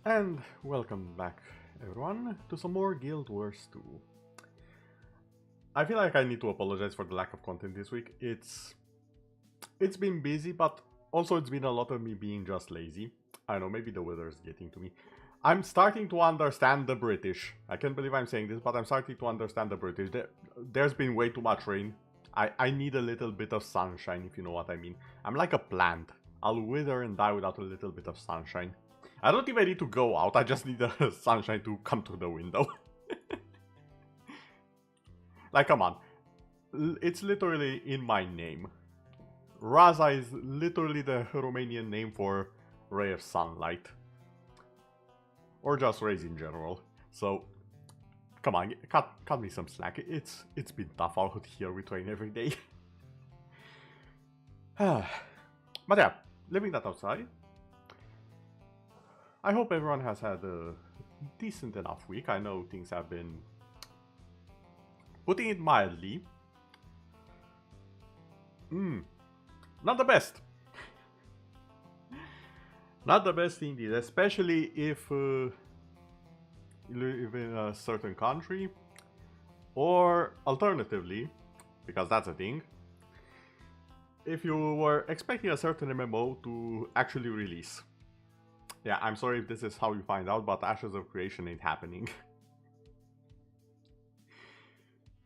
And welcome back, everyone, to some more Guild Wars 2. I feel like I need to apologize for the lack of content this week. It's been busy, but also it's been a lot of me being just lazy. I know, maybe the weather is getting to me. I'm starting to understand the British. I can't believe I'm saying this, but I'm starting to understand the British. There's been way too much rain. I need a little bit of sunshine, if you know what I mean. I'm like a plant. I'll wither and die without a little bit of sunshine. I don't even need to go out, I just need the sunshine to come through the window. Like, come on. It's literally in my name. Raza is literally the Romanian name for ray of sunlight. Or just rays in general. So, come on, cut me some slack. It's been tough out here, we train every day. But yeah, leaving that outside. I hope everyone has had a decent enough week. I know things have been, putting it mildly, not the best. Not the best indeed, especially if you live in a certain country, or alternatively, because that's a thing, if you were expecting a certain MMO to actually release. Yeah, I'm sorry if this is how you find out, but Ashes of Creation ain't happening.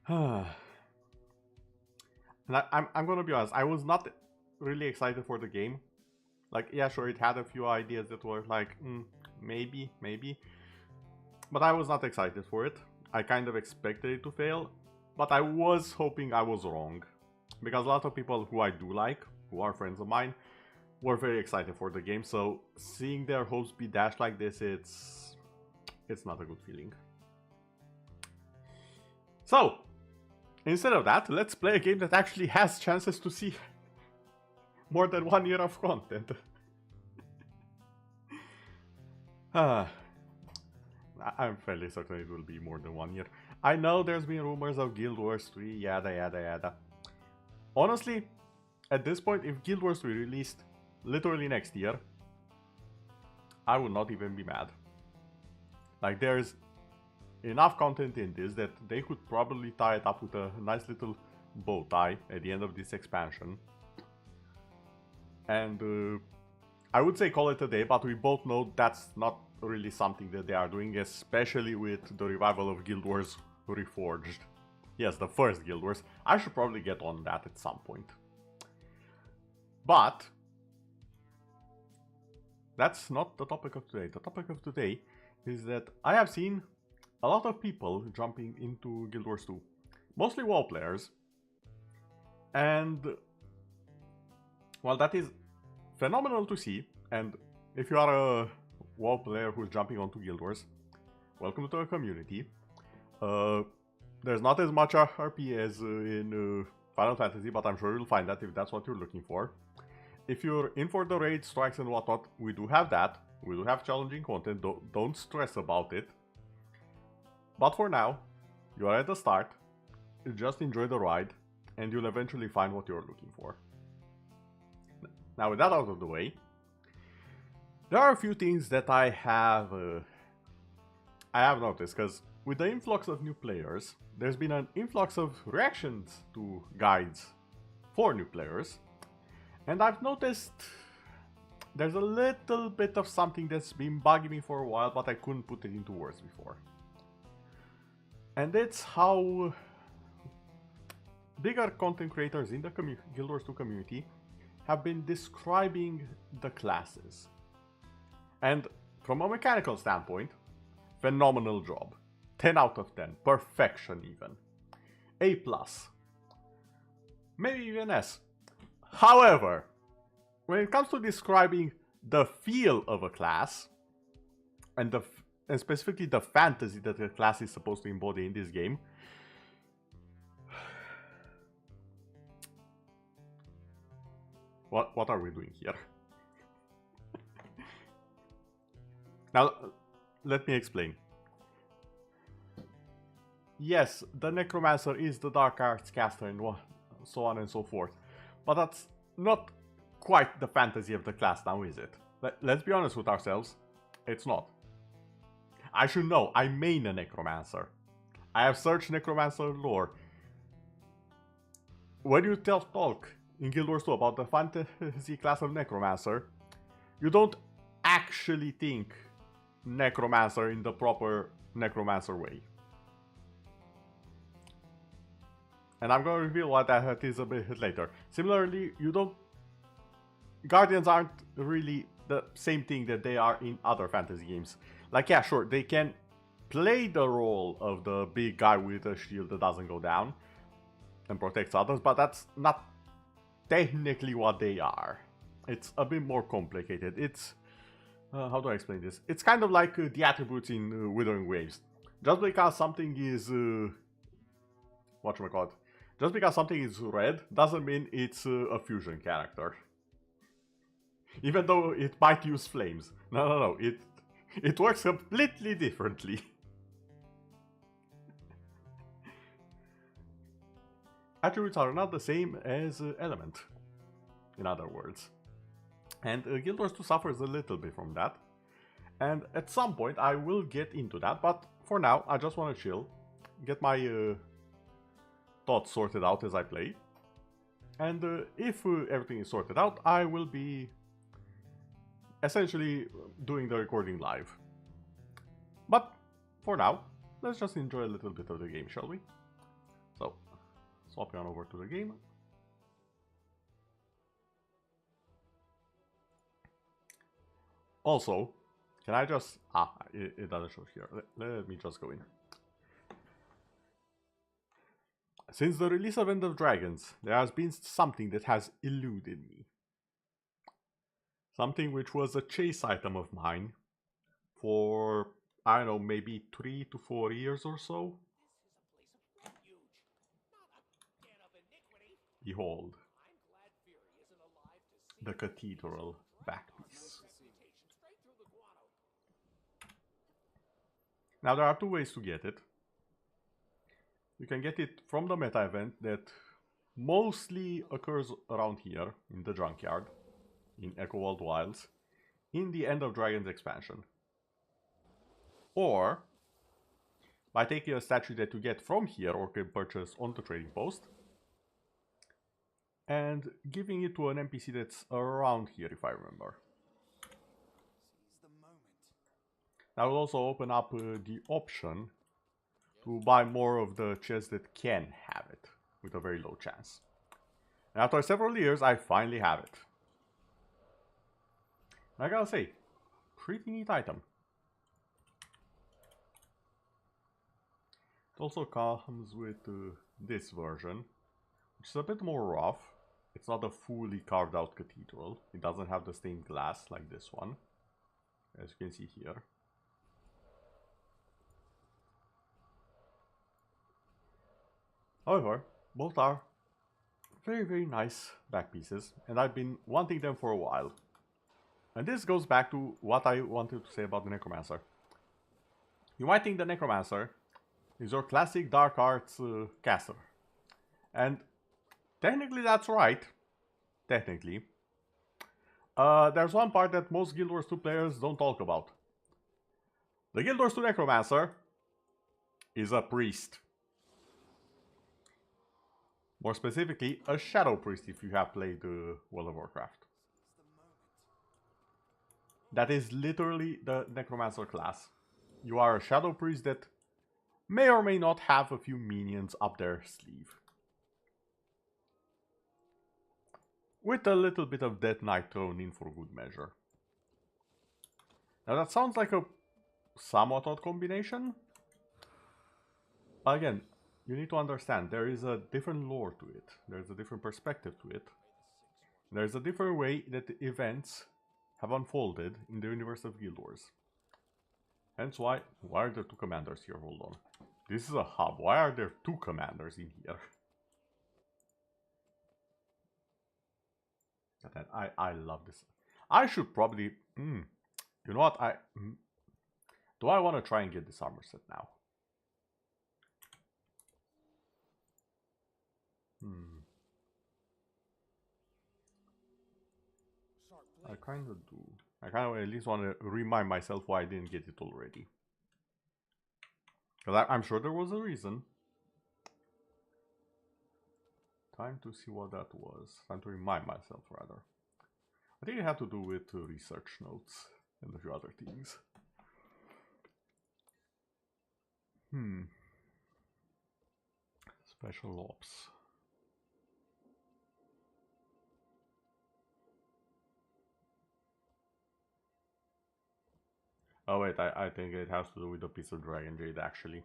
And I'm gonna be honest, I was not really excited for the game. Like, yeah, sure, it had a few ideas that were like, maybe. But I was not excited for it. I kind of expected it to fail, but I was hoping I was wrong. Because a lot of people who I do like, who are friends of mine, were very excited for the game, so seeing their hopes be dashed like this, it's not a good feeling. So, instead of that, let's play a game that actually has chances to see more than 1 year of content. I'm fairly certain it will be more than 1 year. I know there's been rumors of Guild Wars 3, yada yada yada. Honestly, at this point, if Guild Wars 3 released literally next year, I would not even be mad. Like, there's enough content in this that they could probably tie it up with a nice little bow tie at the end of this expansion. And I would say call it a day, but we both know that's not really something that they are doing, especially with the revival of Guild Wars Reforged. Yes, the first Guild Wars. I should probably get on that at some point. But that's not the topic of today. The topic of today is that I have seen a lot of people jumping into Guild Wars 2. Mostly WoW players. And well, that is phenomenal to see. And if you are a WoW player who's jumping onto Guild Wars, welcome to the community. There's not as much RP as in Final Fantasy, but I'm sure you'll find that if that's what you're looking for. If you're in for the raid, strikes and whatnot, we do have that. We do have challenging content, don't stress about it. But for now, you are at the start, just enjoy the ride, and you'll eventually find what you're looking for. Now, with that out of the way, there are a few things that I have noticed, because with the influx of new players, there's been an influx of reactions to guides for new players. And I've noticed there's a little bit of something that's been bugging me for a while, but I couldn't put it into words before. And it's how bigger content creators in the Guild Wars 2 community have been describing the classes. And from a mechanical standpoint, phenomenal job. 10 out of 10. Perfection even. A+. Maybe even S. However, when it comes to describing the feel of a class, and specifically the fantasy that the class is supposed to embody in this game, what are we doing here? Now, let me explain. Yes, the Necromancer is the Dark Arts caster and so on and so forth. But that's not quite the fantasy of the class now, is it? Let's be honest with ourselves, it's not. I should know. I main a necromancer. I have searched necromancer lore. When you talk in GuildWars 2 about the fantasy class of necromancer, you don't actually think necromancer in the proper necromancer way. And I'm going to reveal what that is a bit later. Similarly, Guardians aren't really the same thing that they are in other fantasy games. Like, yeah, sure, they can play the role of the big guy with a shield that doesn't go down and protects others, but that's not technically what they are. It's a bit more complicated. It's how do I explain this? It's kind of like the attributes in Withering Waves. Just because something is whatchamacallit, just because something is red doesn't mean it's a fusion character. Even though it might use flames. No. It works completely differently. Attributes are not the same as element, in other words. And Guild Wars 2 suffers a little bit from that. And at some point I will get into that, but for now I just want to chill, get my thoughts sorted out as I play. And if everything is sorted out, I will be essentially doing the recording live. But for now, let's just enjoy a little bit of the game, shall we? So, swapping on over to the game. Also, can I just... it doesn't show here. Let me just go in. Since the release of End of Dragons, there has been something that has eluded me. Something which was a chase item of mine for, I don't know, maybe 3 to 4 years or so. Behold, the cathedral backpiece. Now there are two ways to get it. You can get it from the meta event that mostly occurs around here in the junkyard, in Echo World Wilds, in the End of Dragons expansion. Or by taking a statue that you get from here or can purchase on the trading post and giving it to an NPC that's around here, if I remember. That will also open up the option to buy more of the chests that can have it, with a very low chance. And after several years, I finally have it. And I gotta say, pretty neat item. It also comes with this version, which is a bit more rough. It's not a fully carved out cathedral. It doesn't have the stained glass like this one, as you can see here. However, both are very, very nice back pieces, and I've been wanting them for a while. And this goes back to what I wanted to say about the Necromancer. You might think the Necromancer is your classic Dark Arts caster. And technically that's right. Technically. There's one part that most Guild Wars 2 players don't talk about. The Guild Wars 2 Necromancer is a priest. More specifically, a Shadow Priest if you have played World of Warcraft. That is literally the Necromancer class. You are a Shadow Priest that may or may not have a few minions up their sleeve. With a little bit of Death Knight thrown in for good measure. Now that sounds like a somewhat odd combination. But again, you need to understand, there is a different lore to it. There's a different perspective to it. There's a different way that the events have unfolded in the universe of Guild Wars. Hence why are there two commanders here? Hold on. This is a hub. Why are there two commanders in here? And I love this. I should probably... you know what? Do I want to try and get this armor set now? I kind of do. I kind of at least want to remind myself why I didn't get it already. Because I'm sure there was a reason. Time to see what that was. Time to remind myself, rather. I think it had to do with research notes and a few other things. Special ops. Oh wait, I think it has to do with the piece of Dragon Jade actually.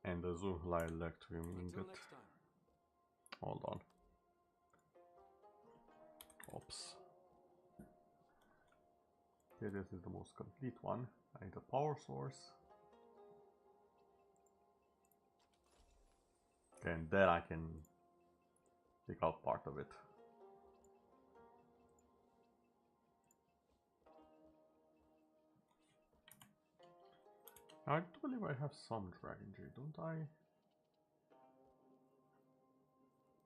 And the Zuhla Electrium ingot. Hold on. Oops. Okay, this is the most complete one. I need a power source. Okay, and then I can take out part of it. I do believe I have some Dragon Jade, don't I?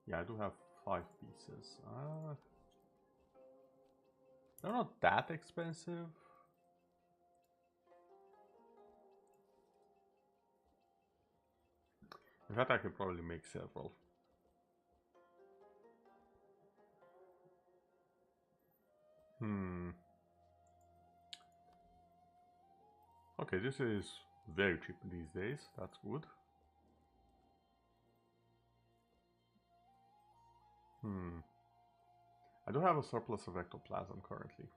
Yeah, I do have 5 pieces. They're not that expensive. In fact, I could probably make several. Okay, this is very cheap these days. That's good. I do have a surplus of ectoplasm currently.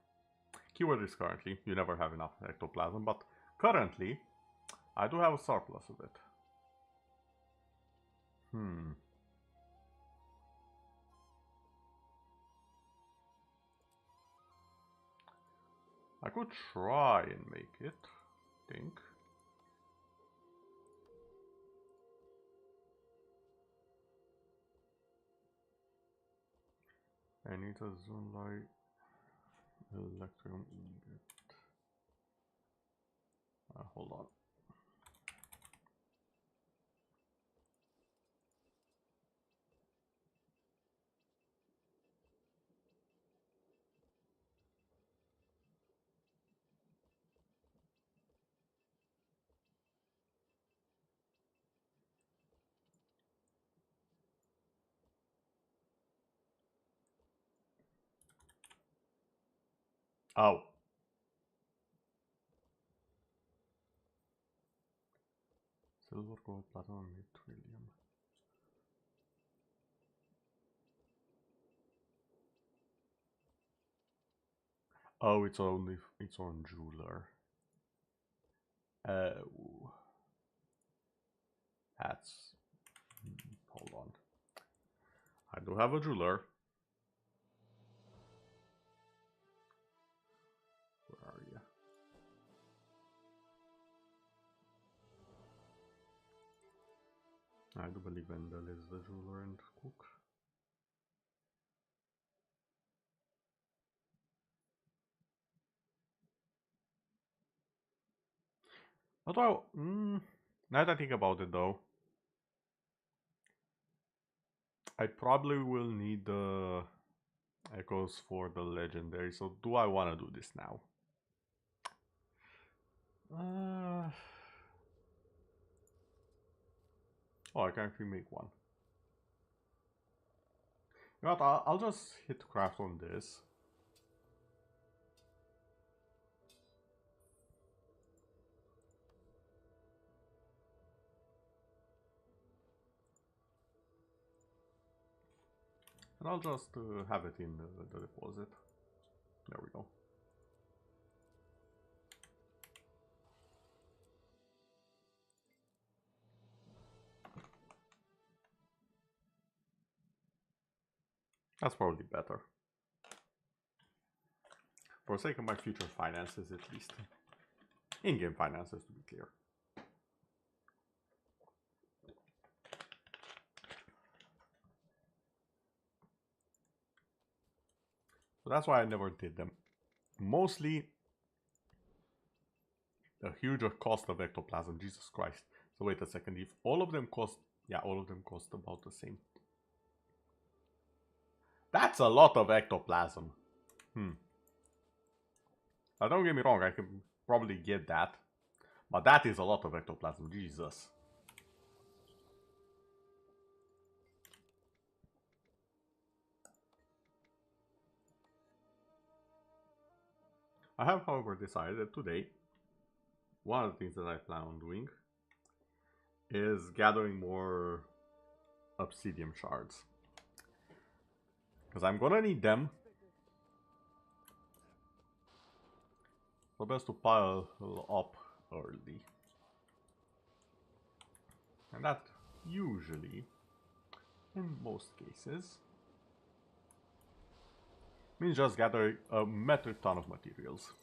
Keyword is currently. You never have enough ectoplasm, but currently I do have a surplus of it. I could try and make it, I think. I need a Zonlight Electrium ingot. Hold on. Oh. Silver, gold, platinum, trillium. Oh, it's only its own jeweler. Oh. That's... hold on. I do have a jeweler. Where are you? I do believe Vendel is the jeweler and cook. Although, now that I think about it though, I probably will need the echoes for the legendary, so do I want to do this now? Oh, I can actually make one. You know what, I'll just hit craft on this. And I'll just have it in the deposit. There we go. That's probably better. For the sake of my future finances, at least. In-game finances, to be clear. So that's why I never did them. Mostly the huge cost of ectoplasm, Jesus Christ. So wait a second, if all of them cost, yeah, all of them cost about the same. That's a lot of ectoplasm. Now don't get me wrong, I can probably get that. But that is a lot of ectoplasm, Jesus. I have, however, decided that today, one of the things that I plan on doing is gathering more obsidian shards. Because I'm gonna need them. So best to pile up early. And that usually, in most cases, means just gathering a metric ton of materials.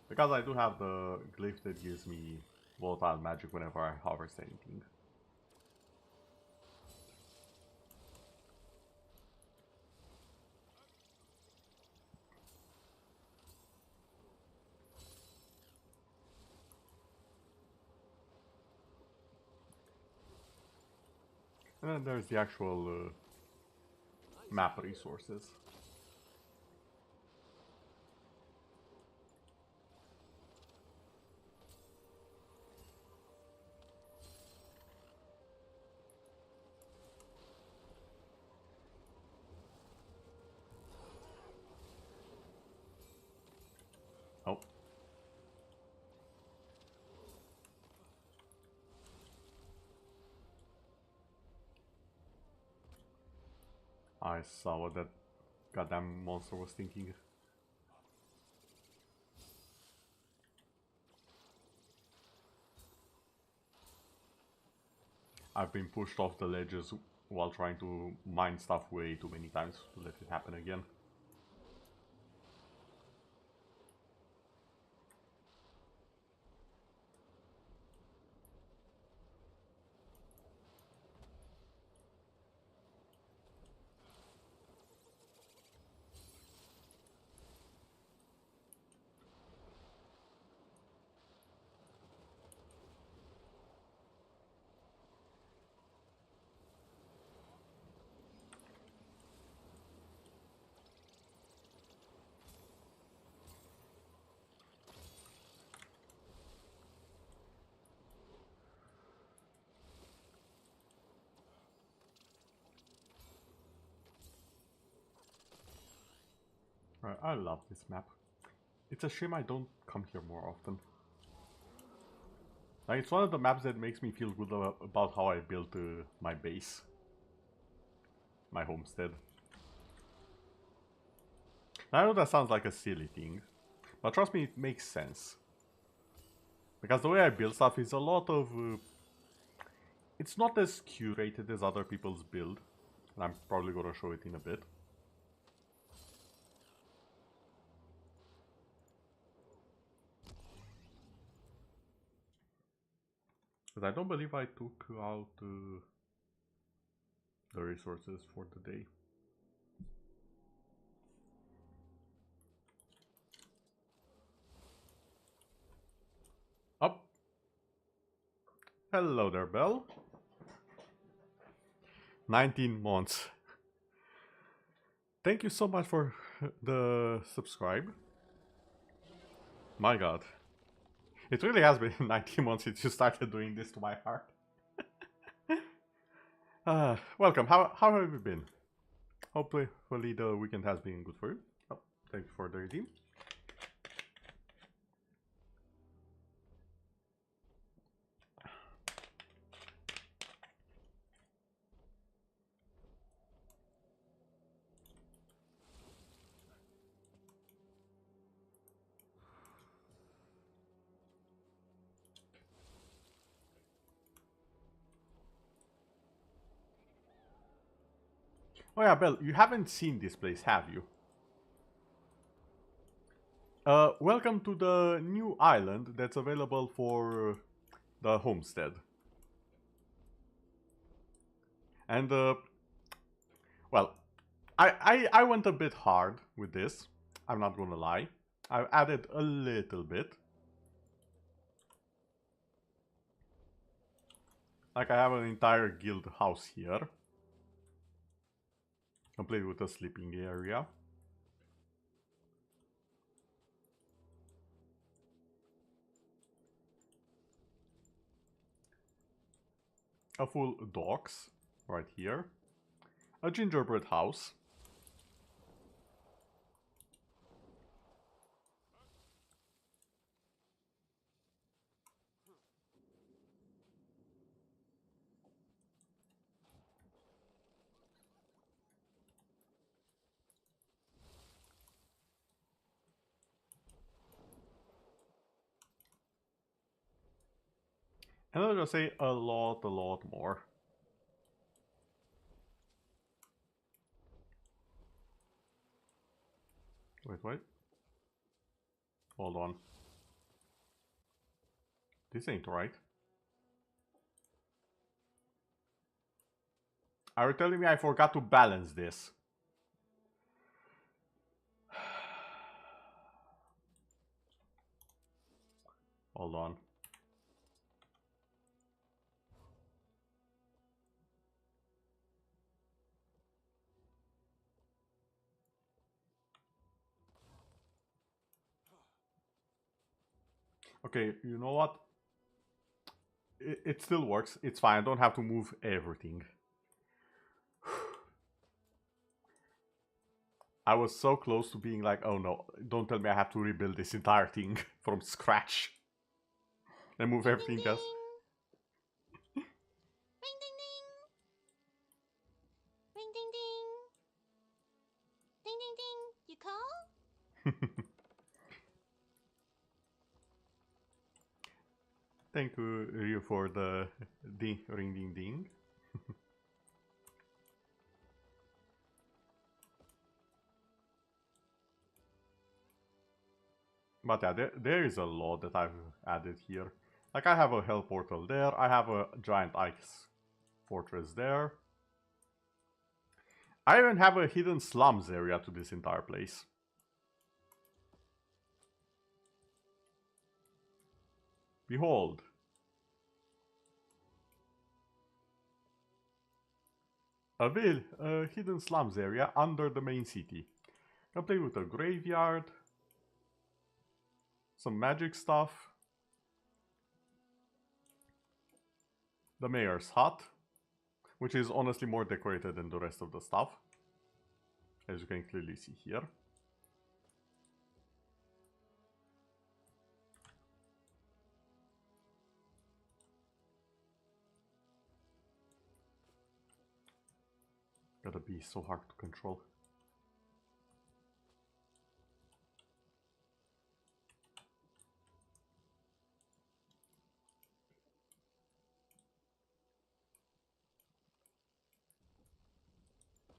Because I do have the glyph that gives me volatile magic whenever I harvest anything. And then there's the actual map resources. Oh. I saw what that goddamn monster was thinking. I've been pushed off the ledges while trying to mine stuff way too many times to let it happen again. Right, I love this map. It's a shame I don't come here more often. Like, it's one of the maps that makes me feel good about how I built my base. My homestead. I know that sounds like a silly thing, but trust me, it makes sense. Because the way I build stuff is a lot of... it's not as curated as other people's build. And I'm probably gonna show it in a bit. Because I don't believe I took out the resources for the day. Up. Hello there, Belle. 19 months. Thank you so much for the subscribe. My god. It really has been 19 months since you started doing this to my heart. Welcome. How have you been? Hopefully the weekend has been good for you. Oh, thank you for the redeem. Oh yeah, Belle, you haven't seen this place, have you? Welcome to the new island that's available for the homestead. And, well, I went a bit hard with this, I'm not gonna lie. I've added a little bit. Like, I have an entire guild house here. Complete with a sleeping area. a full docks right here, a gingerbread house, and I'll just say a lot more. Wait. Hold on. This ain't right. Are you telling me I forgot to balance this? Hold on. Okay, you know what? It still works. It's fine. I don't have to move everything. I was so close to being like, oh no, don't tell me I have to rebuild this entire thing from scratch. And move everything else. Ring ding ding. Ring ding ding. Ding ding ding. You call? Thank you, Ryu, for the ring ding ding. But yeah, there is a lot that I've added here. Like I have a hell portal there, I have a giant ice fortress there. I even have a hidden slums area to this entire place. Behold. A hidden slums area under the main city. Complete with a graveyard, some magic stuff, the mayor's hut, which is honestly more decorated than the rest of the stuff, as you can clearly see here. Gotta be so hard to control.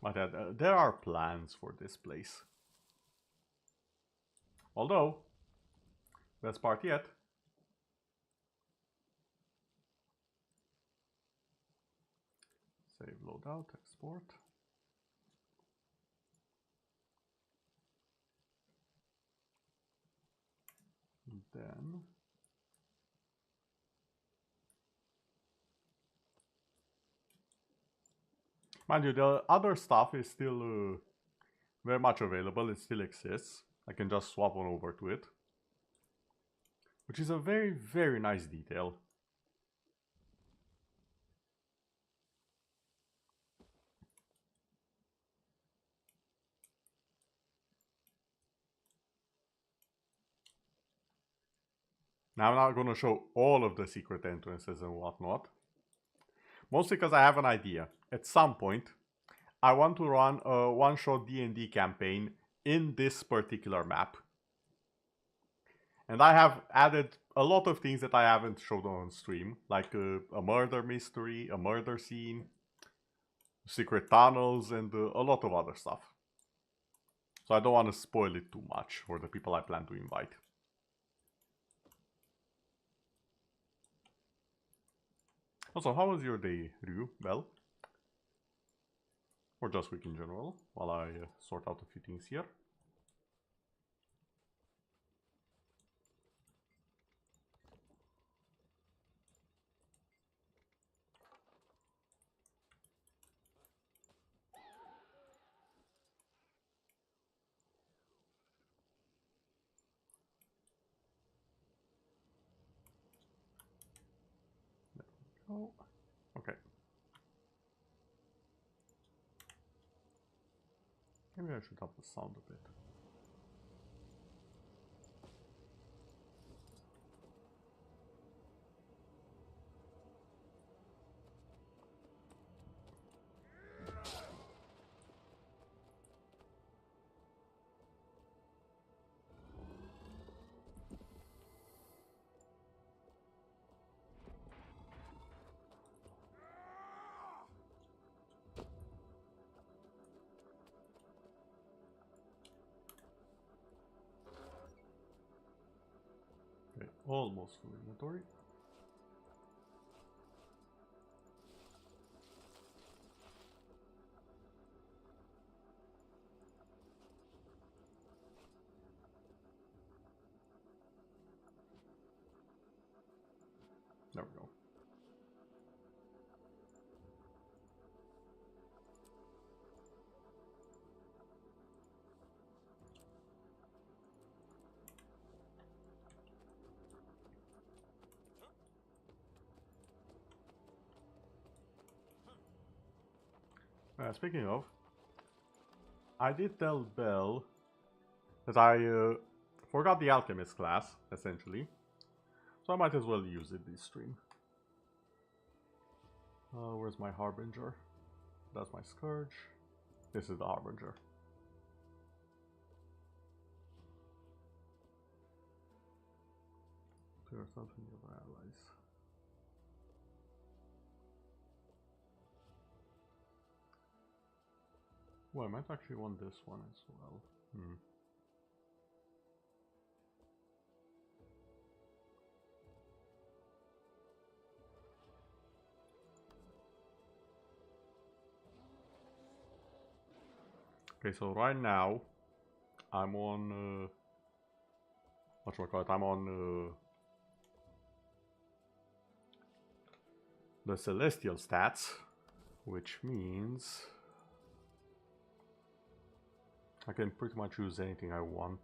But there are plans for this place. Although, best part yet. Save, loadout, export. Then mind you, the other stuff is still very much available. It still exists. I can just swap on over to it, which is a very nice detail. Now I'm not going to show all of the secret entrances and whatnot. Mostly because I have an idea. At some point, I want to run a one-shot D&D campaign in this particular map. And I have added a lot of things that I haven't showed on stream, like a murder mystery, a murder scene, secret tunnels, and a lot of other stuff. So I don't want to spoil it too much for the people I plan to invite. Also, how was your day, Ryu? Well? Or just week in general, while I sort out a few things here. There we go. Okay. Maybe I should up the sound a bit. Okay, almost full inventory. There we go. Speaking of, I did tell Belle that I forgot the alchemist class, essentially. So I might as well use it this stream. Where's my harbinger? That's my scourge. This is the harbinger. Clear something of our allies. Well, I might actually want this one as well. Okay, so right now I'm on whatchamacallit, I'm on the celestial stats, which means I can pretty much use anything I want.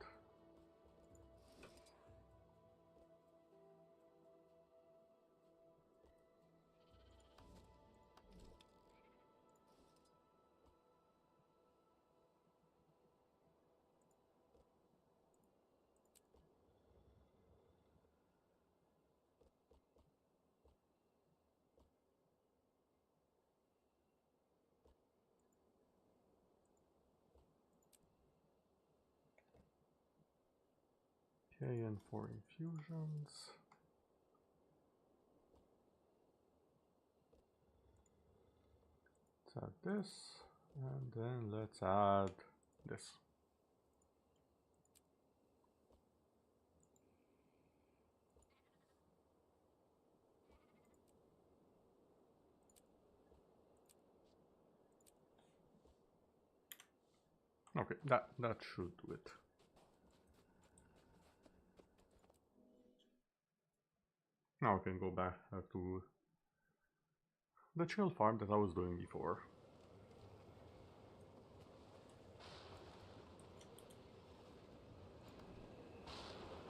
Okay, and for infusions. Let's add this, and then let's add this. Okay, that should do it. Now I can go back to the chill farm that I was doing before.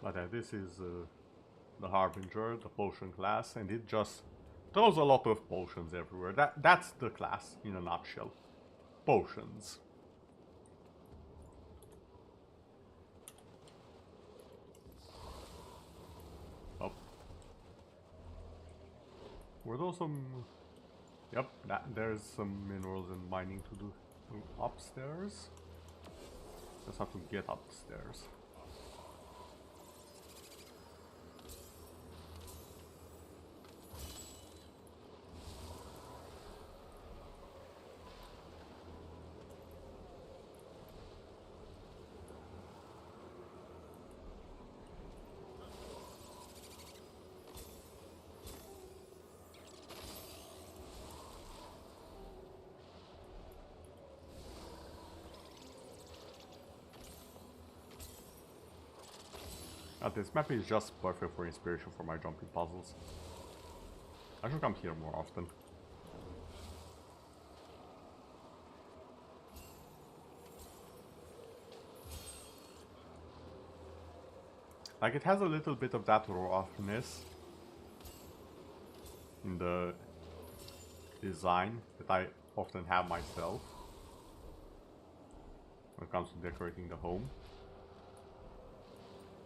But this is the Harbinger, the potion class, and it just throws a lot of potions everywhere. That's the class in a nutshell. Potions. Oh. Were those some... Yep, there's some minerals and mining to do upstairs. Just have to get upstairs. This map is just perfect for inspiration for my jumping puzzles. I should come here more often. Like, it has a little bit of that roughness in the design that I often have myself. when it comes to decorating the home.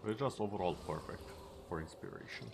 But it's just overall perfect for inspiration.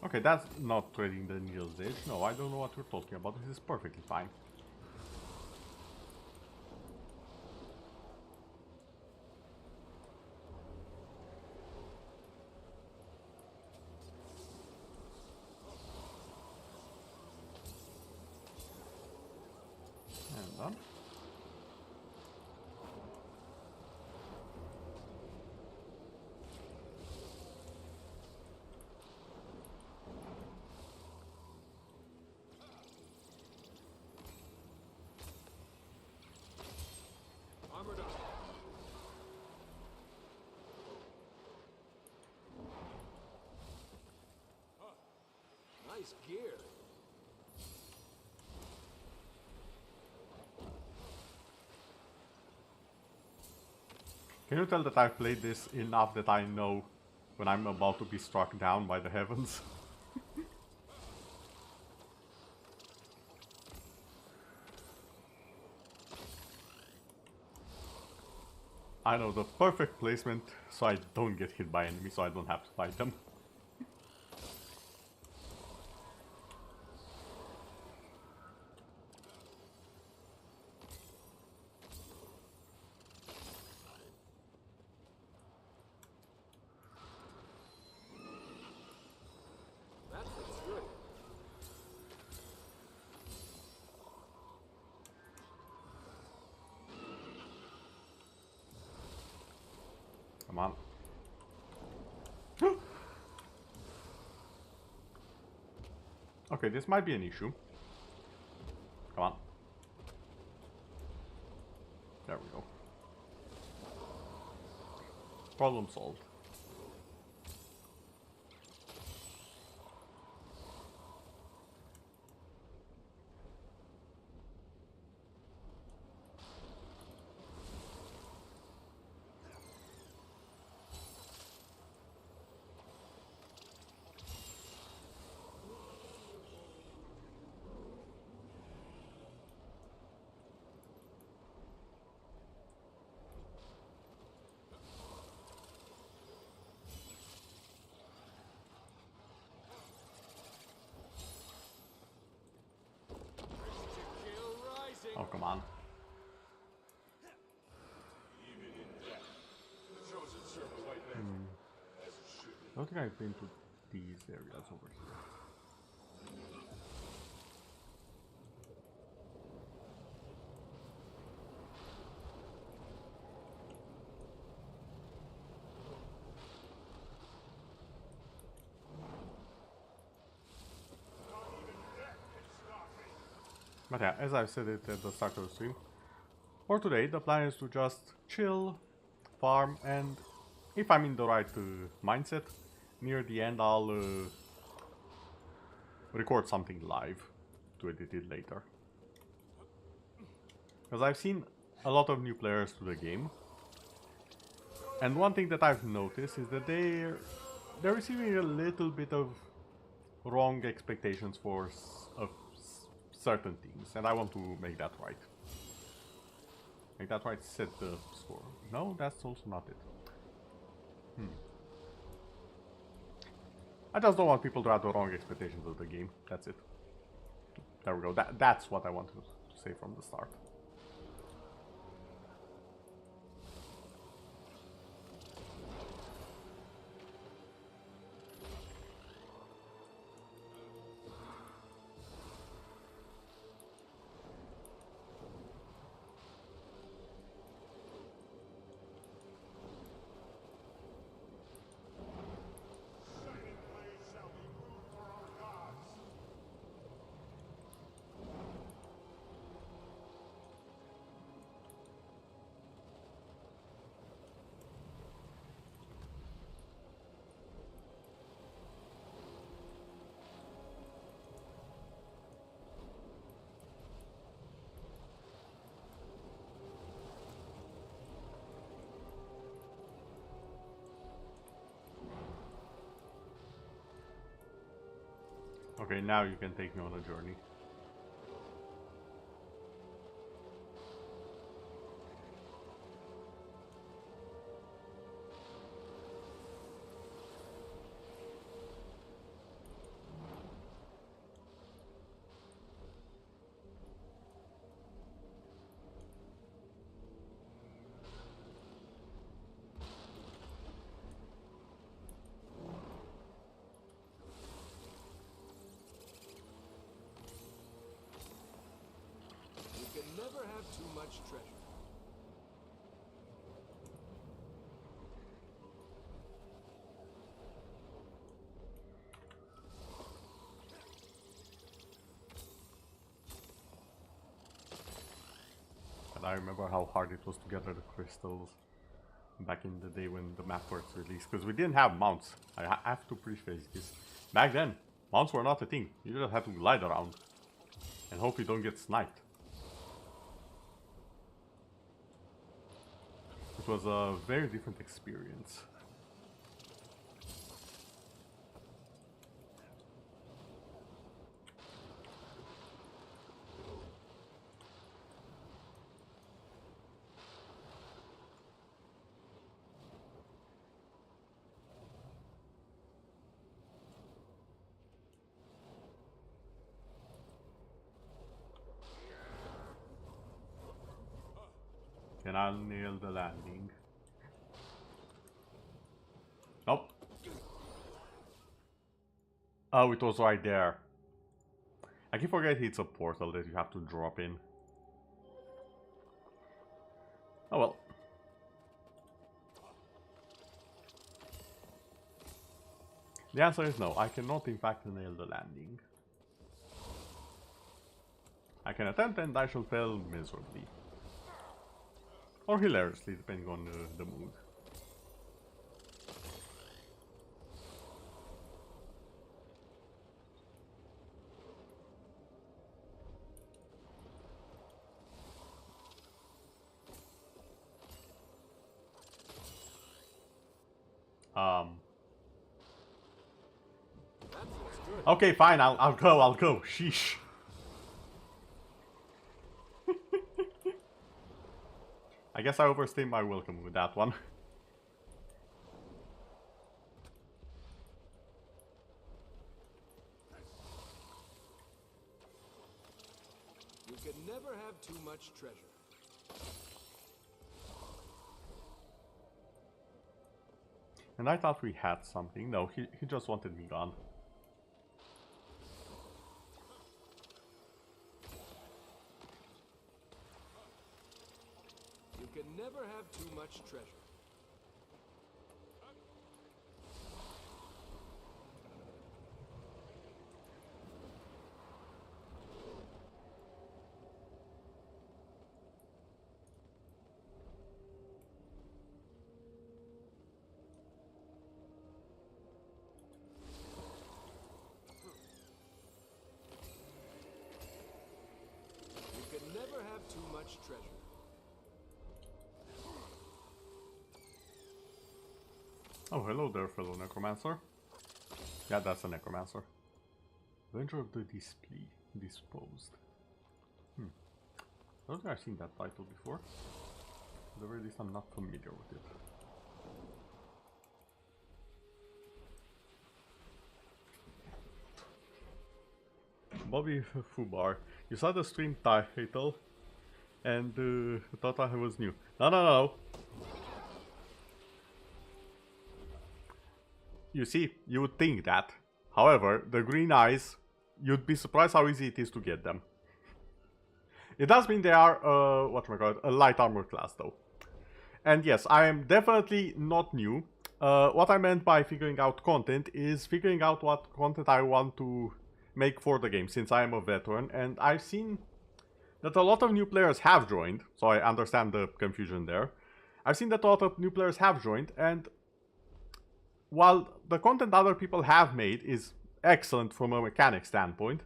Okay, that's not threading the needle's edge. No, I don't know what you're talking about. This is perfectly fine. And done. Nice gear. Can you tell that I've played this enough that I know when I'm about to be struck down by the heavens? I know the perfect placement so I don't get hit by enemies, so I don't have to fight them. That feels good. Come on. Okay, this might be an issue. Come on. There we go. Problem solved. Oh, come on. I don't think I've been to these areas over here. But yeah, as I said it at the start of the stream, for today the plan is to just chill, farm, and if I'm in the right mindset, near the end I'll record something live to edit it later. Because I've seen a lot of new players to the game, and one thing that I've noticed is that they're receiving a little bit of wrong expectations for certain things, and I want to make that right. Make that right, set the score. No, that's also not it. I just don't want people to have the wrong expectations of the game. That's it. There we go. That's what I wanted to say from the start. Okay, now you can take me on a journey. You can never have too much treasure. And I remember how hard it was to gather the crystals back in the day when the map was released, because we didn't have mounts. I have to preface this. Back then, mounts were not a thing. You just had to glide around and hope you don't get sniped. It was a very different experience. Can I nail the landing? Nope. Oh, it was right there. I keep forgetting it's a portal that you have to drop in. Oh well. The answer is no. I cannot in fact nail the landing. I can attempt and I shall fail miserably. Or hilariously, depending on the mood. That feels good. Okay, fine. I'll go. Sheesh. I guess I overstayed my welcome with that one. You can never have too much treasure. And I thought we had something. No, he just wanted me gone. You can never have too much treasure. You can never have too much treasure. Oh, hello there, fellow necromancer. Yeah, that's a necromancer. Avenger of the Disposed. I don't think I've seen that title before. At the very least, I'm not familiar with it. Bobby Fubar, you saw the stream title and thought I was new. No. You see, you would think that. However, the green eyes, you'd be surprised how easy it is to get them. It does mean they are, a light armor class though. And yes, I am definitely not new. What I meant by figuring out content is figuring out what content I want to make for the game, since I am a veteran, and I've seen that a lot of new players have joined, so I understand the confusion there. I've seen that a lot of new players have joined, and while the content other people have made is excellent from a mechanic standpoint,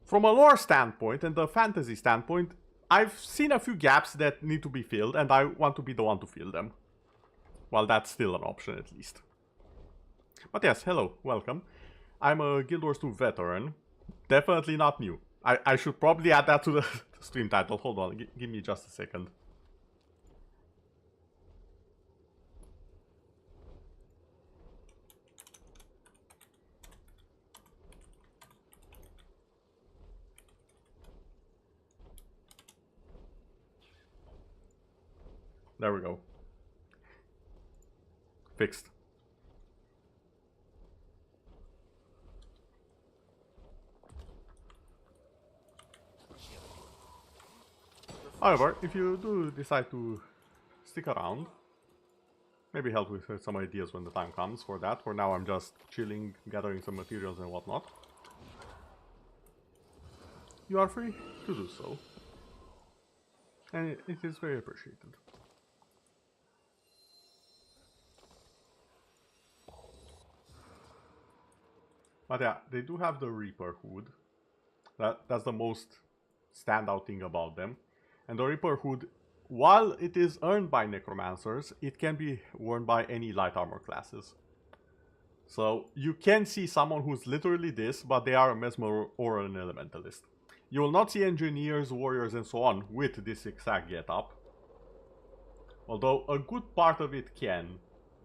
from a lore standpoint and a fantasy standpoint, I've seen a few gaps that need to be filled, and I want to be the one to fill them. Well, that's still an option at least. But yes, hello, welcome. I'm a Guild Wars 2 veteran. Definitely not new. I should probably add that to the stream title. Hold on, give me just a second. There we go. Fixed. However, if you do decide to stick around, maybe help with some ideas when the time comes for that. For now, I'm just chilling, gathering some materials and whatnot. You are free to do so. And it is very appreciated. But yeah, they do have the Reaper hood. That's the most standout thing about them. And the Reaper hood, while it is earned by Necromancers, it can be worn by any light armor classes. So you can see someone who's literally this, but they are a Mesmer or an Elementalist. You will not see Engineers, Warriors and so on with this exact getup. Although a good part of it can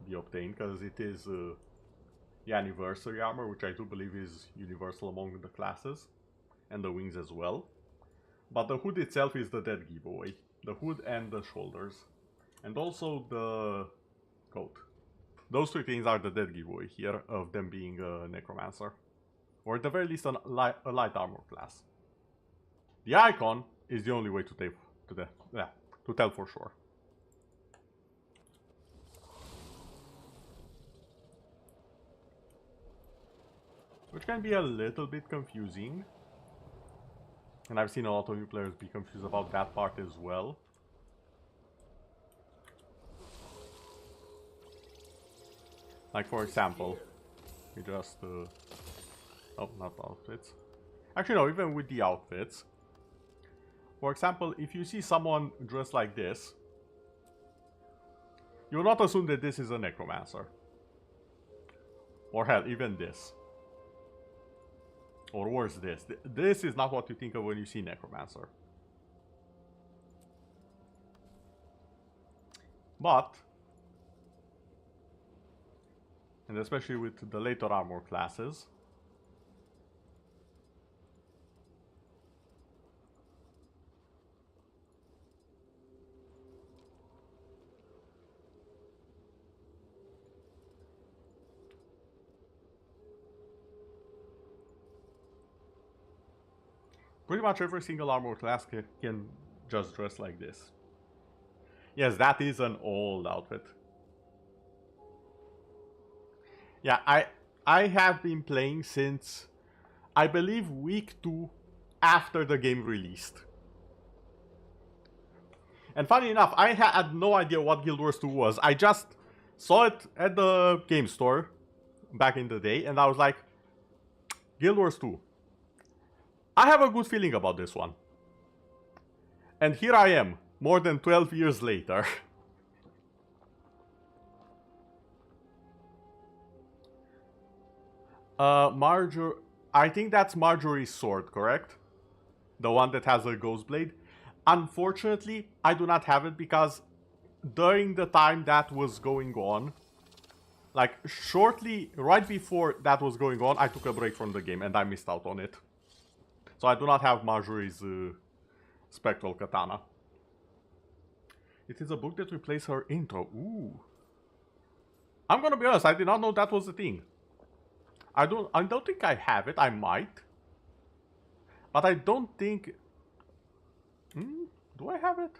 be obtained, because it is the Anniversary armor, which I do believe is universal among the classes. And the wings as well. But the hood itself is the dead giveaway. The hood and the shoulders. And also the coat. Those two things are the dead giveaway here of them being a Necromancer. Or at the very least a light armor class. The icon is the only way to tell for sure. Which can be a little bit confusing. And I've seen a lot of new players be confused about that part as well. Like for example, we just oh, not outfits. Actually no, even with the outfits. For example, if you see someone dressed like this, you will not assume that this is a Necromancer. Or hell, even this. Or worse, this. This is not what you think of when you see Necromancer. But, and especially with the later armor classes, pretty much every single armor class can just dress like this. Yes, that is an old outfit. Yeah, I have been playing since, I believe, week 2 after the game released. And funny enough, I had no idea what Guild Wars 2 was. I just saw it at the game store back in the day, and I was like, Guild Wars 2. I have a good feeling about this one. And here I am, more than 12 years later. Marjorie... I think that's Marjorie's sword, correct? The one that has a ghost blade. Unfortunately, I do not have it because during the time that was going on, like shortly, right before that was going on, I took a break from the game and I missed out on it. So I do not have Marjorie's spectral katana. It is a book that replaced her intro. Ooh. I'm gonna be honest, I did not know that was a thing. I don't think I have it. I might. But I don't think... do I have it?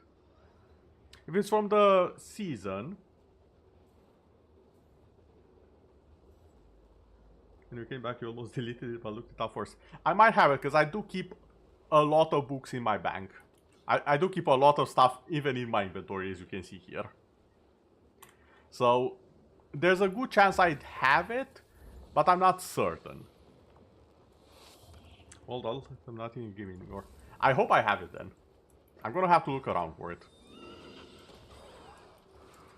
If it's from the season... When you came back, you almost deleted it, but looked it up first. I might have it, because I do keep a lot of books in my bank. I do keep a lot of stuff, even in my inventory, as you can see here. So, there's a good chance I'd have it, but I'm not certain. Hold on, I'm not in the game anymore. I hope I have it then. I'm gonna have to look around for it.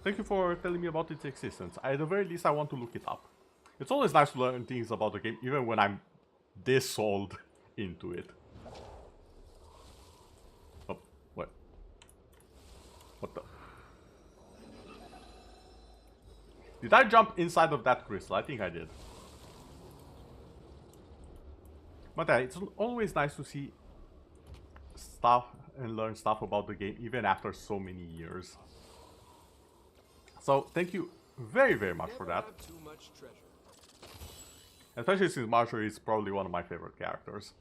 Thank you for telling me about its existence. At the very least, I want to look it up. It's always nice to learn things about the game, even when I'm this sold into it. Oh, what? What the? Did I jump inside of that crystal? I think I did. But yeah, it's always nice to see stuff and learn stuff about the game, even after so many years. So, thank you very, very much for that. Never have too much treasure. Especially since Marjorie is probably one of my favorite characters.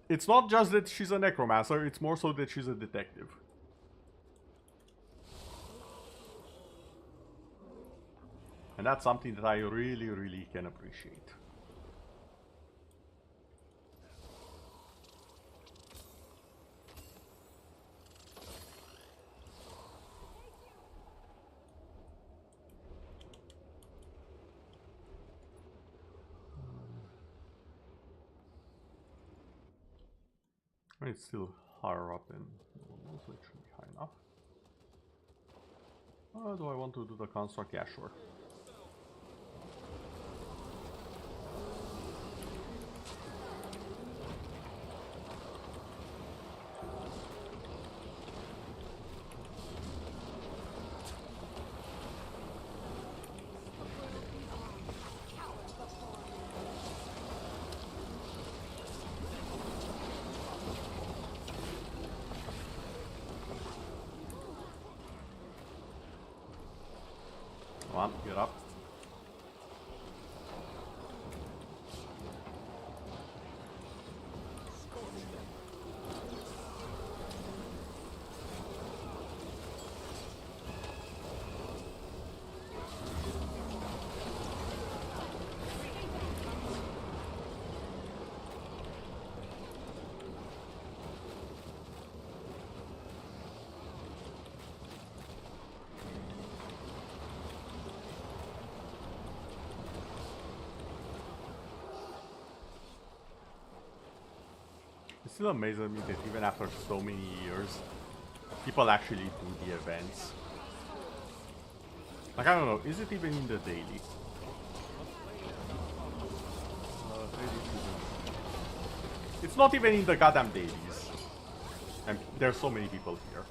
It's not just that she's a necromancer, it's more so that she's a detective. And that's something that I really, really can appreciate. It's still higher up than normal, so it should be high enough. Do I want to do the construct? Yeah, sure. Come on, get up. It still amazes me that even after so many years, people actually do the events. Like, I don't know, is it even in the daily? It's not even in the goddamn dailies. And there's so many people here.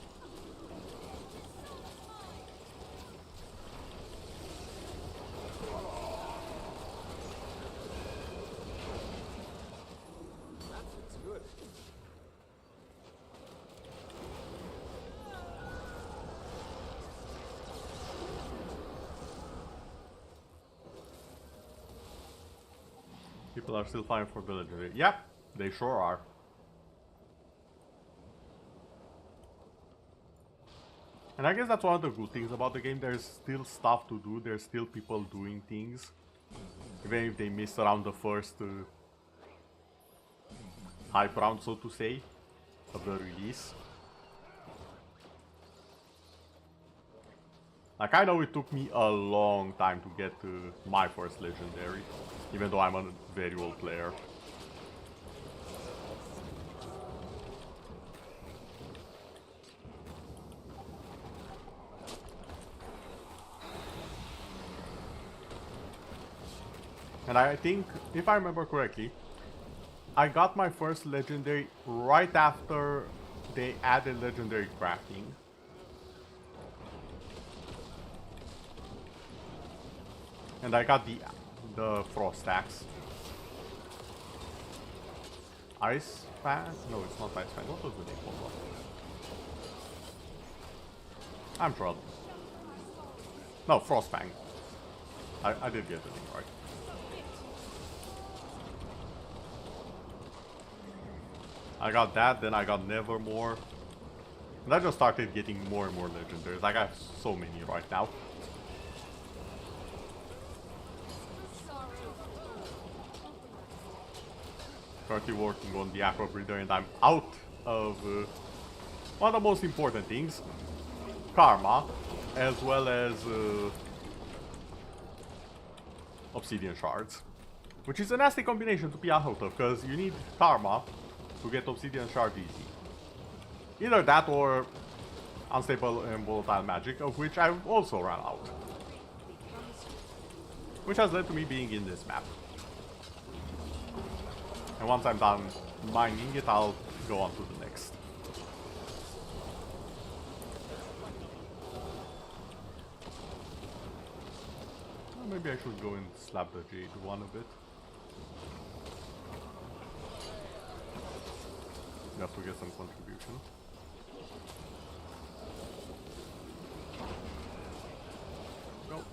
People are still fighting for the legendary. Yep, they sure are. And I guess that's one of the good things about the game. There's still stuff to do. There's still people doing things. Even if they miss around the first hype round, so to say, of the release. Like, I know it took me a long time to get my first legendary, even though I'm a very old player. And I think, if I remember correctly, I got my first legendary right after they added legendary crafting. And I got the frost axe. Ice fan? No, it's not ice fan. What was the name called? I'm sure. No, frost fang. I did get the name right. I got that, then I got Nevermore. And I just started getting more and more legendaries. I got so many right now. Currently working on the Acro Breeder, and I'm out of one of the most important things, Karma, as well as Obsidian Shards. Which is a nasty combination to be out of, because you need Karma to get Obsidian Shard easy. Either that or Unstable and Volatile Magic, of which I've also run out. which has led to me being in this map. And once I'm done mining it, I'll go on to the next. Well, maybe I should go and slap the jade one a bit. Just to get some contribution. Go.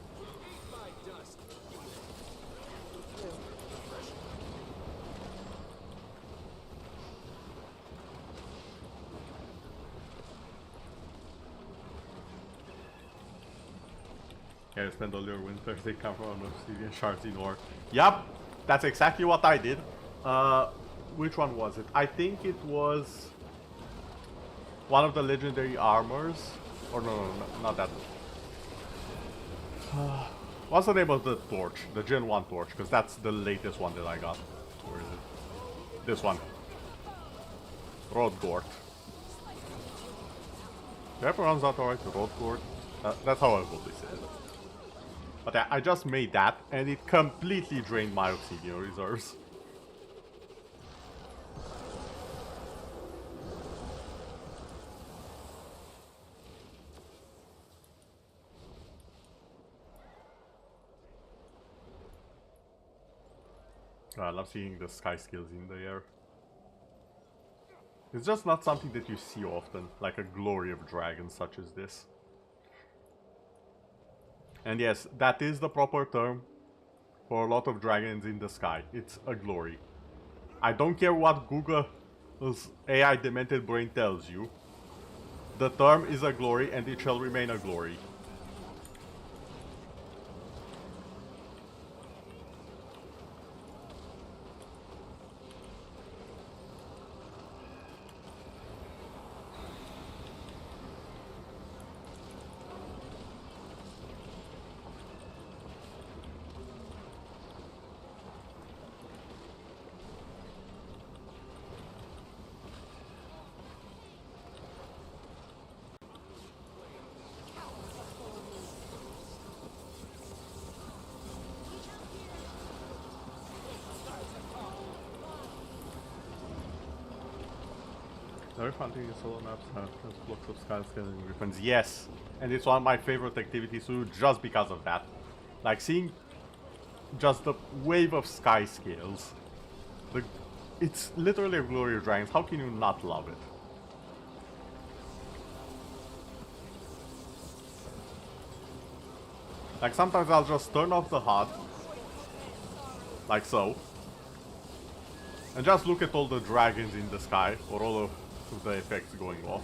Yeah, I spent all your winters, they come from obsidian shards in ore. Yup, that's exactly what I did. Which one was it? I think it was one of the legendary armors. Or no, not that. What's the name of the torch? The Gen 1 torch, because that's the latest one that I got. Where is it? This one. Road Gort. Did I pronounce that alright? Road Gort? That's how I would say it. But yeah, I just made that, and it completely drained my obsidian reserves. I love seeing the sky skills in the air. It's just not something that you see often, like a glory of dragons such as this. And yes, that is the proper term for a lot of dragons in the sky. It's a glory. I don't care what Google's AI demented brain tells you. The term is a glory and it shall remain a glory. Very fun to use solo maps and just blocks of sky scaling griffins. Yes! And it's one of my favorite activities to do just because of that. Like seeing just the wave of sky scales. It's literally a glory of dragons. How can you not love it? Like sometimes I'll just turn off the HUD. Like so. And just look at all the dragons in the sky, or all of the effects going off.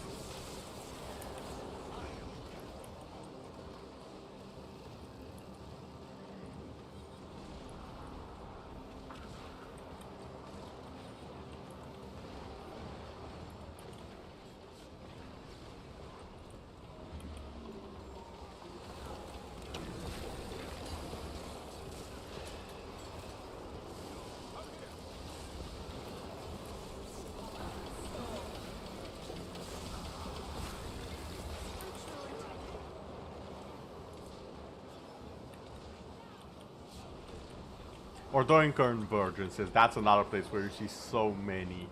Or during convergences, that's another place where you see so many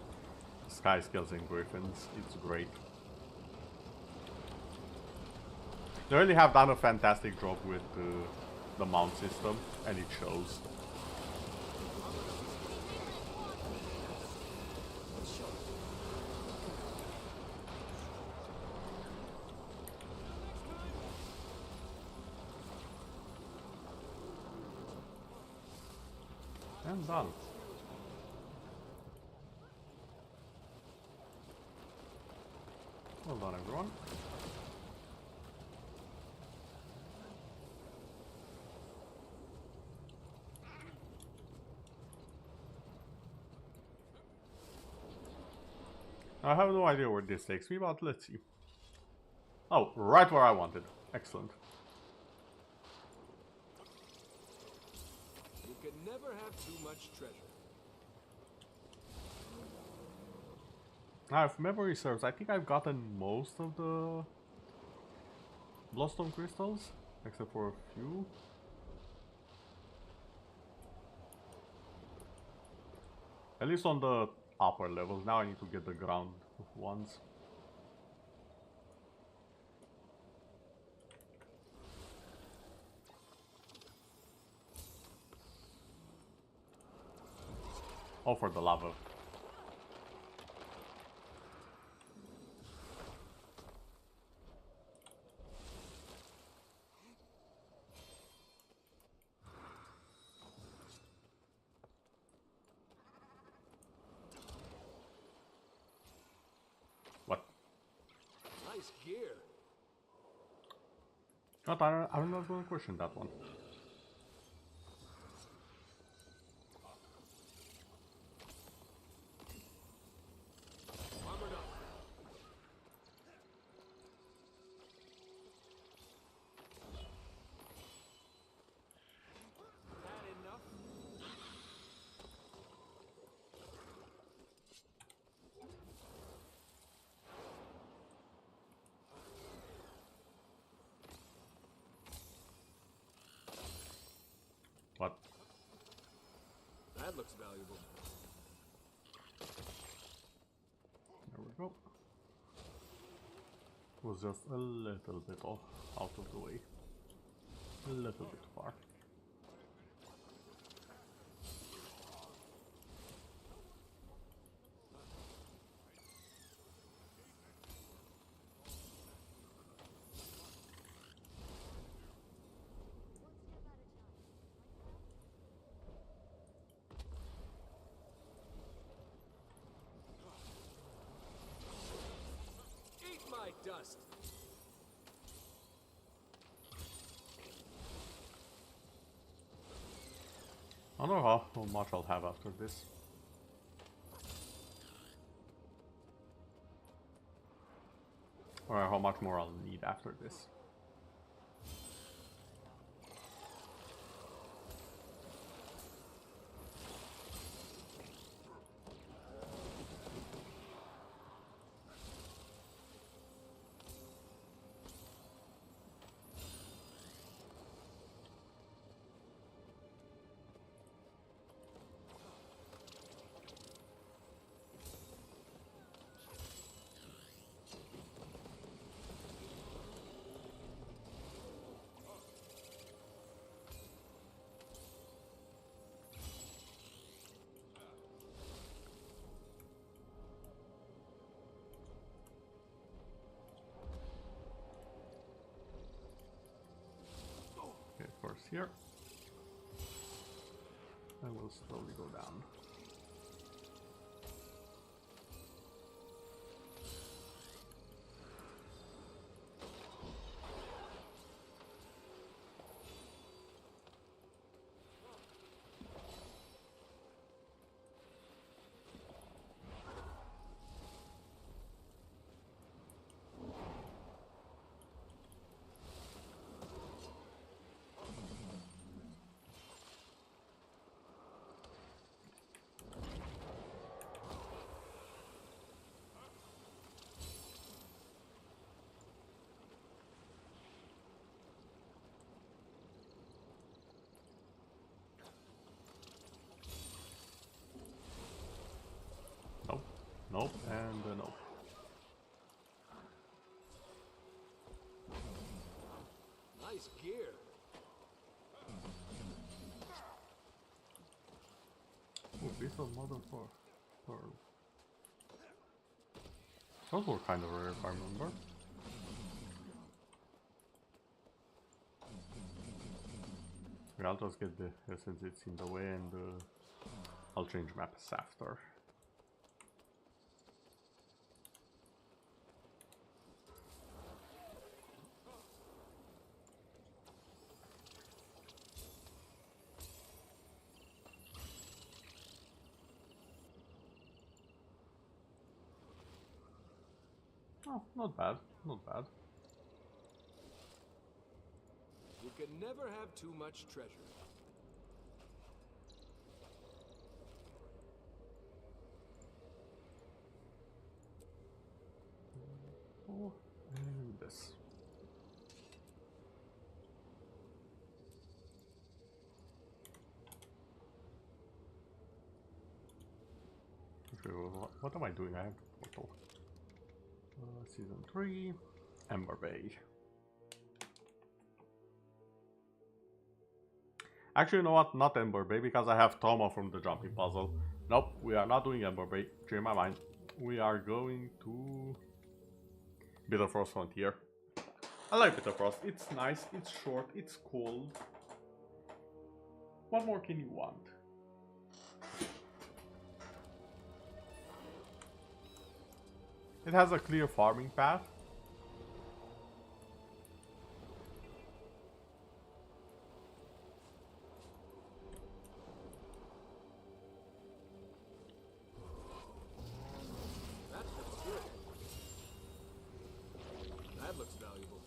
sky scales and griffins. It's great. They really have done a fantastic job with the mount system, and it shows. And done. Well done, everyone. I have no idea where this takes me, but let's see. Oh, right where I wanted. Excellent. You can never have too much treasure. Now, if memory serves, I think I've gotten most of the Bloodstone crystals, except for a few. At least on the upper levels. Now I need to get the ground ones. Oh, for the lava. What? Nice gear. Not, I'm not going to question that one. Armored up. That enough? What? That looks valuable. There we go. Was just a little bit off, out of the way. A little bit far. Eat my dust. I don't know how much I'll have after this. Or how much more I'll need after this. Okay, first here. And we'll slowly go down. Nope, nope, and nope. Nice gear. Oh, piece of modern pearl. Those were kind of rare if I remember. Okay, I'll just get the since it's in the way, and I'll change maps after. Oh, not bad, not bad. You can never have too much treasure. Oh, and this. What am I doing? I have the portal. Season 3, Ember Bay. Actually, you know what? Not Ember Bay, because I have Toma from the jumping puzzle. Nope, we are not doing Ember Bay. Change my mind. We are going to Bitterfrost Frontier. I like Bitterfrost. It's nice, it's short, it's cold. What more can you want? It has a clear farming path. That looks good. That looks valuable.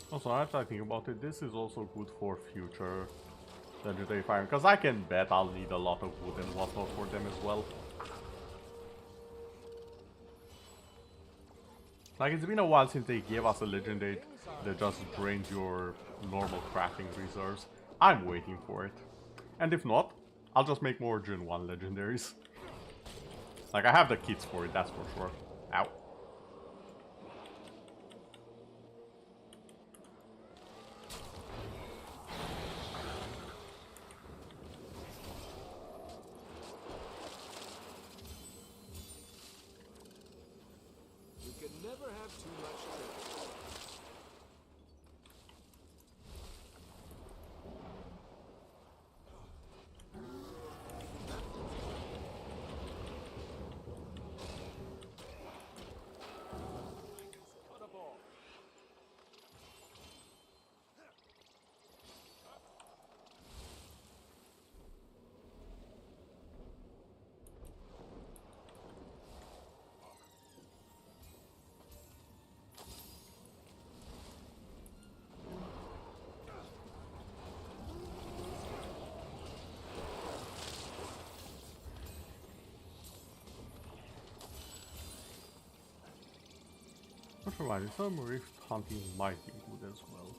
Also, after I think about it, this is also good for future legendary fire, because I can bet I'll need a lot of wood and whatnot for them as well. Like, it's been a while since they gave us a legendary that just drains your normal crafting reserves. I'm waiting for it. And if not, I'll just make more Gen 1 legendaries. Like, I have the kits for it, that's for sure. Ow. You can never have too much treasure. On a ball. Which reminds me, some rift hunting might be good as well.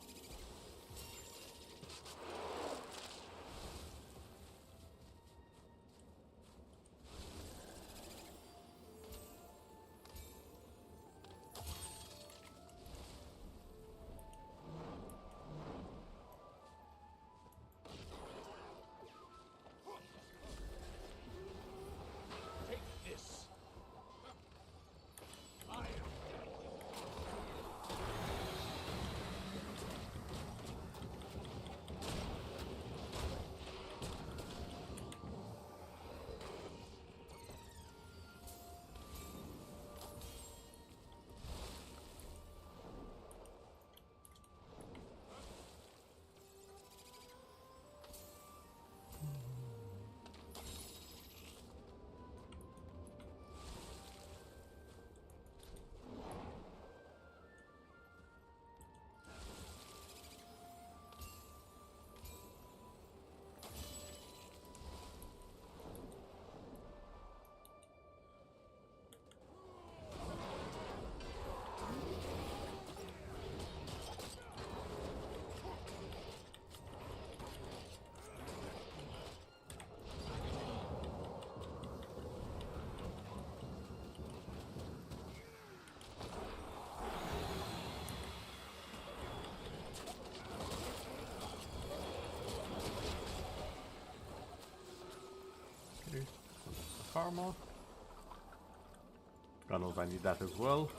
Take this. Okay, karma. God knows I need that as well.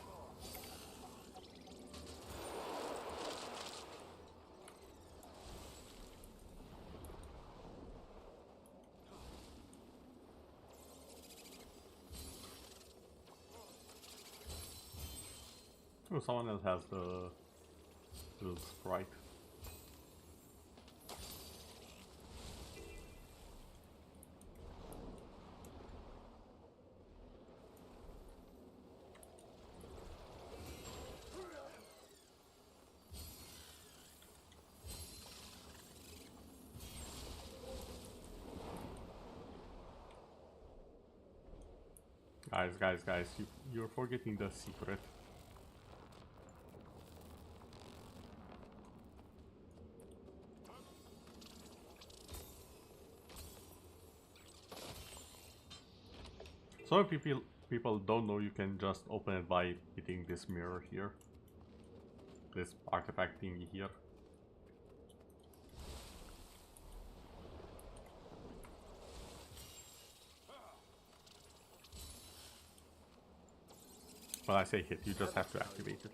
Oh, someone else has the little sprite. Guys, you're forgetting the secret. Some people don't know you can just open it by hitting this mirror here. This artifact thingy here. When I say hit, you just have to activate it.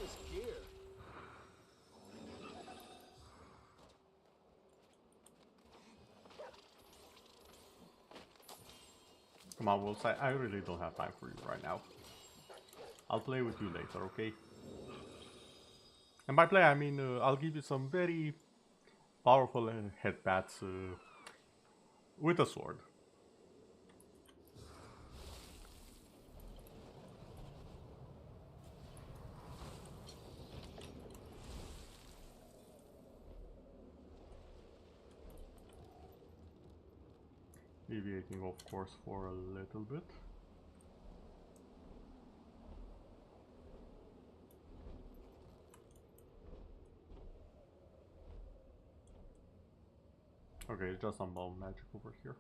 Nice gear. Come on, Wolves, I really don't have time for you right now. I'll play with you later, okay? And by play, I mean I'll give you some very powerful headbats with a sword. Deviating, of course, for a little bit. Okay, it's just some bone magic over here.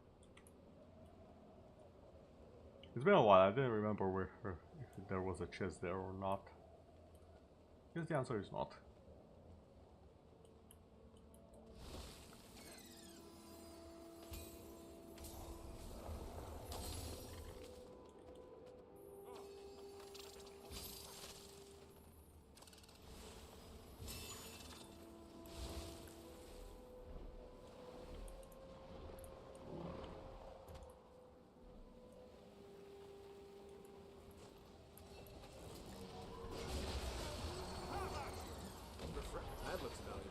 It's been a while, I didn't remember where if there was a chest there or not. I guess the answer is not. That looks valuable.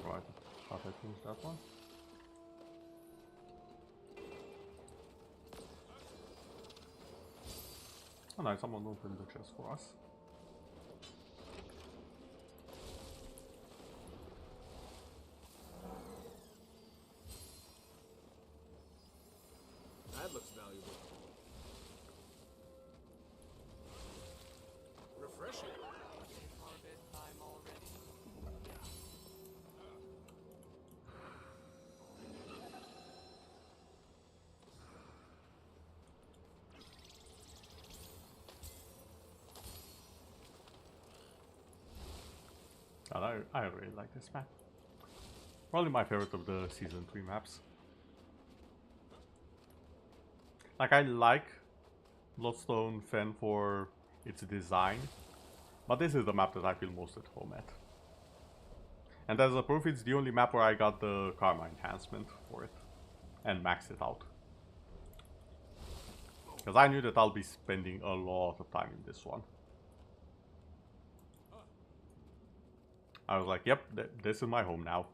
Right, thought I finished that one. Oh nice, someone opened the chest for us. That looks valuable. Refreshing. God, I really like this map. Probably my favorite of the Season 3 maps. Like, I like Bloodstone Fen for its design, but this is the map that I feel most at home at. And as a proof, it's the only map where I got the Karma enhancement for it and maxed it out. Because I knew that I'll be spending a lot of time in this one. I was like, yep, this is my home now.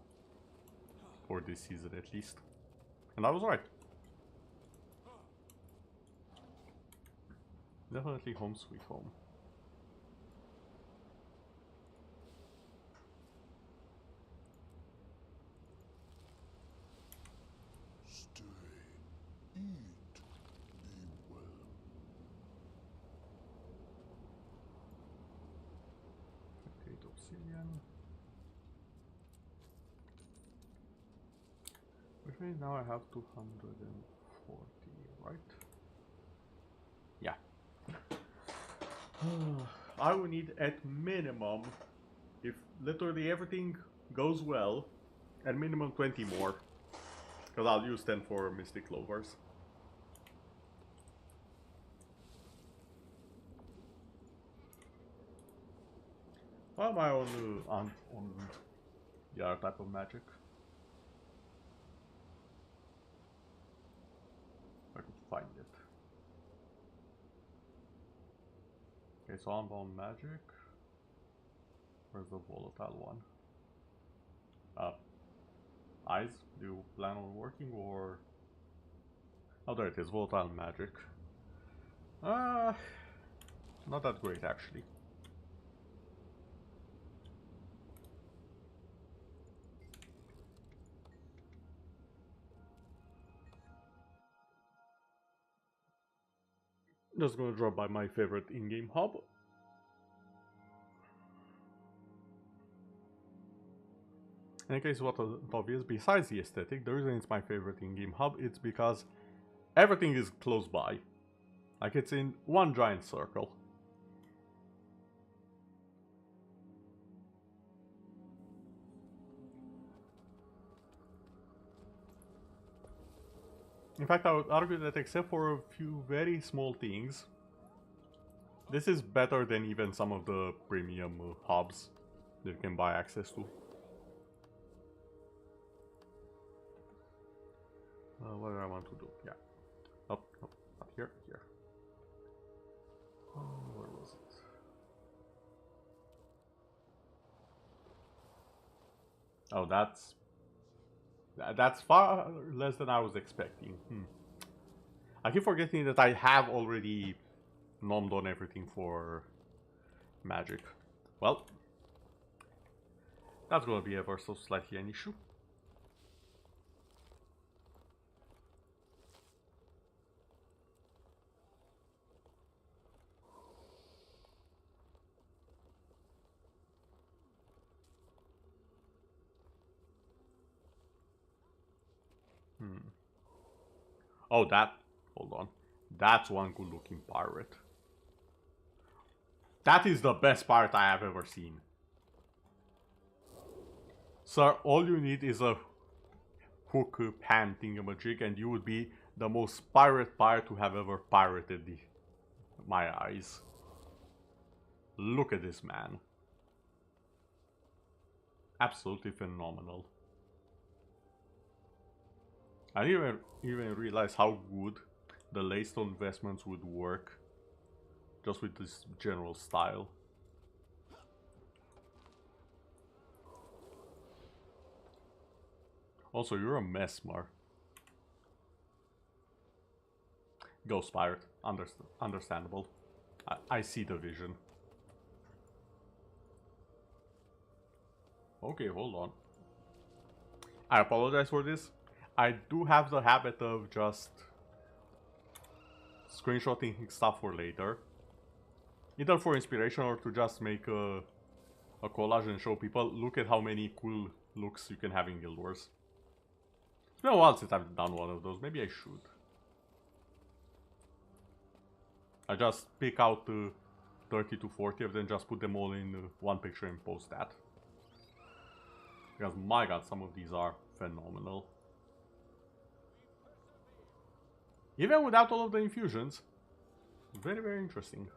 For this season at least. And I was right. Definitely home sweet home. Stay, eat, be well. Okay, now I have 240, right? Yeah. I will need at minimum, if literally everything goes well, at minimum 20 more. Because I'll use 10 for Mystic Clovers. Why am I on the other type of magic? If I could find it. Okay, so I'm on magic. Where's the volatile one? Eyes? Do you plan on working or... Oh, there it is, volatile magic. Not that great actually. Just gonna drop by my favorite in-game hub. In case what obvious, besides the aesthetic, the reason it's my favorite in-game hub, it's because everything is close by. Like it's in one giant circle. In fact, I would argue that except for a few very small things, this is better than even some of the premium hubs that you can buy access to. What do I want to do? Yeah. Oh, no, not here, here. Oh, where was it? Oh, that's far less than I was expecting. I keep forgetting that I have already nommed on everything for magic. Well, that's gonna be ever so slightly an issue. Oh, hold on. That's one good looking pirate. That is the best pirate I have ever seen. Sir, all you need is a hook pan thingamajig and you would be the most pirate to have ever pirated my eyes. Look at this man. Absolutely phenomenal. I didn't even realize how good the Laystone vestments would work just with this general style. Also, you're a mesmer. Ghost pirate. Understandable. I see the vision. Okay, hold on. I apologize for this. I do have the habit of just screenshotting stuff for later. Either for inspiration or to just make a collage and show people, look at how many cool looks you can have in GuildWars. It's been a while since I've done one of those, maybe I should. I just pick out 30 to 40 of them, just put them all in one picture and post that. Because my god, some of these are phenomenal. Even without all of the infusions. Very, very interesting.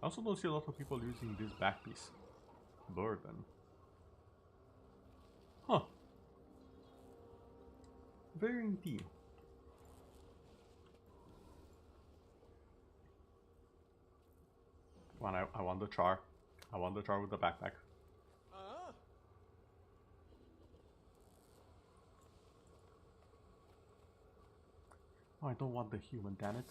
I also don't see a lot of people using this back piece. Burden. Huh. Very indeed. I want the char. I want the char with the backpack. Oh, I don't want the human, damn it.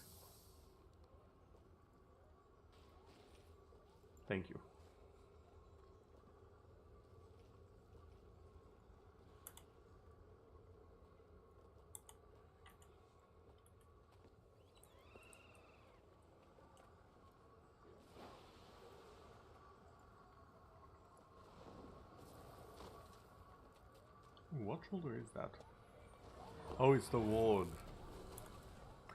Thank you. What shoulder is that? Oh, it's the wood.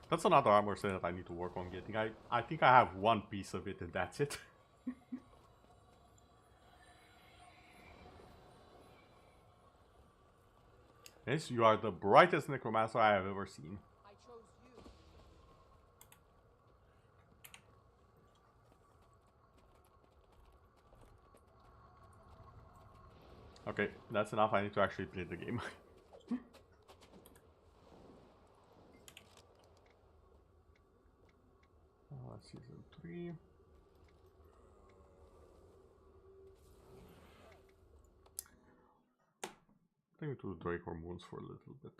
That's another armor set that I need to work on getting. I think I have one piece of it and that's it. Yes, you are the brightest necromancer I have ever seen. I chose you. Okay, that's enough. I need to actually play the game. Season 3. I think to Drake Hormones for a little bit.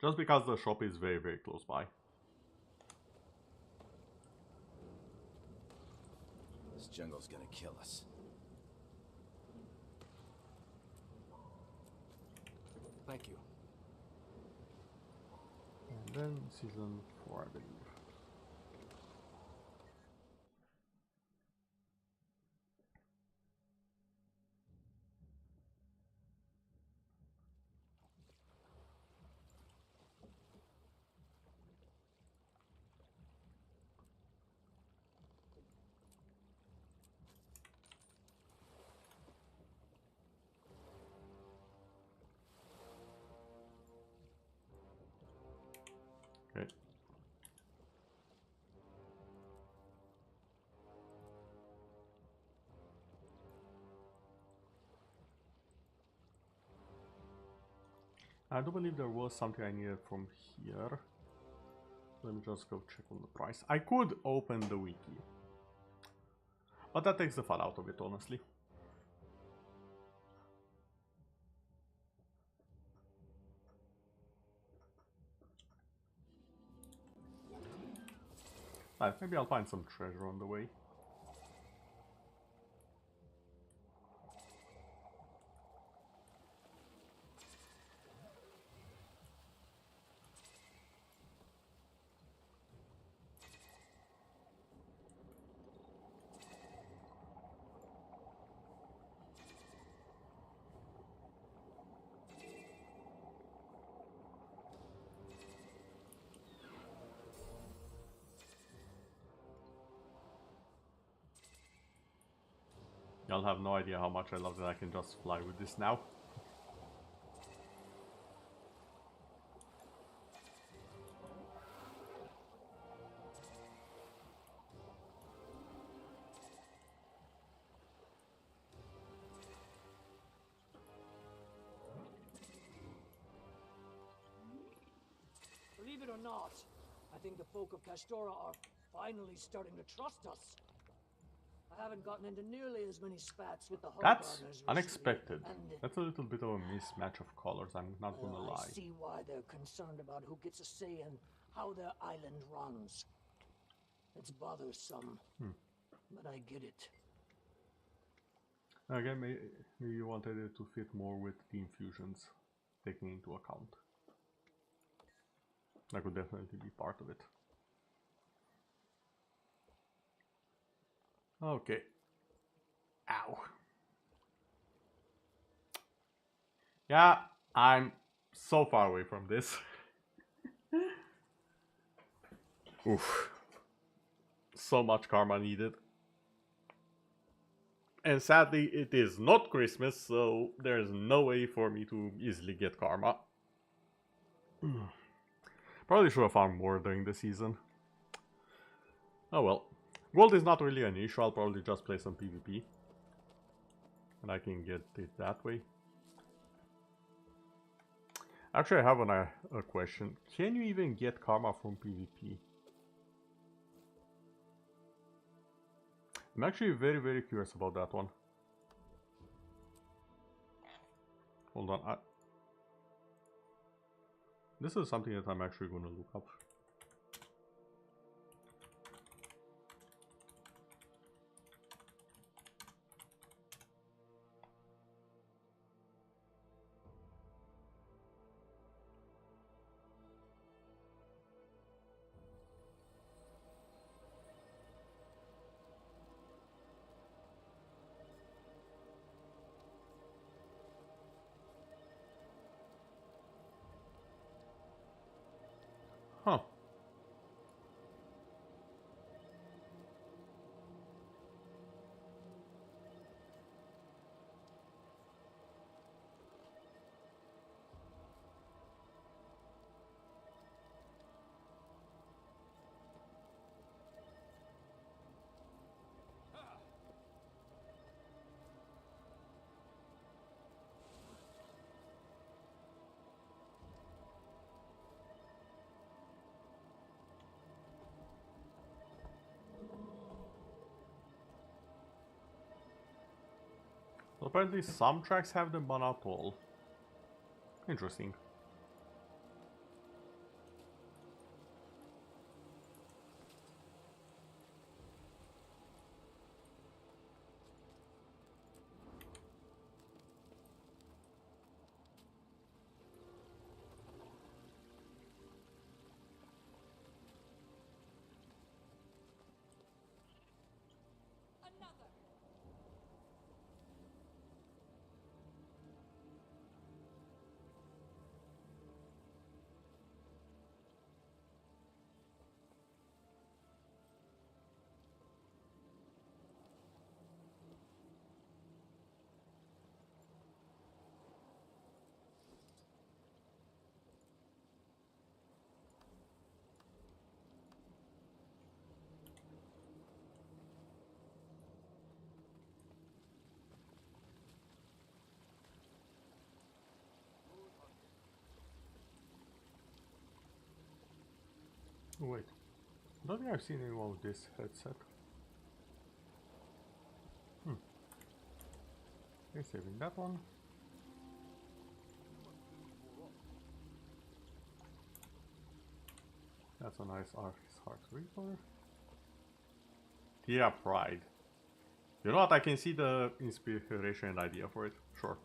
Just because the shop is very, very close by. This jungle's gonna kill us. Thank you. And then season 4, I believe. Okay. I do believe there was something I needed from here. Let me just go check on the price. I could open the wiki. But that takes the fun out of it, honestly. Maybe I'll find some treasure on the way. Y'all have no idea how much I love that I can just fly with this now. Believe it or not, I think the folk of Castora are finally starting to trust us. I haven't gotten into nearly as many spats with the That's Hoggarners unexpected. recently, and That's a little bit of a mismatch of colors, I'm not gonna I lie. see why they're concerned about who gets a say in how their island runs. It's bothersome, but I get it. Again, maybe you wanted it to fit more with the infusions taken into account. That could definitely be part of it. Okay. Ow. Yeah, I'm so far away from this. Oof. So much karma needed. And sadly, it is not Christmas, so there's no way for me to easily get karma. Probably should have farmed more during the season. Oh well. Gold is not really an issue, I'll probably just play some PvP. And I can get it that way. Actually, I have a question. Can you even get karma from PvP? I'm actually very, very curious about that one. Hold on. This is something that I'm actually going to look up. Huh. So apparently some tracks have them, but not all. Interesting. Wait, don't think I've seen anyone with this headset. Okay, saving that one. That's a nice Heart Reaper. Yeah, Pride. You know what? I can see the inspiration and idea for it. Sure.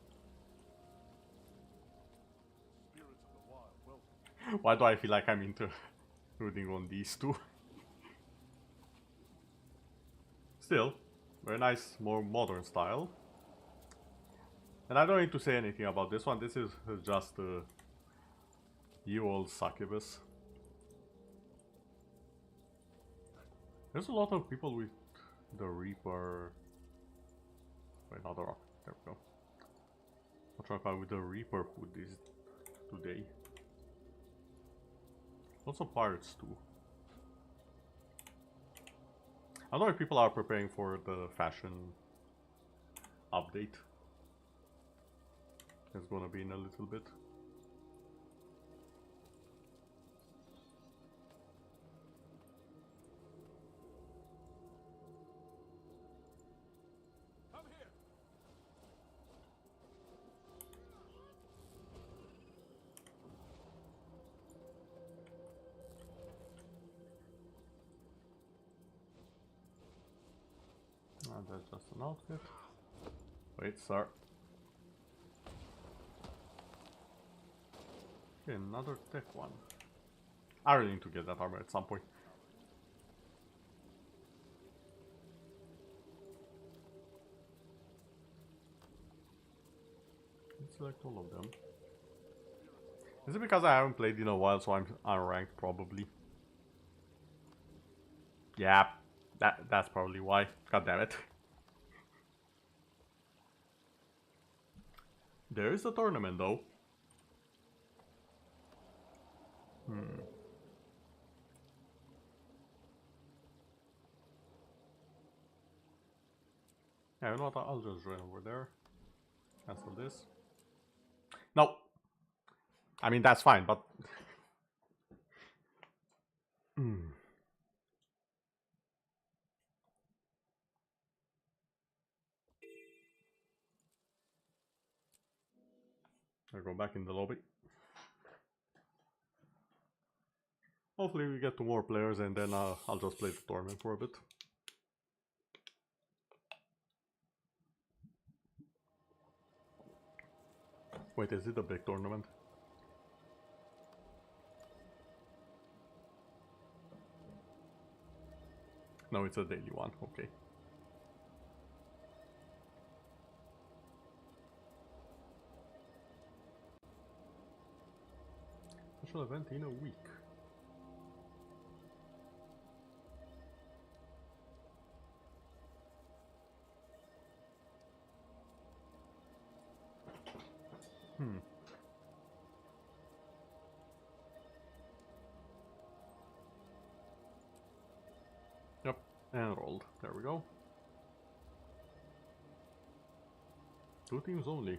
Why do I feel like I'm intruding on these two? Still, very nice, more modern style. And I don't need to say anything about this one. This is just the old succubus. There's a lot of people with the Reaper. Wait, not the rock. There we go. I'm trying to find with the Reaper hood this today. Lots of pirates too. I don't know if people are preparing for the fashion update. It's gonna be in a little bit. Come here. And that's just an outfit. Wait, sir. Okay, another tech one. I really need to get that armor at some point. Let's select all of them. Is it because I haven't played in a while, so I'm unranked probably? Yeah, that's probably why. God damn it. There is a tournament though. Yeah, you know what? I'll just join over there. Cancel this. No. I mean, that's fine, but... I'll go back in the lobby. Hopefully we get 2 more players and then I'll just play the tournament for a bit. Wait, is it a big tournament? No, it's a daily one, okay. Special event in a week. Yep, enrolled. There we go. 2 teams only.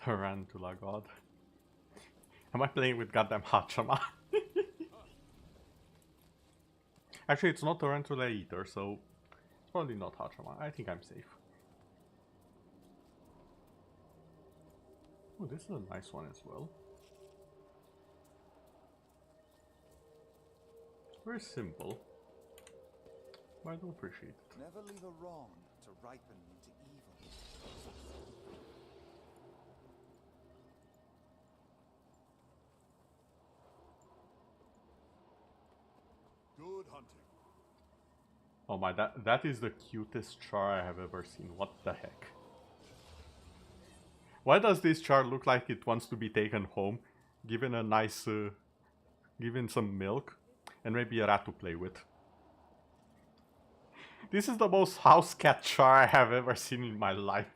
Tarantula god. Am I playing with goddamn Hachama? Actually, it's not Tarantula either, so it's probably not Hachama. I think I'm safe. Oh, this is a nice one as well. Very simple. But I do appreciate it. Never leave a wrong to ripen into evil. Good hunting. Oh my, that is the cutest char I have ever seen. What the heck? Why does this char look like it wants to be taken home, given a nice, given some milk, and maybe a rat to play with? This is the most house cat char I have ever seen in my life.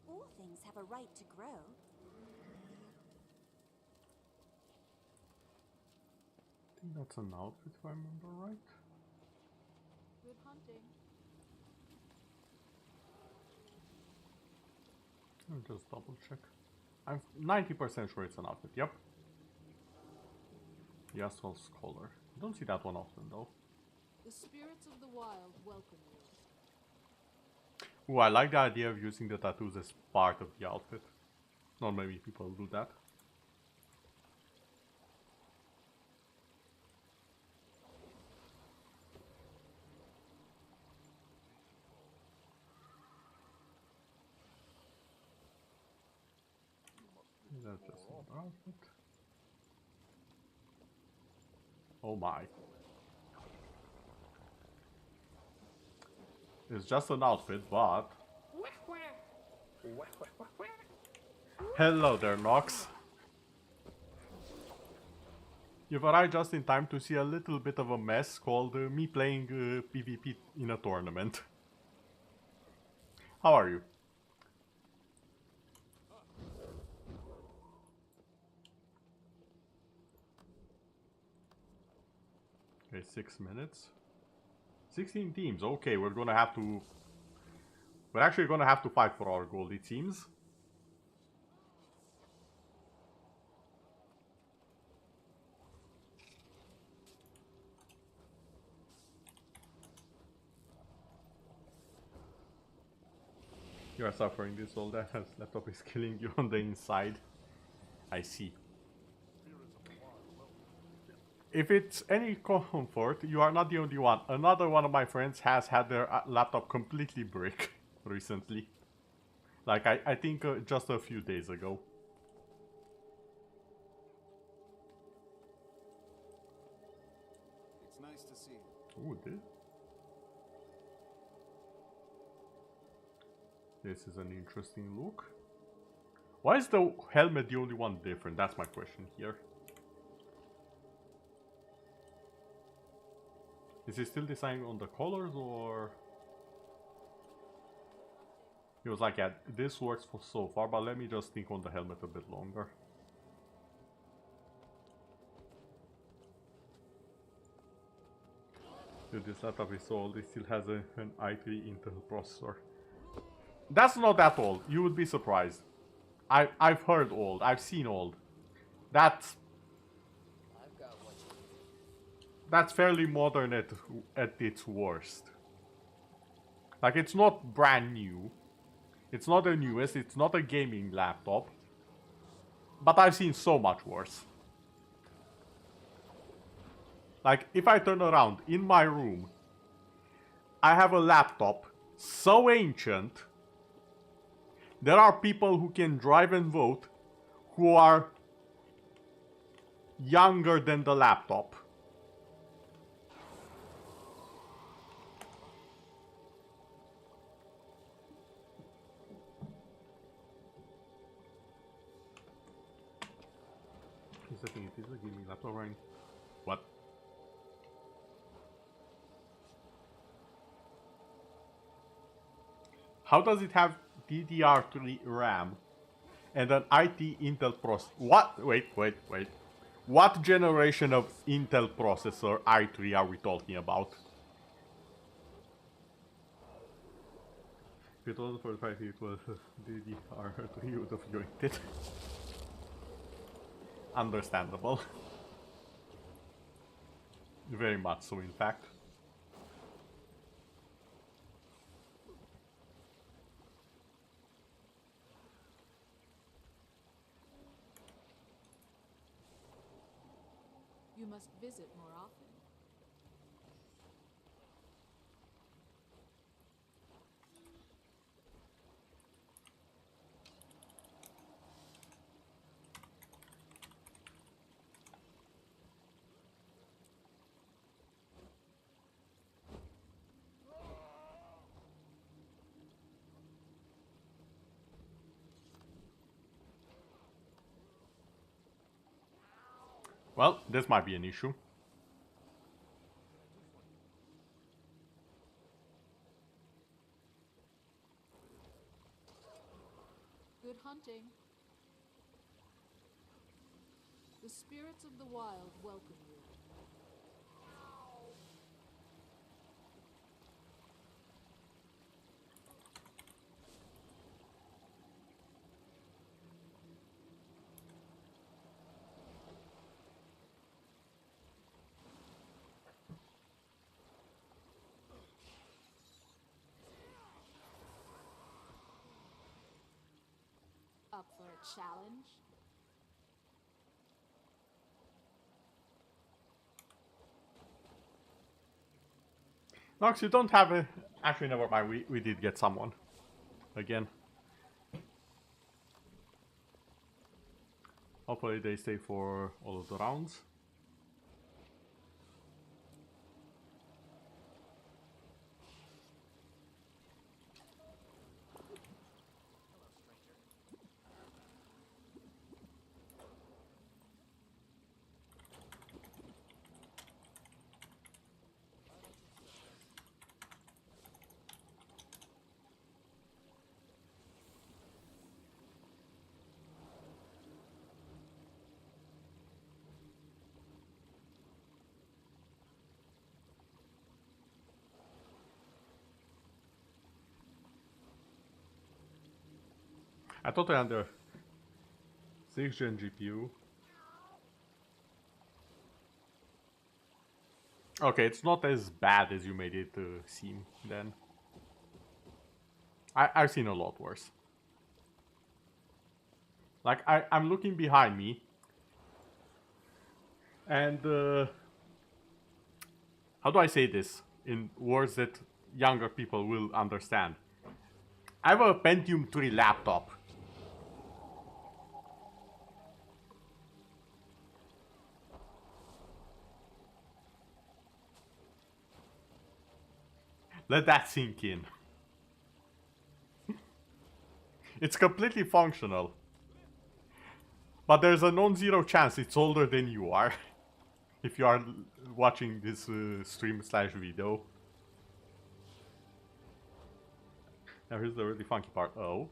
All things have a right to grow. I think that's an outfit if I remember right. Good hunting. I'll just double check. I'm 90% sure it's an outfit, yep. Yasuo Scholar. I don't see that one often though. The spirits of the wild welcome you. Ooh, I like the idea of using the tattoos as part of the outfit. Not many people do that. That's just another outfit. Oh my. It's just an outfit, but... Hello there, Nox. You've arrived just in time to see a little bit of a mess called me playing PvP in a tournament. How are you? Okay, 6 minutes. 16 teams. Okay, we're gonna have to... We're actually gonna have to fight for our gold, it seems. You are suffering this all that as laptop is killing you on the inside. I see. If it's any comfort, you are not the only one. Another one of my friends has had their laptop completely break recently. Like, I think just a few days ago. It's nice to see you. Ooh, this is an interesting look. Why is the helmet the only one different? That's my question here. Is he still deciding on the colors or... He was like, yeah, this works for so far, but let me just think on the helmet a bit longer. Dude, this laptop is so old, it still has an i3 Intel processor. That's not that old, you would be surprised. I've heard old, I've seen old. That's fairly modern at its worst. Like, it's not brand new. It's not the newest, it's not a gaming laptop. But I've seen so much worse. Like, if I turn around in my room, I have a laptop so ancient. There are people who can drive and vote who are younger than the laptop. Here's the thing, it is a gaming laptop, right? What? How does it have DDR3 RAM and an IT Intel processor? What? Wait. What generation of Intel processor i3 are we talking about? If it wasn't for the fact it was DDR3, you would have joined it. Understandable. Very much so, in fact. You must visit more often. Well, this might be an issue. Good hunting. The spirits of the wild welcome you. Up for a challenge? Nox, you don't have a... Actually, never mind, we did get someone. Again. Hopefully they stay for all of the rounds. I thought I under 6th gen GPU. Okay, it's not as bad as you made it seem then. I've seen a lot worse. Like, I'm looking behind me. And, how do I say this in words that younger people will understand? I have a Pentium 3 laptop. Let that sink in. It's completely functional. But there's a non-zero chance it's older than you are. If you are watching this stream/video. Now here's the really funky part. Oh.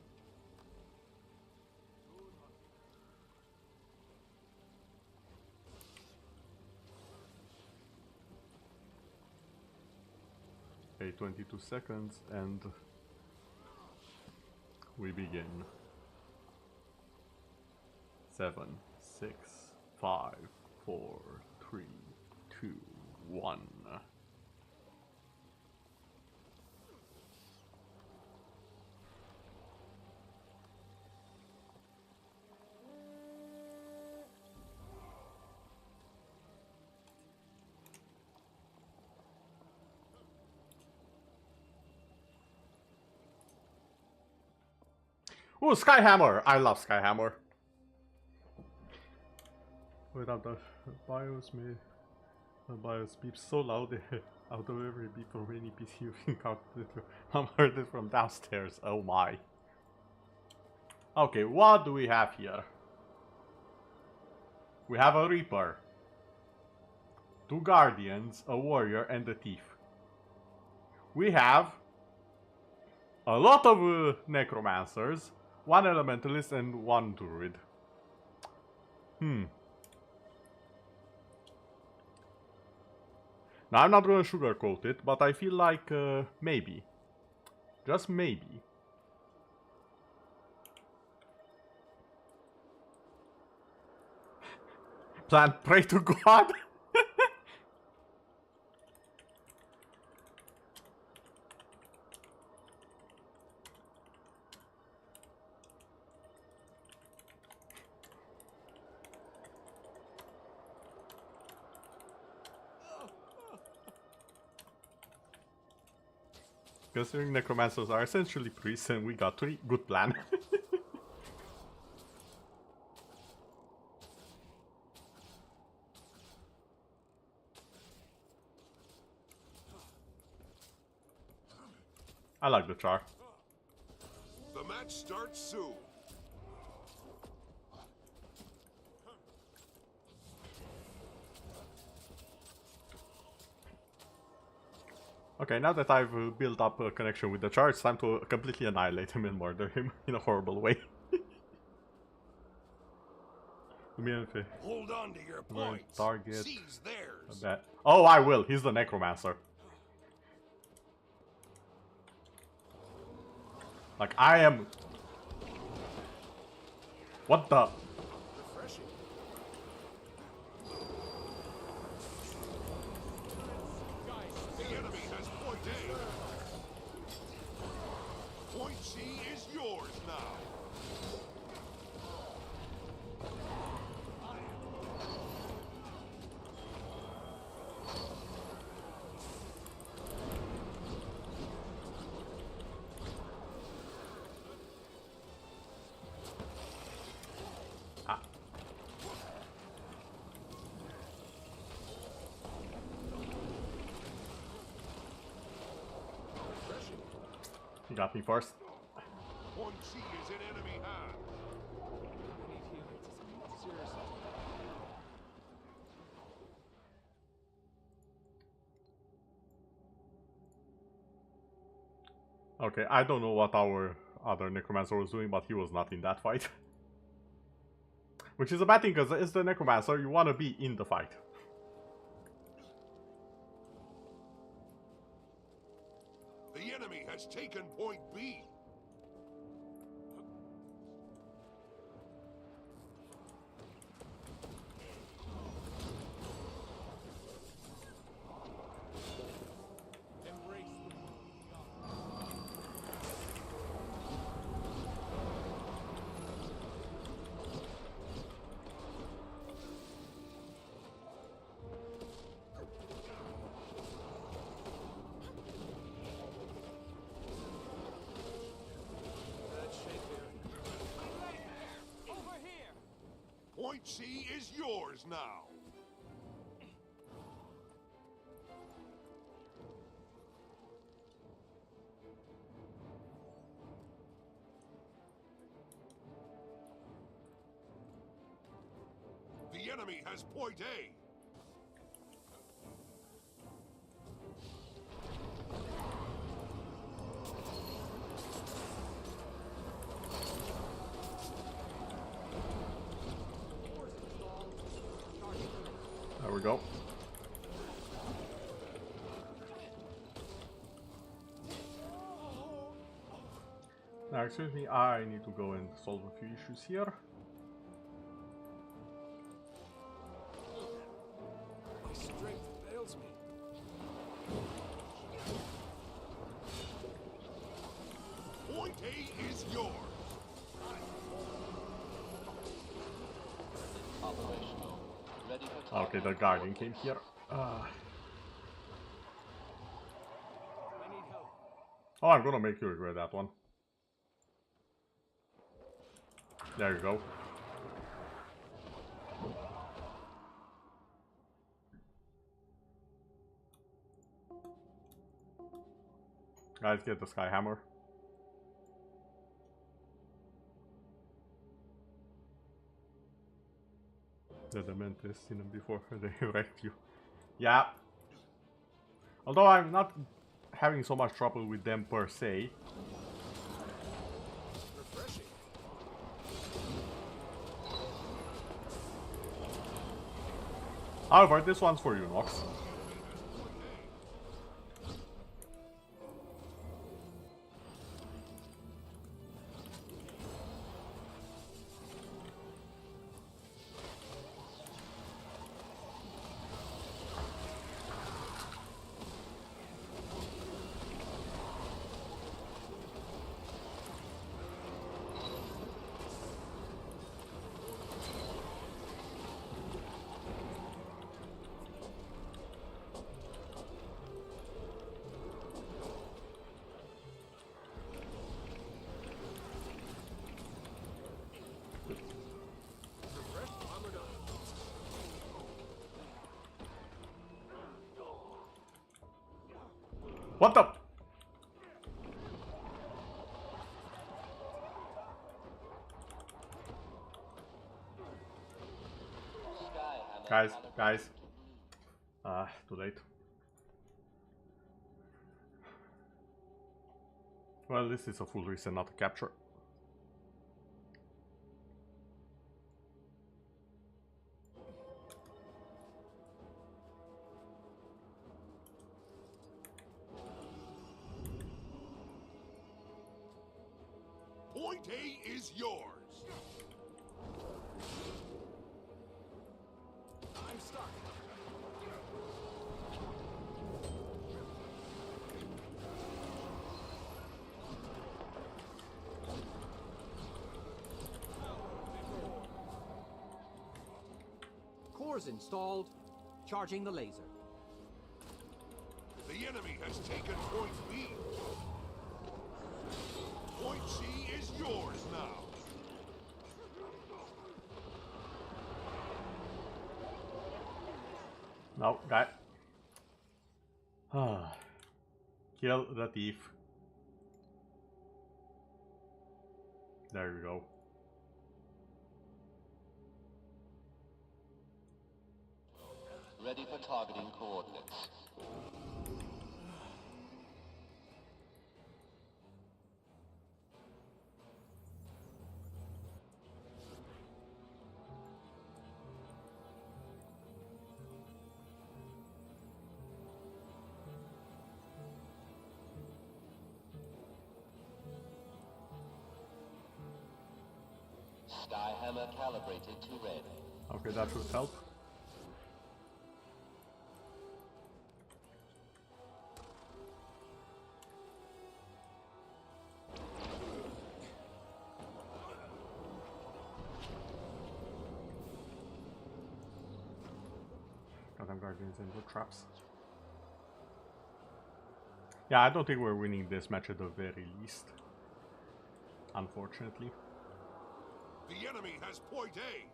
Okay, 22 seconds and we begin. 7, 6, 5, 4, 3, 2, 1. Ooh, Skyhammer! I love Skyhammer. Without the BIOS, the BIOS beeps so loud out of every beep from any PC you've encountered. I'm heard it from downstairs. Oh my. Okay, what do we have here? We have a Reaper, 2 Guardians, a Warrior, and a Thief. We have a lot of Necromancers, 1 Elementalist, and 1 Druid. Now, I'm not gonna sugarcoat it, but I feel like maybe. Just maybe. Plan, pray to God. Considering necromancers are essentially priests and we got 3, good plan. I like the char. The match starts soon. Okay, now that I've built up a connection with the char, it's time to completely annihilate him and murder him in a horrible way. Hold on to your points. Target. Seize theirs. Oh, I will. He's the necromancer. Like, I am... What the... Refreshing. The enemy has point A. Point C is yours now. He got me first. Point C is in enemy hand. We need healing. Seriously. Okay, I don't know what our other necromancer was doing, but he was not in that fight. Which is a bad thing, because as the necromancer, you want to be in the fight. The enemy has taken point B. Point C is yours now. The enemy has point A. we go. Now, excuse me, I need to go and solve a few issues here. My strength fails me. Point A is yours. Operational. Ready for target. Okay, the Guardian came here. I need help. Oh, I'm gonna make you regret that one. There you go. Guys, get the Sky Hammer. The Dementors seen them before, they wrecked you. Yeah. Although I'm not having so much trouble with them per se. Refreshing. However, this one's for you, Nox. What the? Guys. Too late. Well, this is a full reset, not a capture. Point A is yours. I'm stuck. Cores installed. Charging the laser. The enemy has taken point B. Point C is yours now. No, guy. Kill the thief. There you go. Ready for targeting coordinates. Skyhammer calibrated to red. Okay, that should help. Goddamn Guardians and the traps. Yeah, I don't think we're winning this match at the very least. Unfortunately. The enemy has point A.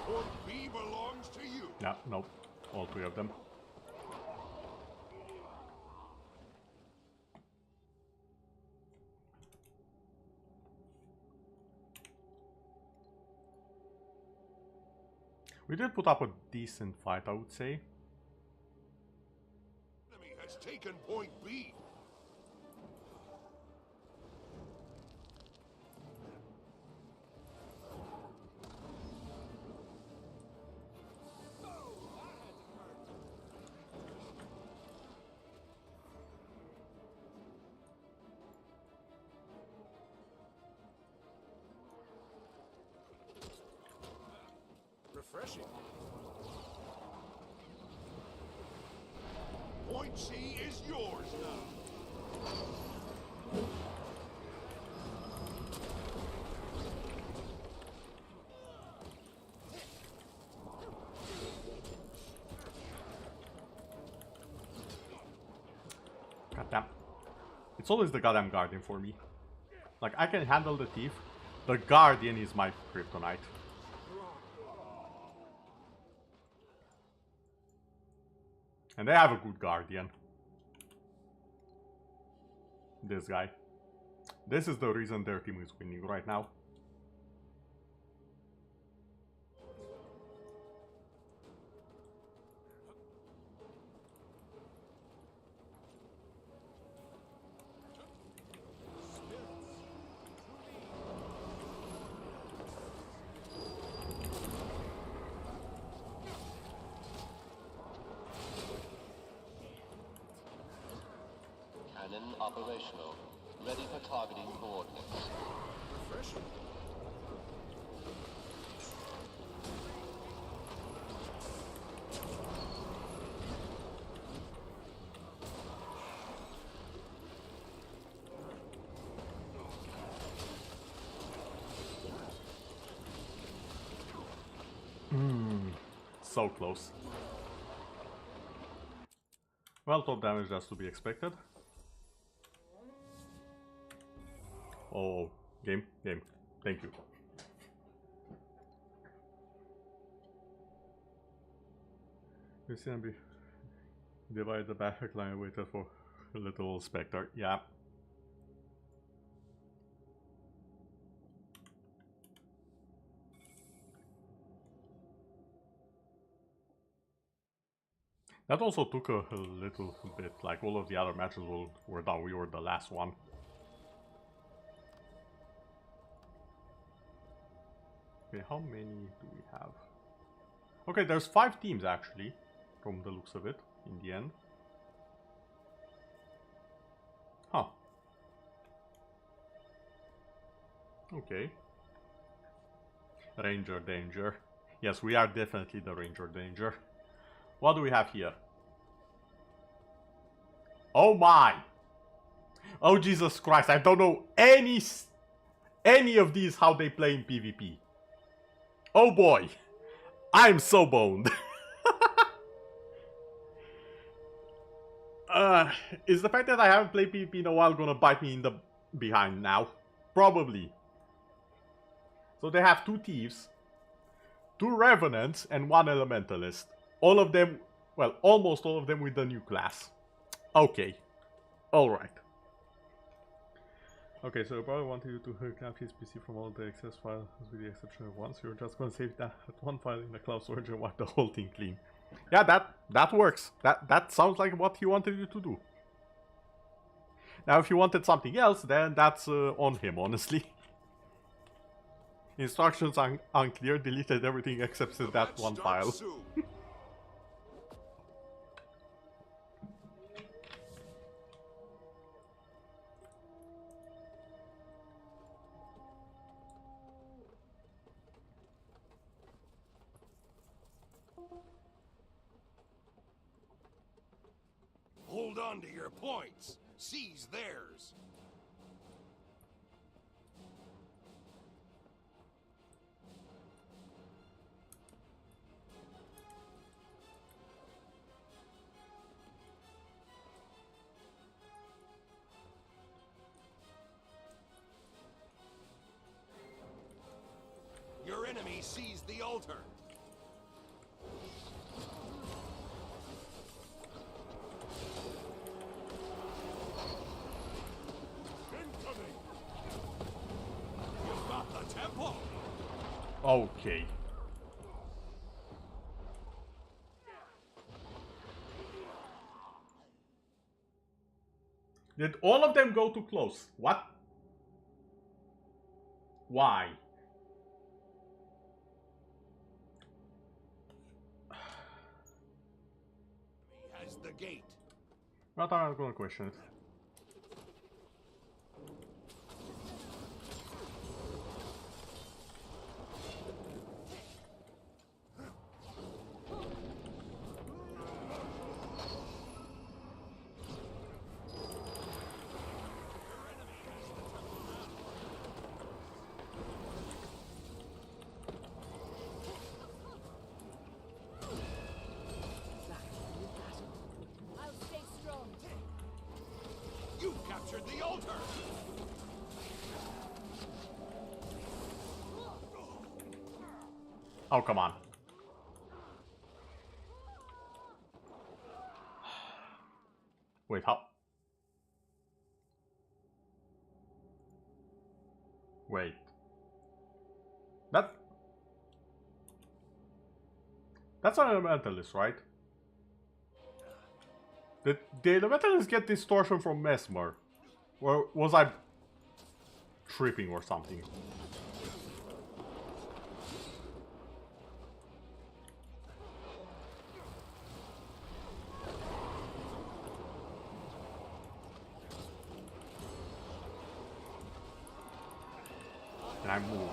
Point B belongs to you. Yeah, nope. All three of them. We did put up a decent fight, I would say. Enemy has taken point B. Refreshing. Point C is yours now. Goddamn. It's always the goddamn guardian for me. Like, I can handle the thief. The guardian is my kryptonite. And they have a good guardian. This guy. This is the reason their team is winning right now. Cannon operational. Ready for targeting coordinates. Refreshing. So close. Well, top damage has to be expected. Oh, game. Thank you. You see, be divide the backline and waited for a little Spectre. Yeah. That also took a little bit, like all of the other matches were done, we were the last one. Okay, how many do we have? Okay, there's 5 teams actually, from the looks of it, in the end. Huh. Okay. Ranger danger. Yes, we are definitely the Ranger danger. What do we have here? Oh my! Oh Jesus Christ, I don't know any of these how they play in PvP. Oh boy! I'm so boned. Is the fact that I haven't played PvP in a while gonna bite me in the behind now? Probably. So they have 2 thieves, 2 revenants, and 1 elementalist. All of them, well, almost all of them with the new class. Okay. Alright. Okay, so I probably wanted you to copy his PC from all the access files with the exception of one, so you're just gonna save that one file in the cloud storage and wipe the whole thing clean. Yeah, that works. That sounds like what he wanted you to do. Now, if you wanted something else, then that's on him, honestly. Instructions unclear, deleted everything except that one file. Hold on to your points. Seize theirs. Your enemy seized the altar. Incoming! You've got the temple! Okay. Did all of them go too close? What? Why? He has the gate. Not I'm not gonna question it. captured the altar! Oh, come on. Wait, how? Wait. That's an elementalist, right? Did the elementalists get distortion from Mesmer? Or was I tripping or something? And I move.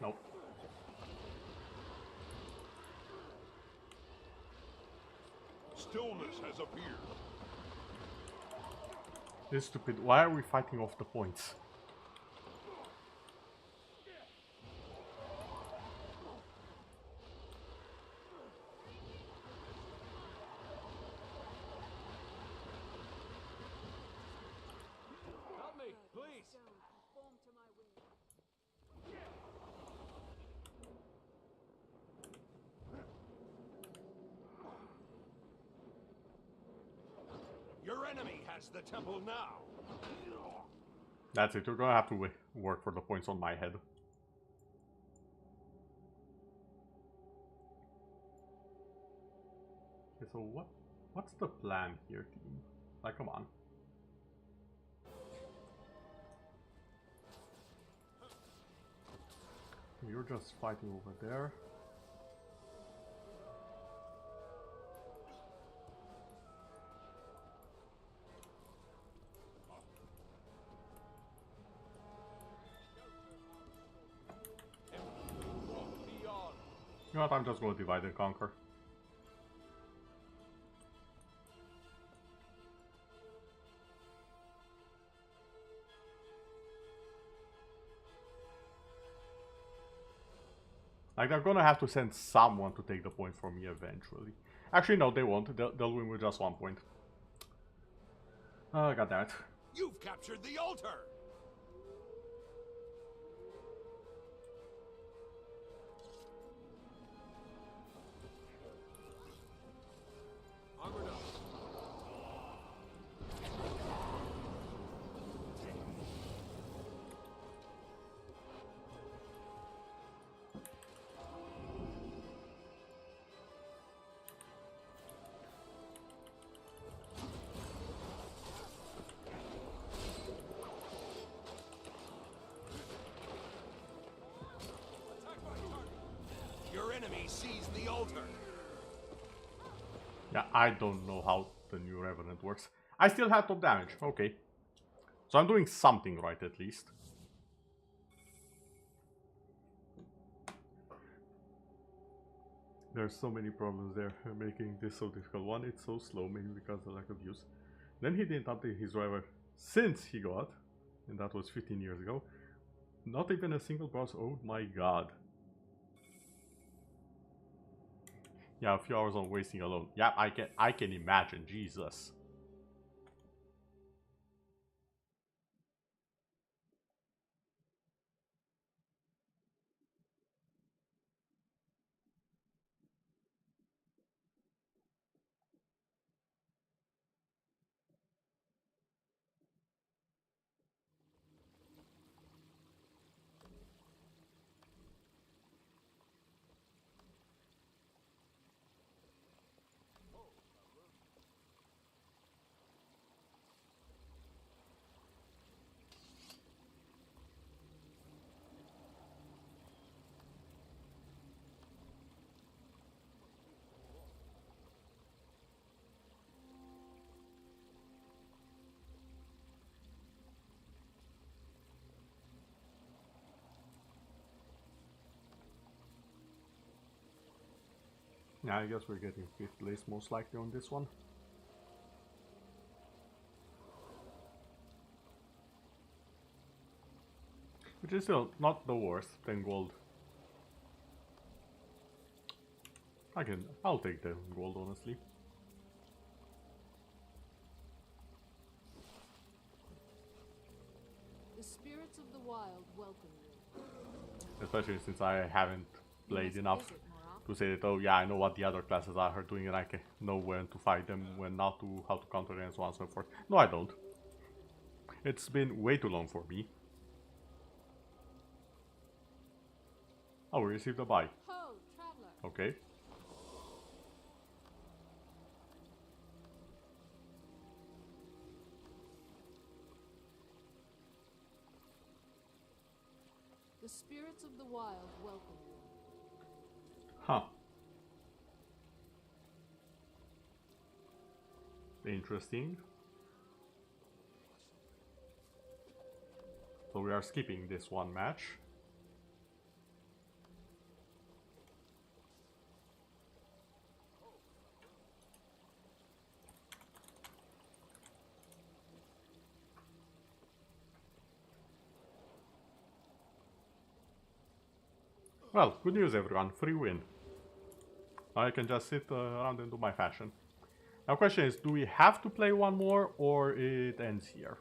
Nope. Stillness has appeared. This is stupid. Why are we fighting off the points? Help me, please. Your enemy has the temple now. That's it. You're gonna have to work for the points on my head. Okay, so what's the plan here, team? Like, come on. You're just fighting over there. You know what, I'm just going to divide and conquer. Like, they're gonna have to send someone to take the point from me eventually. Actually, no, they won't. They'll win with just 1 point. Oh, got that. You've captured the altar! Armored up. Your enemy seized the altar. Yeah, I don't know how the new Revenant works. I still have top damage. Okay. So I'm doing something right at least. There's so many problems there making this so difficult. One, it's so slow, maybe because of the lack of use. Then he didn't update his driver since he got, and that was 15 years ago. Not even a single boss. Oh my god. Yeah, a few hours on wasting alone. Yeah, I can imagine. Jesus. Yeah, I guess we're getting 5th place most likely on this one. Which is still not the worst, 10 gold. I'll take the gold, honestly. The spirits of the wild welcome you. Especially since I haven't played enough to say that, oh yeah, I know what the other classes are doing and I can know when to fight them, when not to, how to counter them, and so on and so forth. No, I don't. It's been way too long for me. Oh, we received a buy. Ho, traveler. Okay. The spirits of the wild welcome you. Huh. Interesting. So we are skipping this one match. Well, good news everyone, free win. Now I can just sit around and do my fashion. Now question is, do we have to play one more or it ends here?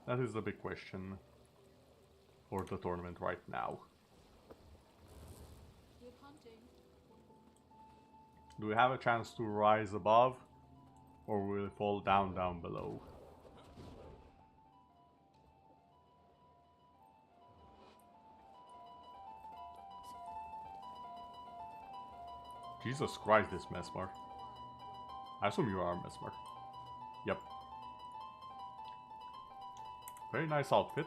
That is the big question for the tournament right now. Good hunting. Do we have a chance to rise above or will we fall down below? Jesus Christ, this Mesmer. I assume you are Mesmer. Yep. Very nice outfit.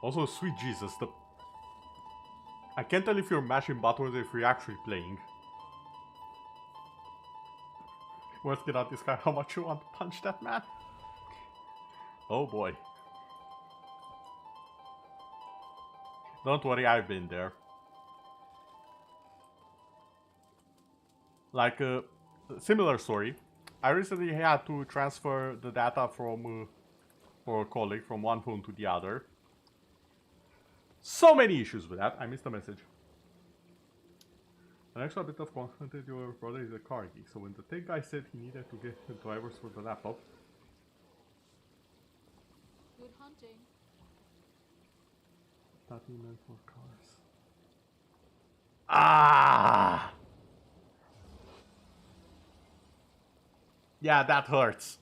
Also, sweet Jesus, I can't tell if you're mashing buttons or if you're actually playing. Let's get out this guy how much you want to punch that man. Oh boy. Don't worry, I've been there. Like a similar story. I recently had to transfer the data from for a colleague from one phone to the other. So many issues with that. I missed a message. An extra bit of content, your brother is a car geek, so when the tech guy said he needed to get the drivers for the laptop. Good hunting. That he meant for cars. Ah! Yeah, that hurts.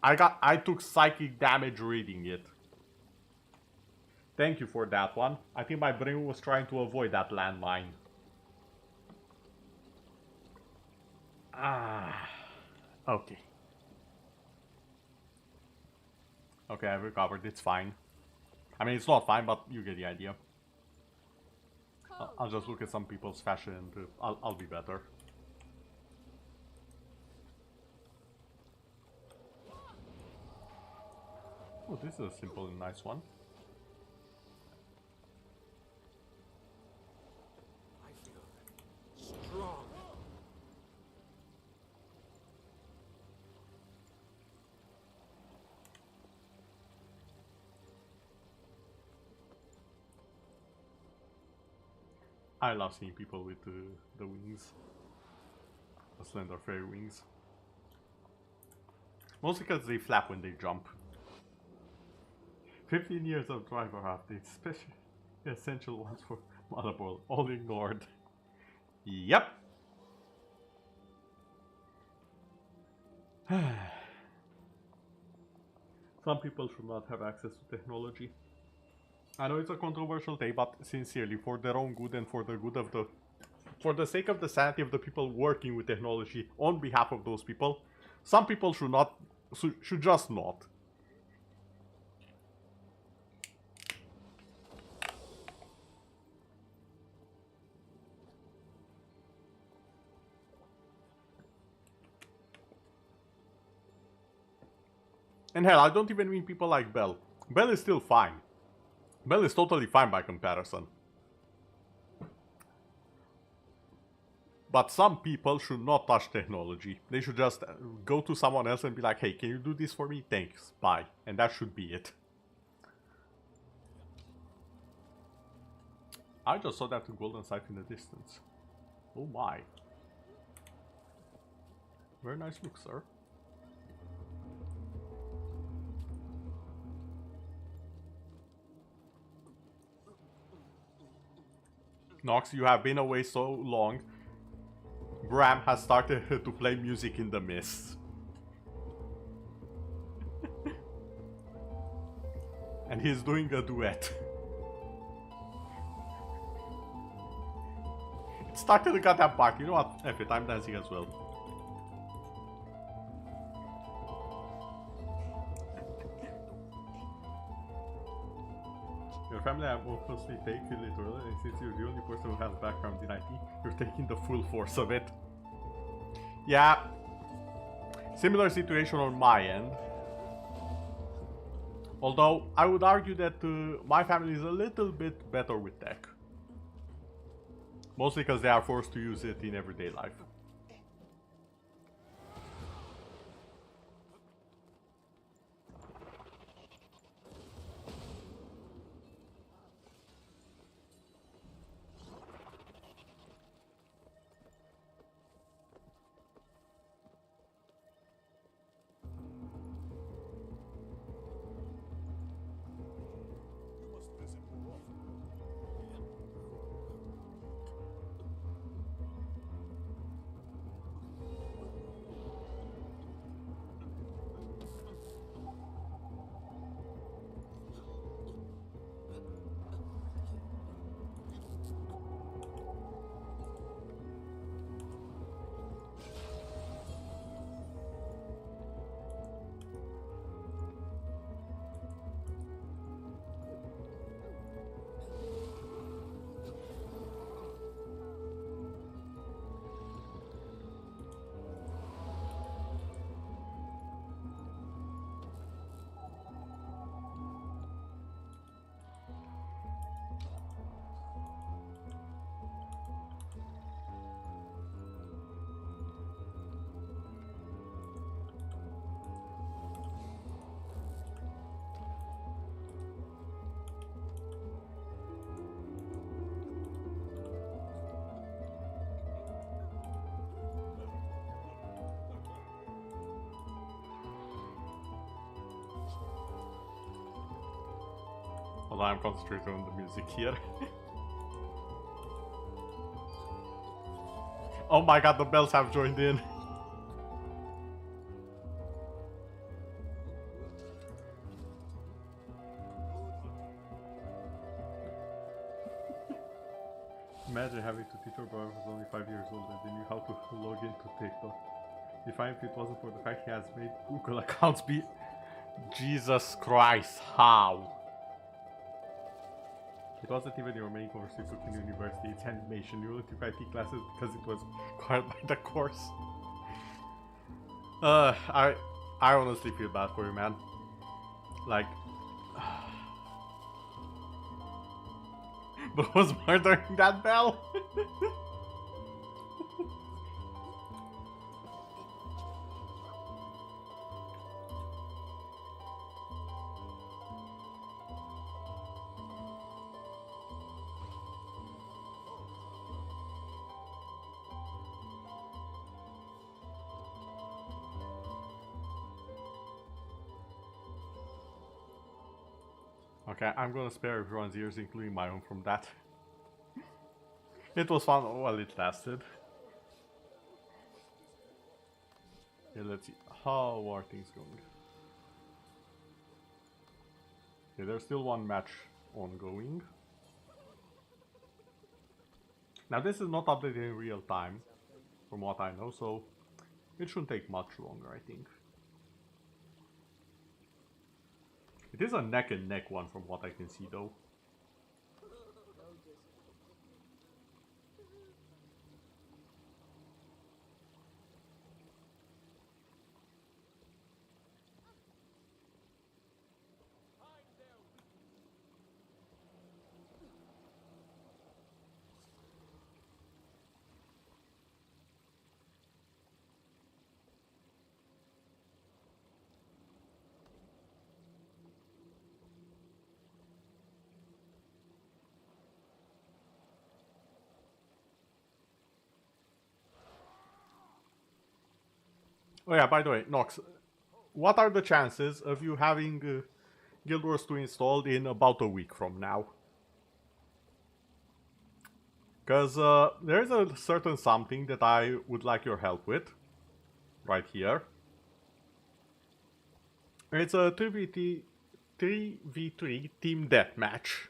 I took psychic damage reading it. Thank you for that one. I think my brain was trying to avoid that landmine. Ah. Okay. Okay, I've recovered. It's fine. I mean, it's not fine, but you get the idea. I'll just look at some people's fashion and I'll be better. Oh, this is a simple and nice one. I feel strong. I love seeing people with the wings. The slender fairy wings. Mostly because they flap when they jump. 15 years of driver updates, especially the essential ones for Motherboard, all ignored. Yep. Some people should not have access to technology. I know it's a controversial take, but sincerely, for their own good and for the good of for the sake of the sanity of the people working with technology on behalf of those people, some people should just not. And hell, I don't even mean people like Bell. Bell is still fine. Bell is totally fine by comparison. But some people should not touch technology. They should just go to someone else and be like, hey, can you do this for me? Thanks, bye. And that should be it. I just saw that golden sight in the distance. Oh my. Very nice look, sir. Nox, you have been away so long. Bram has started to play music in the mist. And he's doing a duet. It started to cut that part. You know what? F it, I'm dancing as well. Your family I obviously take you literally, and since you're the only person who has background in IT, you're taking the full force of it. Yeah. Similar situation on my end. Although, I would argue that my family is a little bit better with tech. Mostly because they are forced to use it in everyday life. Although I'm concentrating on the music here. Oh my god, the bells have joined in. Imagine having to teach her brother who's only 5 years old and they knew how to log into TikTok. If it wasn't for the fact he has made Google accounts be... Jesus Christ, how? It wasn't even your main course you took in university, it's animation. You only took IT classes because it was required by the course. I honestly feel bad for you, man. Like... But was murdering that bell? Okay, I'm gonna spare everyone's ears, including my own, from that. It was fun while it lasted. Okay, let's see. How are things going? Okay, there's still one match ongoing. Now this is not updated in real time, from what I know, so it shouldn't take much longer, I think. It is a neck and neck one from what I can see though. Oh yeah, by the way, Nox, what are the chances of you having Guild Wars 2 installed in about a week from now? Because there's a certain something that I would like your help with. Right here. It's a 3v3 team deathmatch.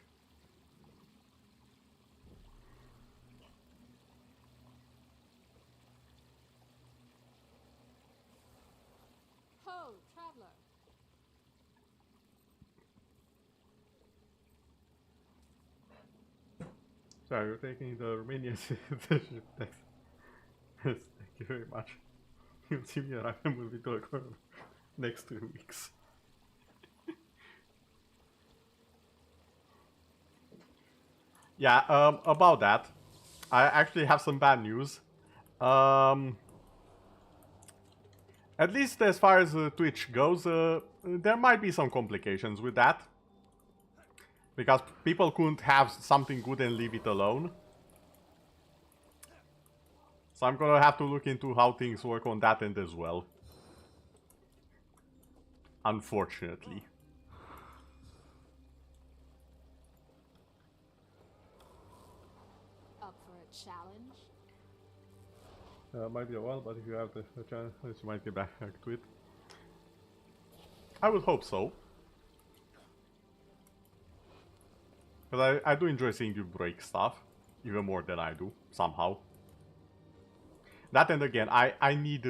Ho, traveler. Sorry, you're taking the Romanian citizenship test. Yes, thank you very much. You'll see me arrive in movie to occur next 2 weeks. Yeah, about that, I actually have some bad news. At least as far as Twitch goes, there might be some complications with that. Because people couldn't have something good and leave it alone. So I'm gonna have to look into how things work on that end as well. Unfortunately. Up for a challenge? Might be a while, but if you have the chance, you might get back to it. I would hope so. Because I do enjoy seeing you break stuff. Even more than I do, somehow. That and again, I need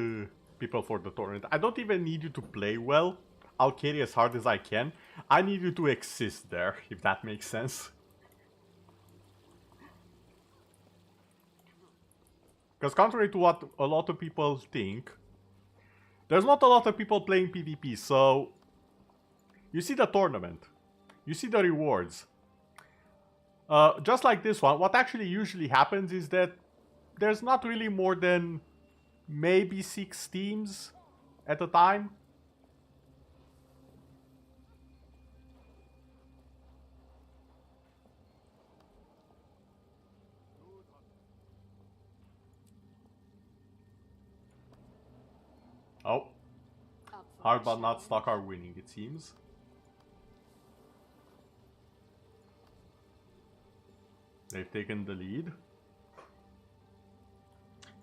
people for the tournament. I don't even need you to play well. I'll carry as hard as I can. I need you to exist there, if that makes sense. Because contrary to what a lot of people think, there's not a lot of people playing PvP, so you see the tournament. You see the rewards. Just like this one, what actually usually happens is that there's not really more than maybe 6 teams at a time. Oh. Hard but not stuck are winning, it seems. They've taken the lead.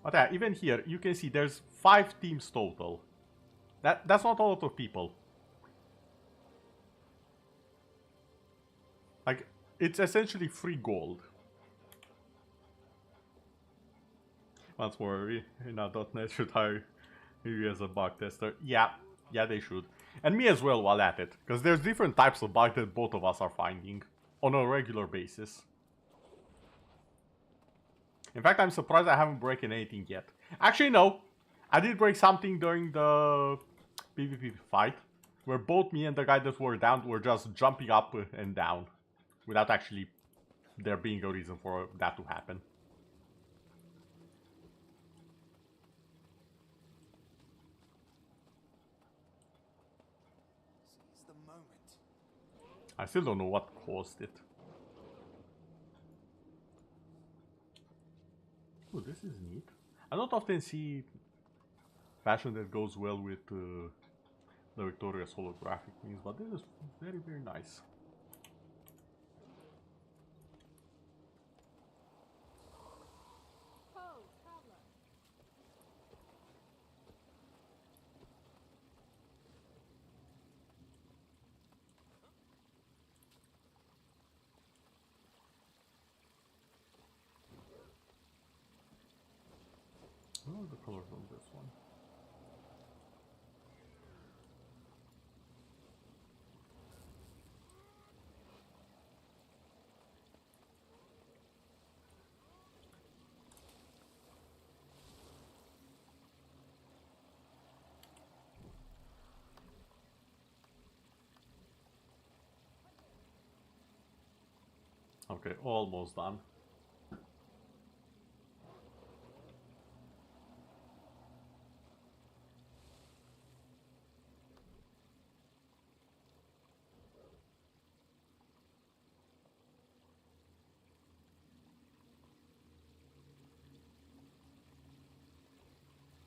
But yeah, even here, you can see there's 5 teams total. That's not a lot of people. Like, it's essentially free gold. Once more, Arena.net should hire you as a bug tester. Yeah, they should. And me as well while at it. Because there's different types of bugs that both of us are finding on a regular basis. In fact, I'm surprised I haven't broken anything yet. Actually, no. I did break something during the PvP fight. Where both me and the guy that were down were just jumping up and down. Without actually there being a reason for that to happen. Seize the moment. I still don't know what caused it. Oh, this is neat. I don't often see fashion that goes well with the Victorious holographic means, but this is very, very nice. Ho, traveler. What are the colors on this one? Okay, almost done.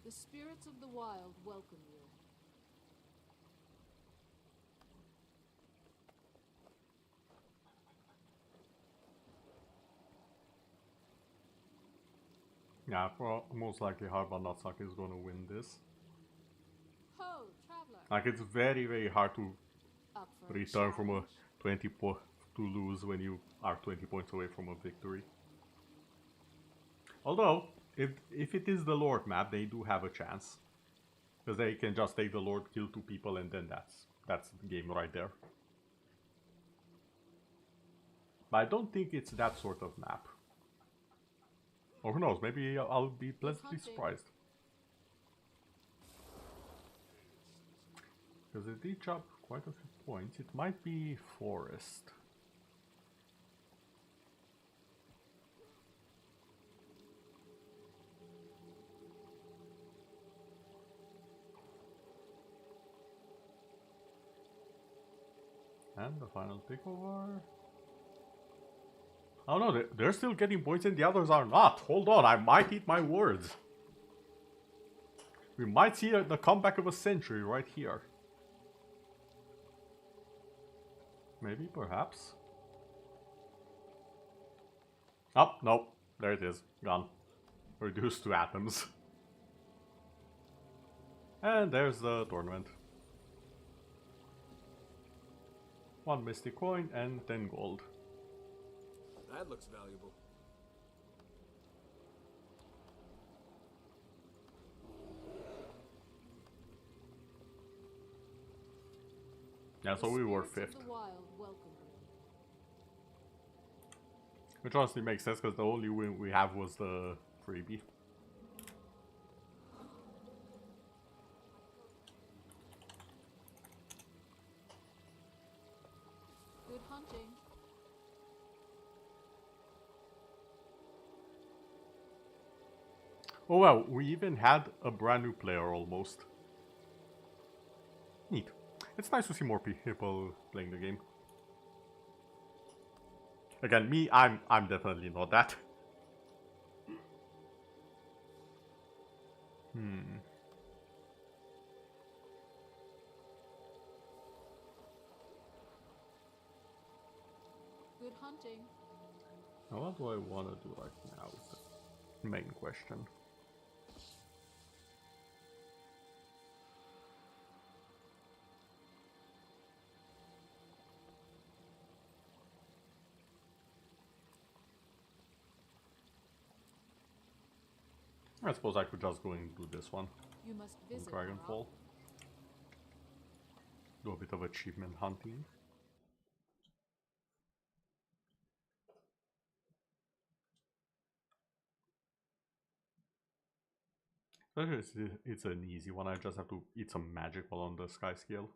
The spirits of the wild welcome you. Yeah, well, most likely Harvan Natsak is gonna win this. Ho, traveler. Like, it's very, very hard to Up for return from a challenge? 20 to lose when you are 20 points away from a victory. Although, if it is the Lord map, they do have a chance. Because they can just take the Lord, kill 2 people, and then that's the game right there. But I don't think it's that sort of map. Or who knows, maybe I'll be pleasantly surprised. Because it did drop quite a few points. It might be forest. And the final takeover. Oh no, they're still getting points and the others are not. Hold on, I might eat my words. We might see the comeback of a century right here. Maybe, perhaps. Oh, no. There it is. Gone. Reduced to atoms. And there's the tournament. 1 mystic coin and 10 gold. That looks valuable. Yeah, so we were 5th. The wild welcome you. Which honestly makes sense because the only win we have was the freebie. Good hunting. Oh well, we even had a brand new player almost. Neat. It's nice to see more people playing the game. Again, me, I'm definitely not that. Good hunting. Now what do I want to do right now is the main question. I suppose I could just go and do this one. You must visit Dragonfall. Do a bit of achievement hunting. It's an easy one. I just have to eat some magic while on the sky scale.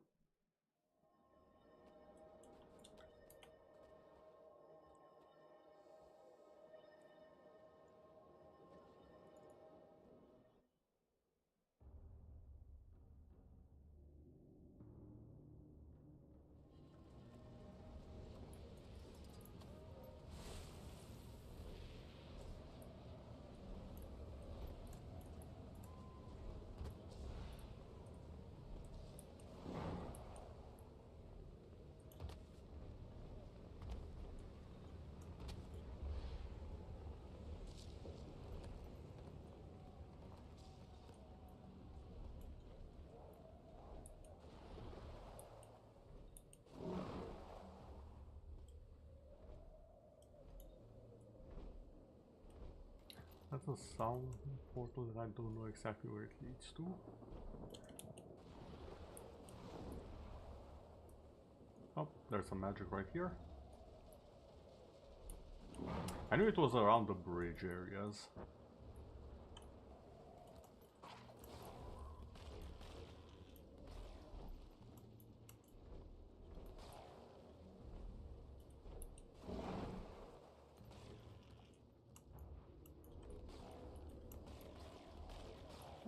That's a sound portal that I don't know exactly where it leads to. Oh, there's some magic right here. I knew it was around the bridge areas.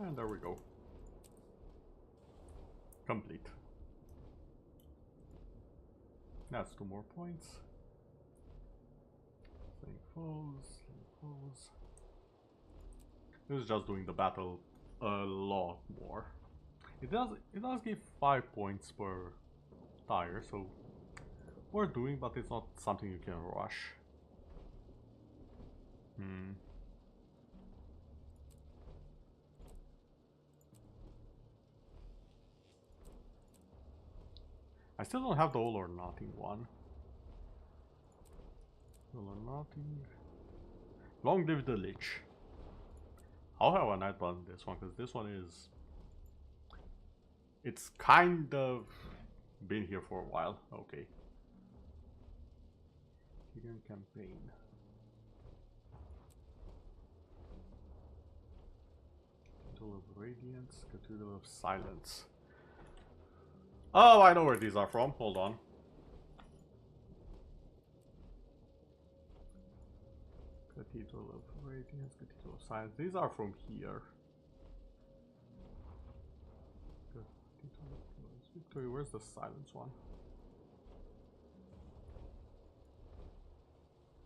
And there we go. Complete. That's 2 more points. Slaying foes, slaying foes. This is just doing the battle a lot more. It does give 5 points per tire, so worth doing, but it's not something you can rush. I still don't have the all or nothing one. All or nothing. Long live the Lich. I'll have a night on this one, because this one is... It's kind of been here for a while. Okay. Hidden campaign. Cathedral of Radiance, Cathedral of Silence. Oh, I know where these are from. Hold on. Cathedral of Radiance, Cathedral of Silence. These are from here. Cathedral of Victory. Where's the Silence one?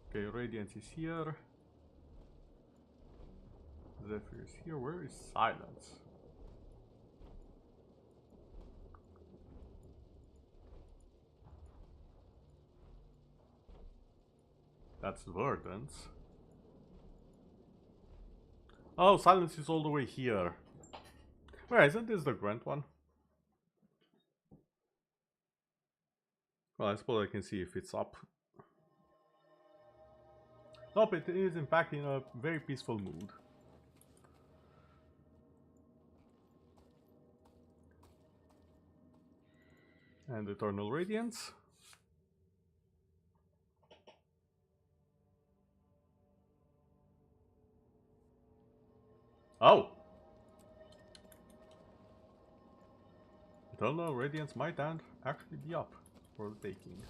Okay, Radiance is here. Zephyr is here. Where is Silence? That's Verdance. Oh, Silence is all the way here. Where isn't this the Grant one? Well, I suppose I can see if it's up. Nope, it is in fact in a very peaceful mood. And Eternal Radiance. Oh! Eternal Radiance might actually be up for the taking.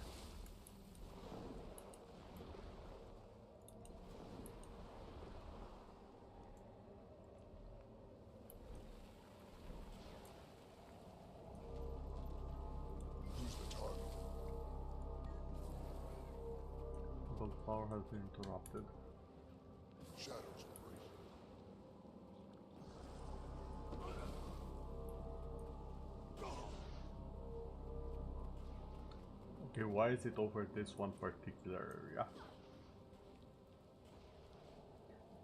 The power has been interrupted. Shadows Okay, why is it over this one particular area?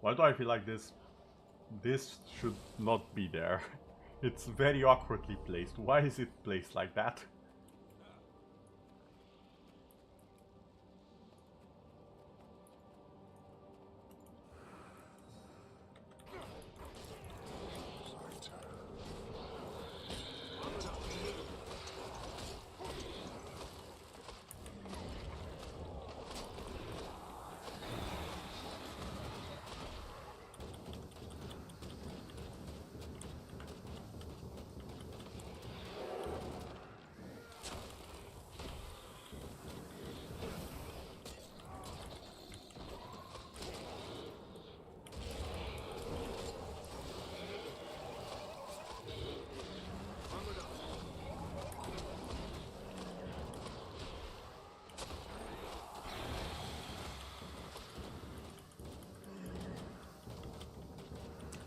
Why do I feel like this should not be there? It's very awkwardly placed. Why is it placed like that?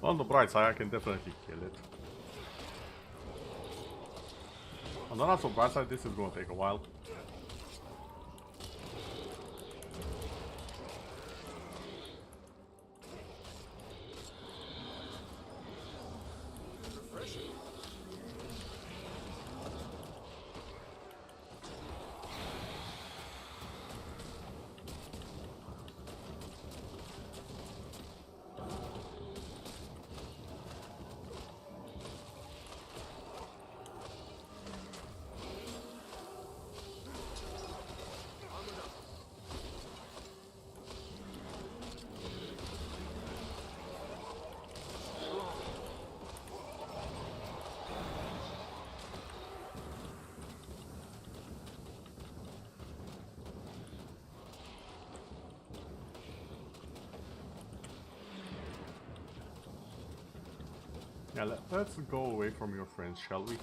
On the bright side, I can definitely kill it. On the not so bright side, this is going to take a while. Yeah, let's go away from your friends, shall we?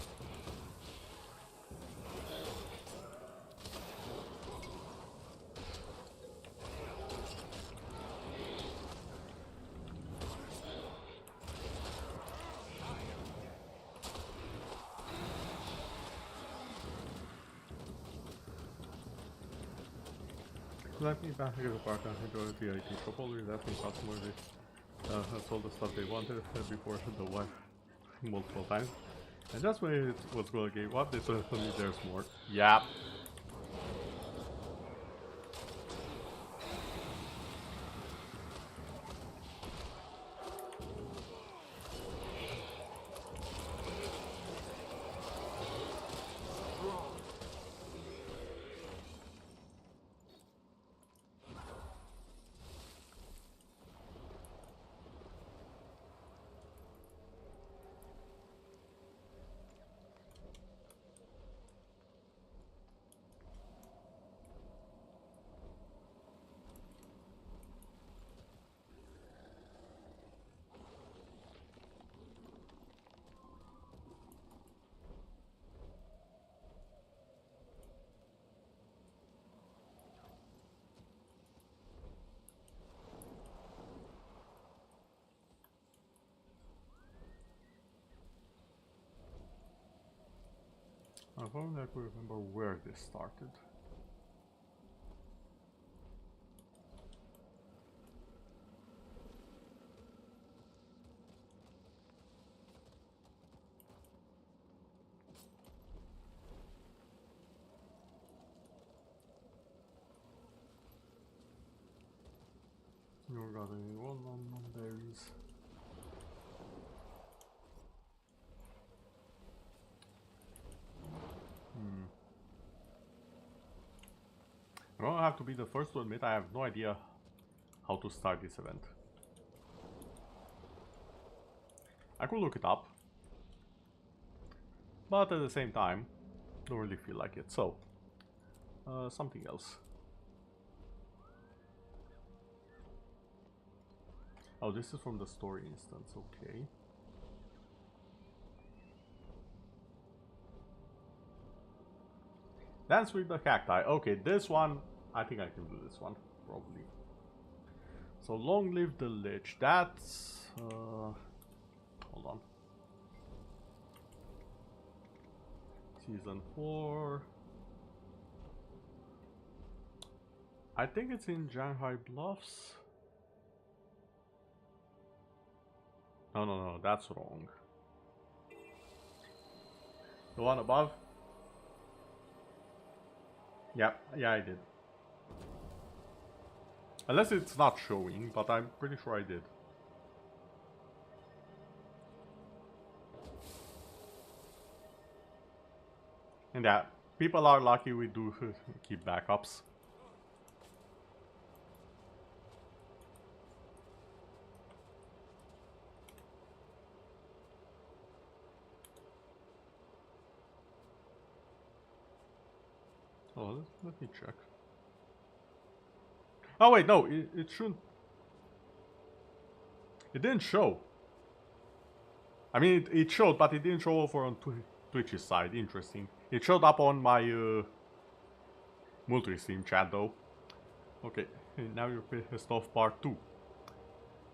Let me back in the park and enjoy the IT shop. Always asking customers if sold the stuff they wanted before the wife multiple times. And just when it was going to give up, they told me there's more. Yeah. I don't remember where this started. You got any one on berries? I don't have to be the first to admit I have no idea how to start this event. I could look it up, but at the same time, don't really feel like it. So, something else. Oh, this is from the story instance, okay. Dance with the cacti. Okay, this one, I think I can do this one, probably. So, long live the lich. That's... hold on. Season 4. I think it's in Shanghai Bluffs. No, that's wrong. The one above? Yeah, I did. Unless it's not showing, but I'm pretty sure I did. And yeah, people are lucky we do keep backups. Oh, let me check. Oh wait, no, it shouldn't. It didn't show. I mean, it showed, but it didn't show over on Twitch's side. Interesting. It showed up on my multi-stream chat though. Okay, now you're pissed off part 2.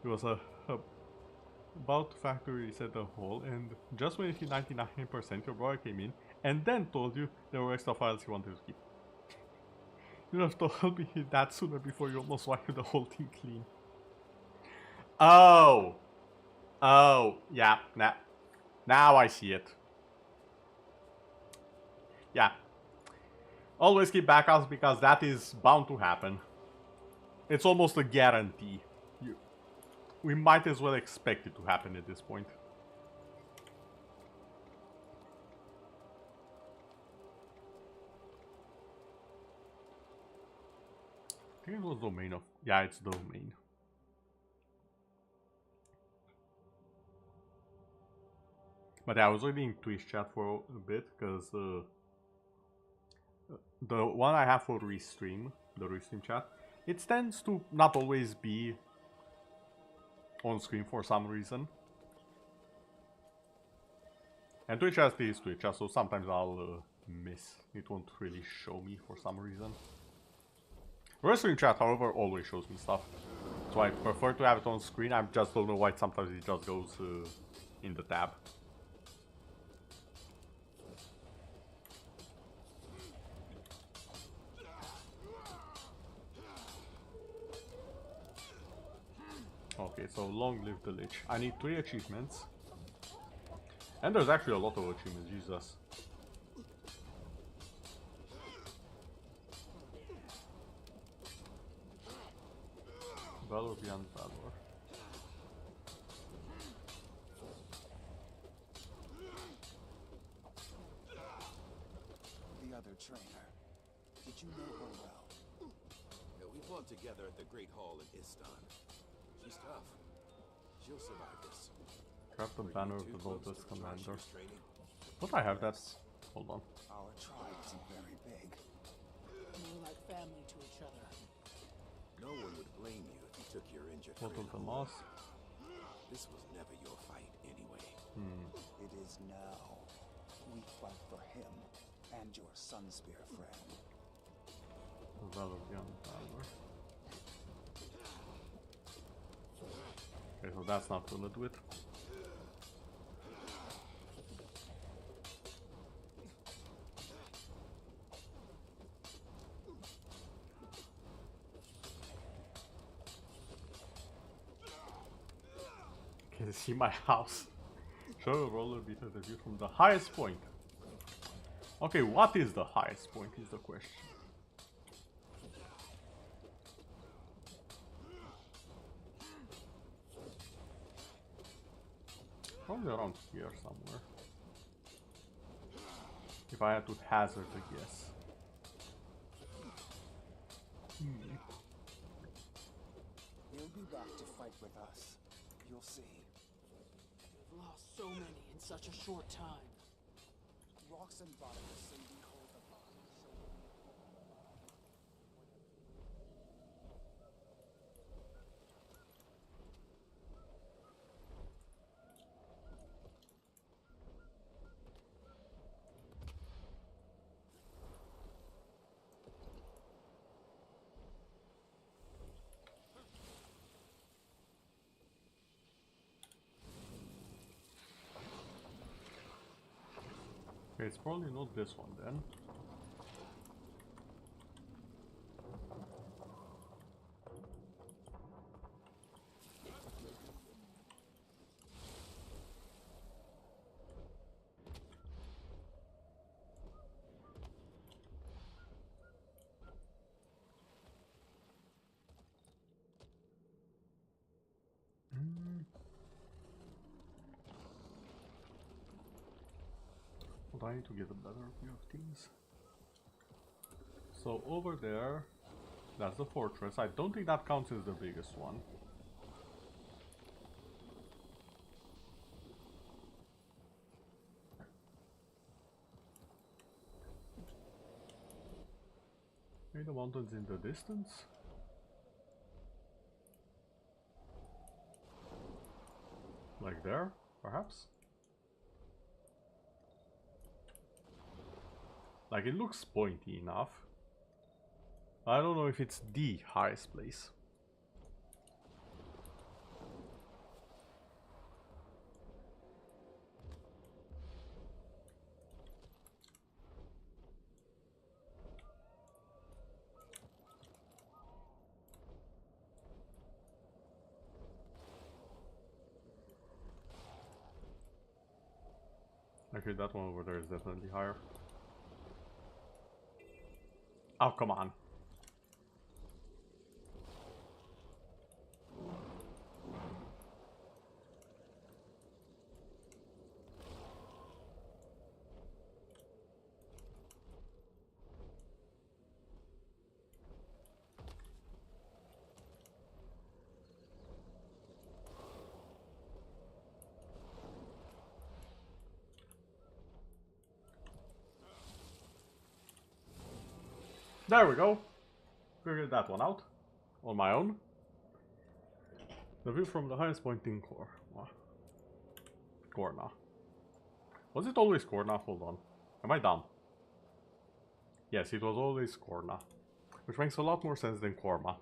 It was about factory reset the whole, and just when it hit 99%, your brother came in and then told you there were extra files he wanted to keep. You have told me that sooner before you almost wiped the whole thing clean. Oh, yeah, now I see it. Yeah. Always keep backups because that is bound to happen. It's almost a guarantee. We might as well expect it to happen at this point. I think it was domain of... Yeah, it's domain. But yeah, I was reading Twitch chat for a bit because the one I have for restream, the restream chat, it tends to not always be on screen for some reason. And Twitch has this Twitch chat, so sometimes I'll miss. It won't really show me for some reason. Restream chat, however, always shows me stuff. So I prefer to have it on screen. I just don't know why sometimes it just goes in the tab. Okay, so long live the Lich. I need 3 achievements. And there's actually a lot of achievements, Jesus. Valor beyond valor. The other trainer. Did you know her well? Yeah, we fought together at the Great Hall in Istan. She's tough. She'll survive this. Grab the banner of the Lotus Commander. Training. Don't I have that? Hold on. Our tribe isn't very big. More like family to each other. No one would blame you if you took your injured What of friend the home. moss? This was never your fight anyway. It is now. We fight for him and your Sunspear friend. Valor beyond valor. Okay, so that's not gonna do it. Can you see my house? Show a roller beat at the view from the highest point. Okay, what is the highest point is the question. Probably around here somewhere. If I had to hazard a guess. He'll be back to fight with us. You'll see. We've lost so many in such a short time. Rocks and bodies say we hold the bond. Okay, it's probably not this one then. But I need to get a better view of things. So over there, that's the fortress. I don't think that counts as the biggest one. Maybe the mountains in the distance? Like there, perhaps? Like, it looks pointy enough. I don't know if it's the highest place. Okay, that one over there is definitely higher. Oh, come on. There we go. Figured that one out on my own. The view from the highest point in Korna. Was it always Korna? Hold on. Am I dumb? Yes, it was always Korna. Which makes a lot more sense than Korma.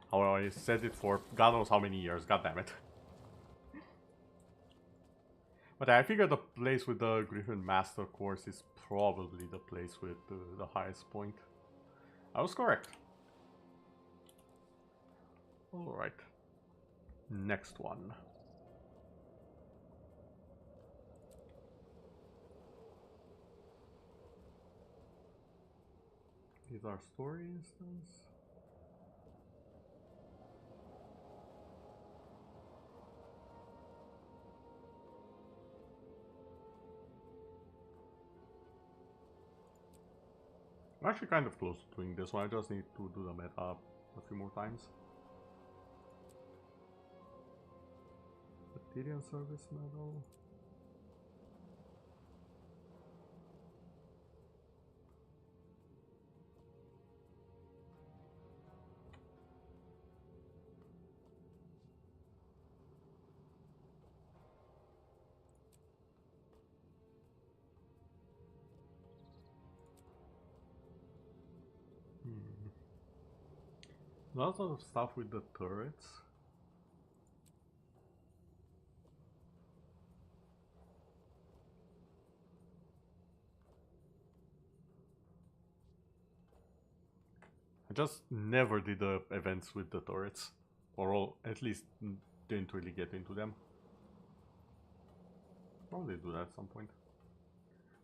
How I said it for God knows how many years, god damn it. But I figured the place with the Griffin Master course is probably the place with the highest point. I was correct. Alright. next one. These are story instance. I'm actually kind of close to doing this one. I just need to do the meta a few more times. Material service medal. Lots of stuff with the turrets. I just never did the events with the turrets, or all, at least didn't really get into them. Probably do that at some point.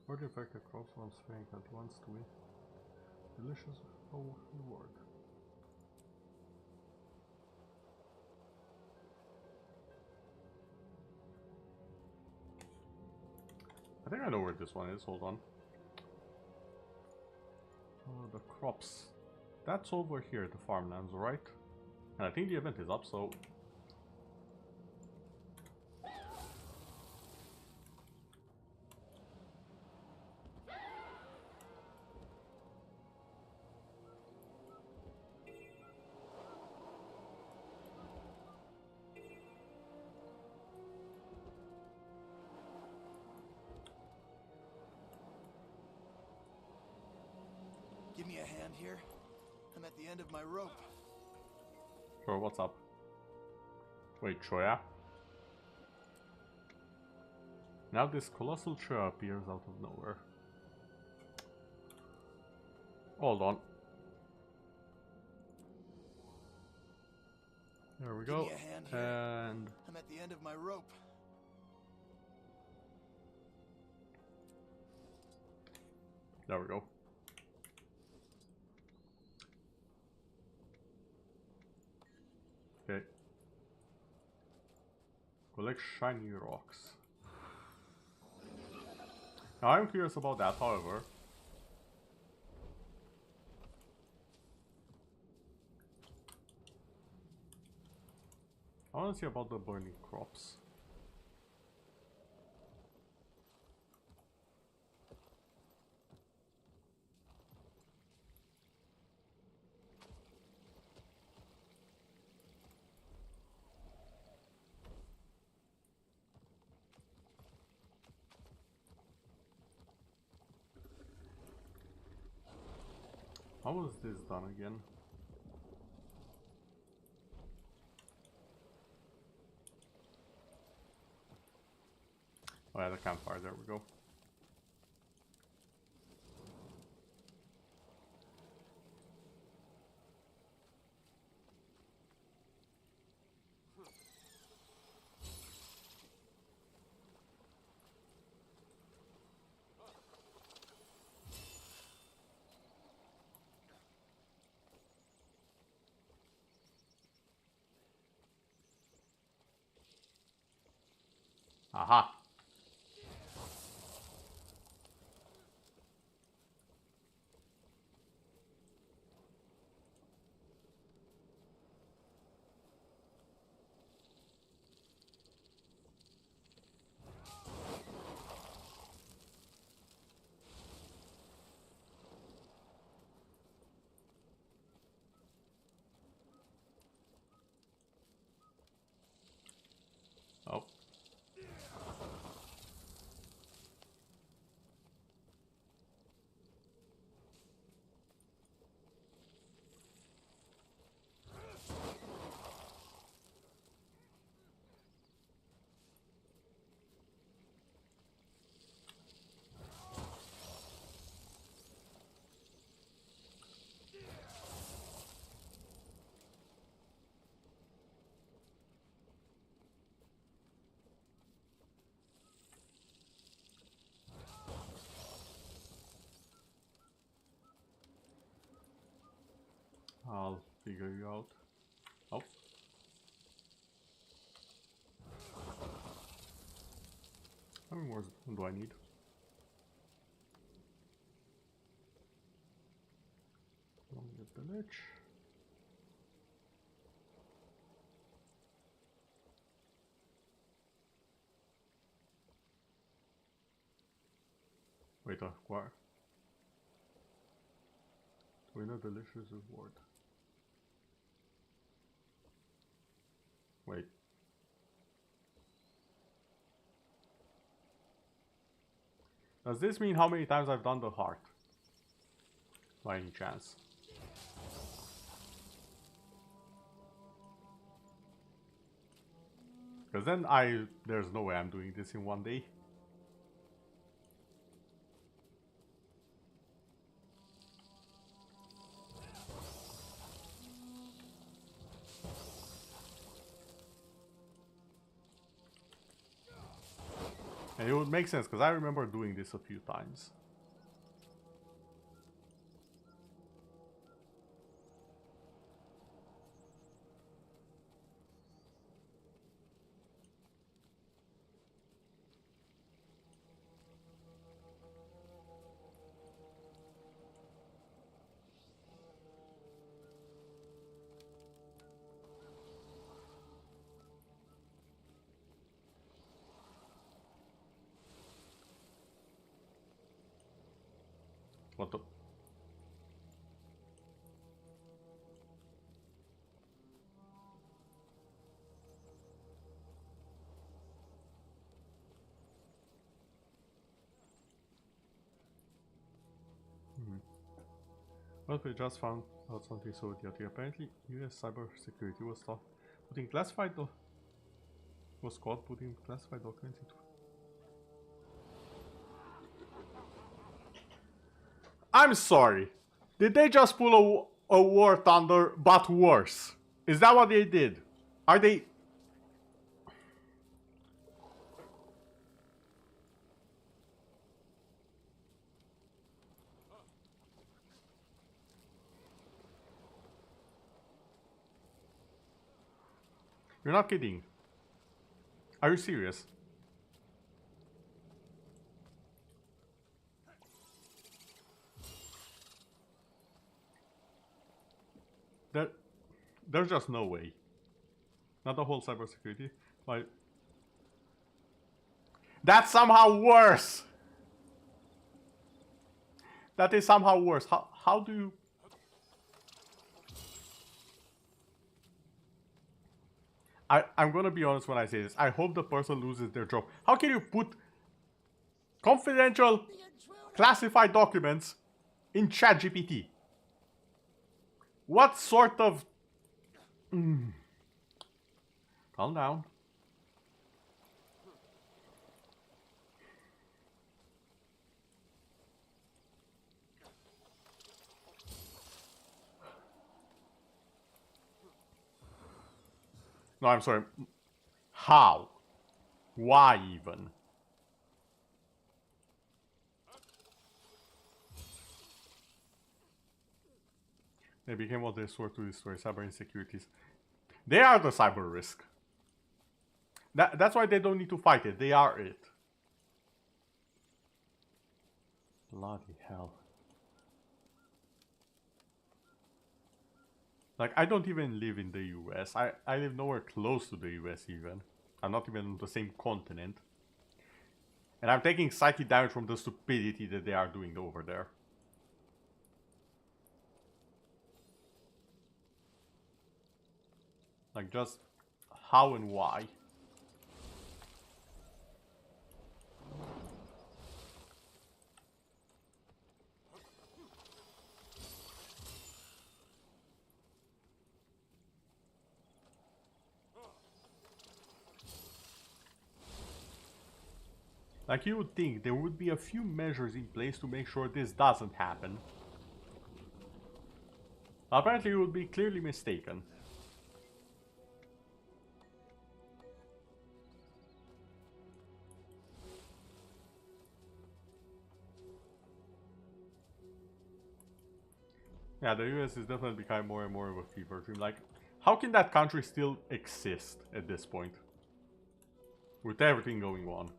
Word effect across one's strength at once to win. Delicious reward. I think I know where this one is, hold on. The crops. That's over here, the farmlands, right? And I think the event is up, so... Give me a hand here. I'm at the end of my rope. Sure, what's up? Wait, Choya? Now this colossal Choya appears out of nowhere. Hold on. There we go. Give me a hand here. And I'm at the end of my rope. there we go. Okay. Collect shiny rocks. Now I'm curious about that, however. I want to see about the burning crops. How was this done again? Oh yeah, the campfire, there we go. Aha! Oh. figure you out. Oh. How many more do I need? Along the village. Wait, acquire. Win a delicious reward. Wait. Does this mean how many times I've done the heart? By any chance? Because then there's no way I'm doing this in one day. And it would make sense, because I remember doing this a few times. What the? Well, we just found out something so idiotic. Apparently, US cybersecurity was putting classified was caught putting classified documents into. I'm sorry. Did they just pull a War Thunder, but worse? Is that what they did? Are they? You're not kidding. Are you serious? There's just no way. Not the whole cybersecurity, but that's somehow worse. That is somehow worse. How do you? I'm gonna be honest when I say this. I hope the person loses their job. How can you put confidential, classified documents in ChatGPT? What sort of... Calm down. No, I'm sorry. How? Why even? They became what they swore to destroy, cyber insecurities. They are the cyber risk. That's why they don't need to fight it. They are it. Bloody hell. Like, I don't even live in the US. I live nowhere close to the US even. I'm not even on the same continent. And I'm taking psychic damage from the stupidity that they are doing over there. Like, just how and why. Like, you would think there would be a few measures in place to make sure this doesn't happen. Apparently, you would be clearly mistaken. Yeah, the US is definitely becoming more and more of a fever dream. Like, how can that country still exist at this point? With everything going on.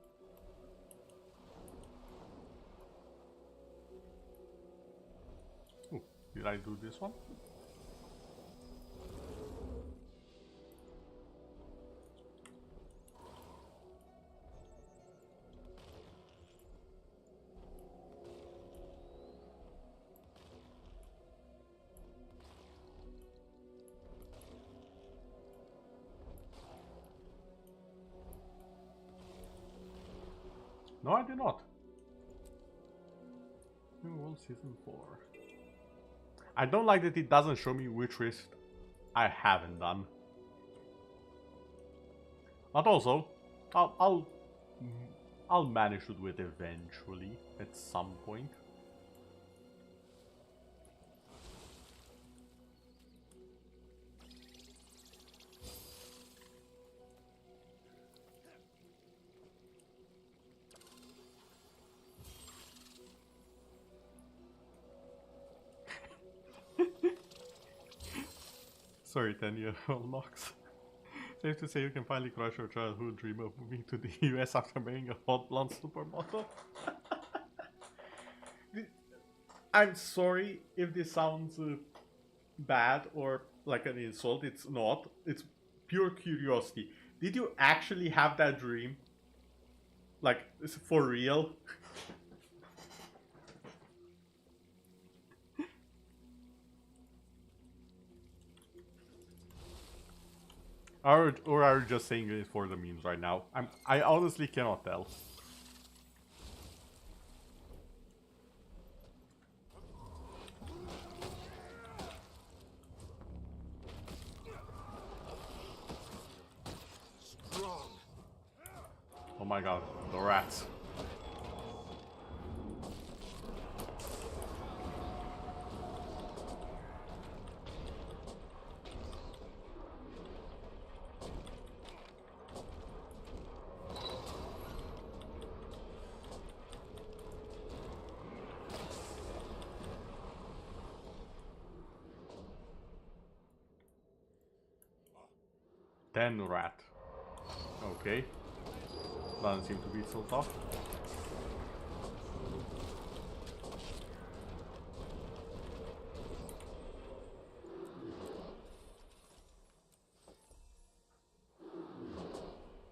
Ooh, did I do this one? No, I did not. New World Season 4. I don't like that it doesn't show me which risk I haven't done. But also, I'll manage to do it eventually, at some point. Sorry, 10-year-old Nox. Safe to say you can finally crush your childhood dream of moving to the US after marrying a hot blonde supermodel. I'm sorry if this sounds bad or like an insult. It's not. It's pure curiosity. Did you actually have that dream? Like, for real? Or are you just saying it for the memes right now? I honestly cannot tell. Strong. Oh my god, the rats. Then rat. Okay. Doesn't seem to be so tough.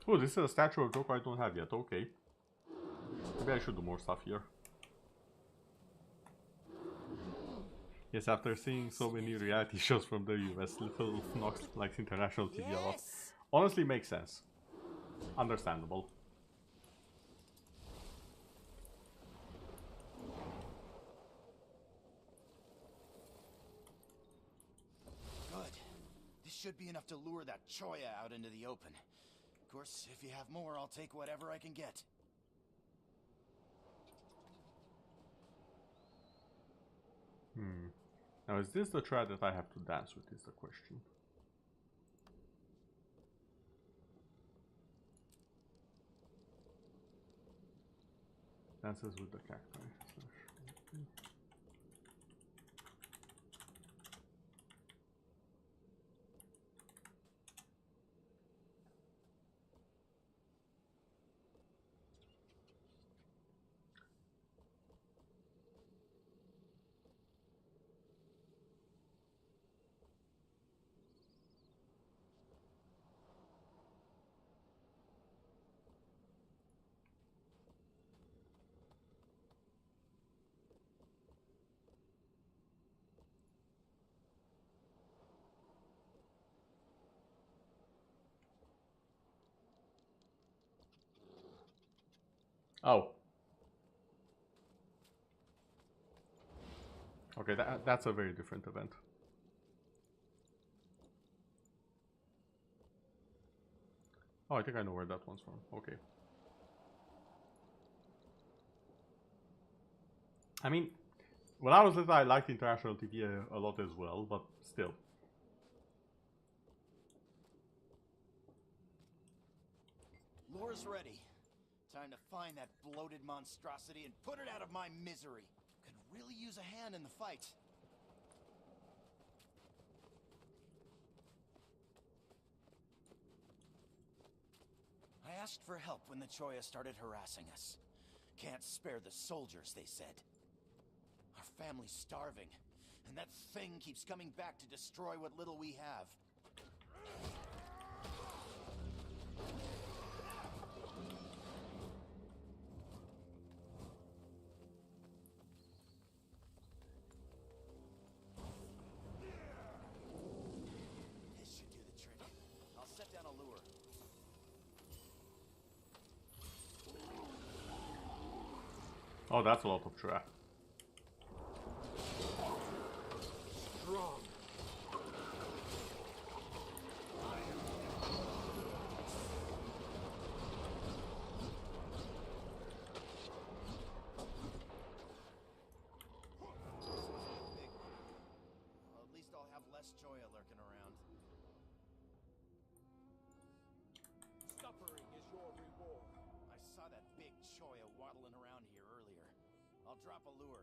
Oh, this is a statue of Joker I don't have yet. Okay. Maybe I should do more stuff here. Yes, after seeing so many reality shows from the US, Little Nox likes international TV a lot. Honestly, makes sense. Understandable. Good. This should be enough to lure that Choya out into the open. Of course, if you have more, I'll take whatever I can get. Now, is this the thread that I have to dance with, is the question. Dances with the cacti. Oh. Okay, that's a very different event. Oh, I think I know where that one's from. Okay. I mean, when I was little, I liked international TV a lot as well, but still. Lure's ready. Time to find that bloated monstrosity and put it out of my misery. Could really use a hand in the fight. I asked for help when the Choya started harassing us. Can't spare the soldiers, they said. Our family's starving, and that thing keeps coming back to destroy what little we have. This should do the trick. I'll set down a lure. Oh, that's a lot of trap. Strong. Well, at least I'll have less Choya lurking around. Suffering is your reward. I saw that big Choya waddling around here earlier. I'll drop a lure.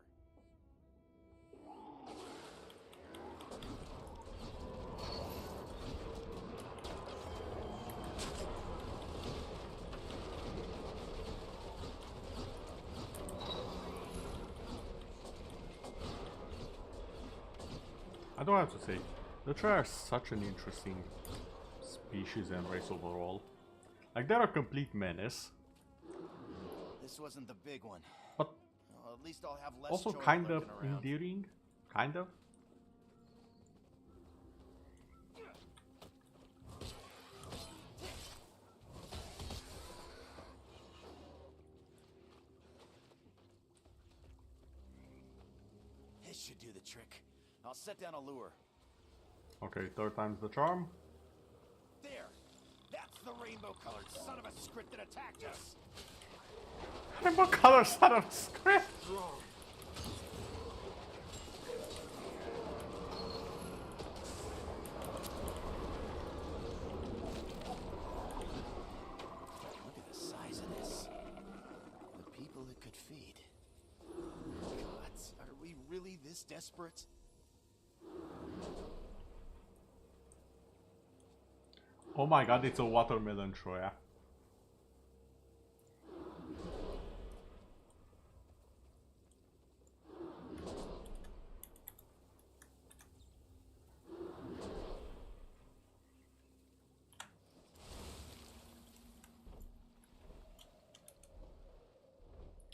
I don't have to say, the Troy are such an interesting species and race overall. Like, they're a complete menace. This wasn't the big one. But well, at least I'll have less also Choya kind of lurking around. endearing. Kind of. This should do the trick. I'll set down a lure. Okay, third time's the charm. There! That's the rainbow-colored son of a script that attacked us! Rainbow color son of a script! Strong. Look at the size of this. The people it could feed. Gods, are we really this desperate? Oh my god, it's a watermelon Troya.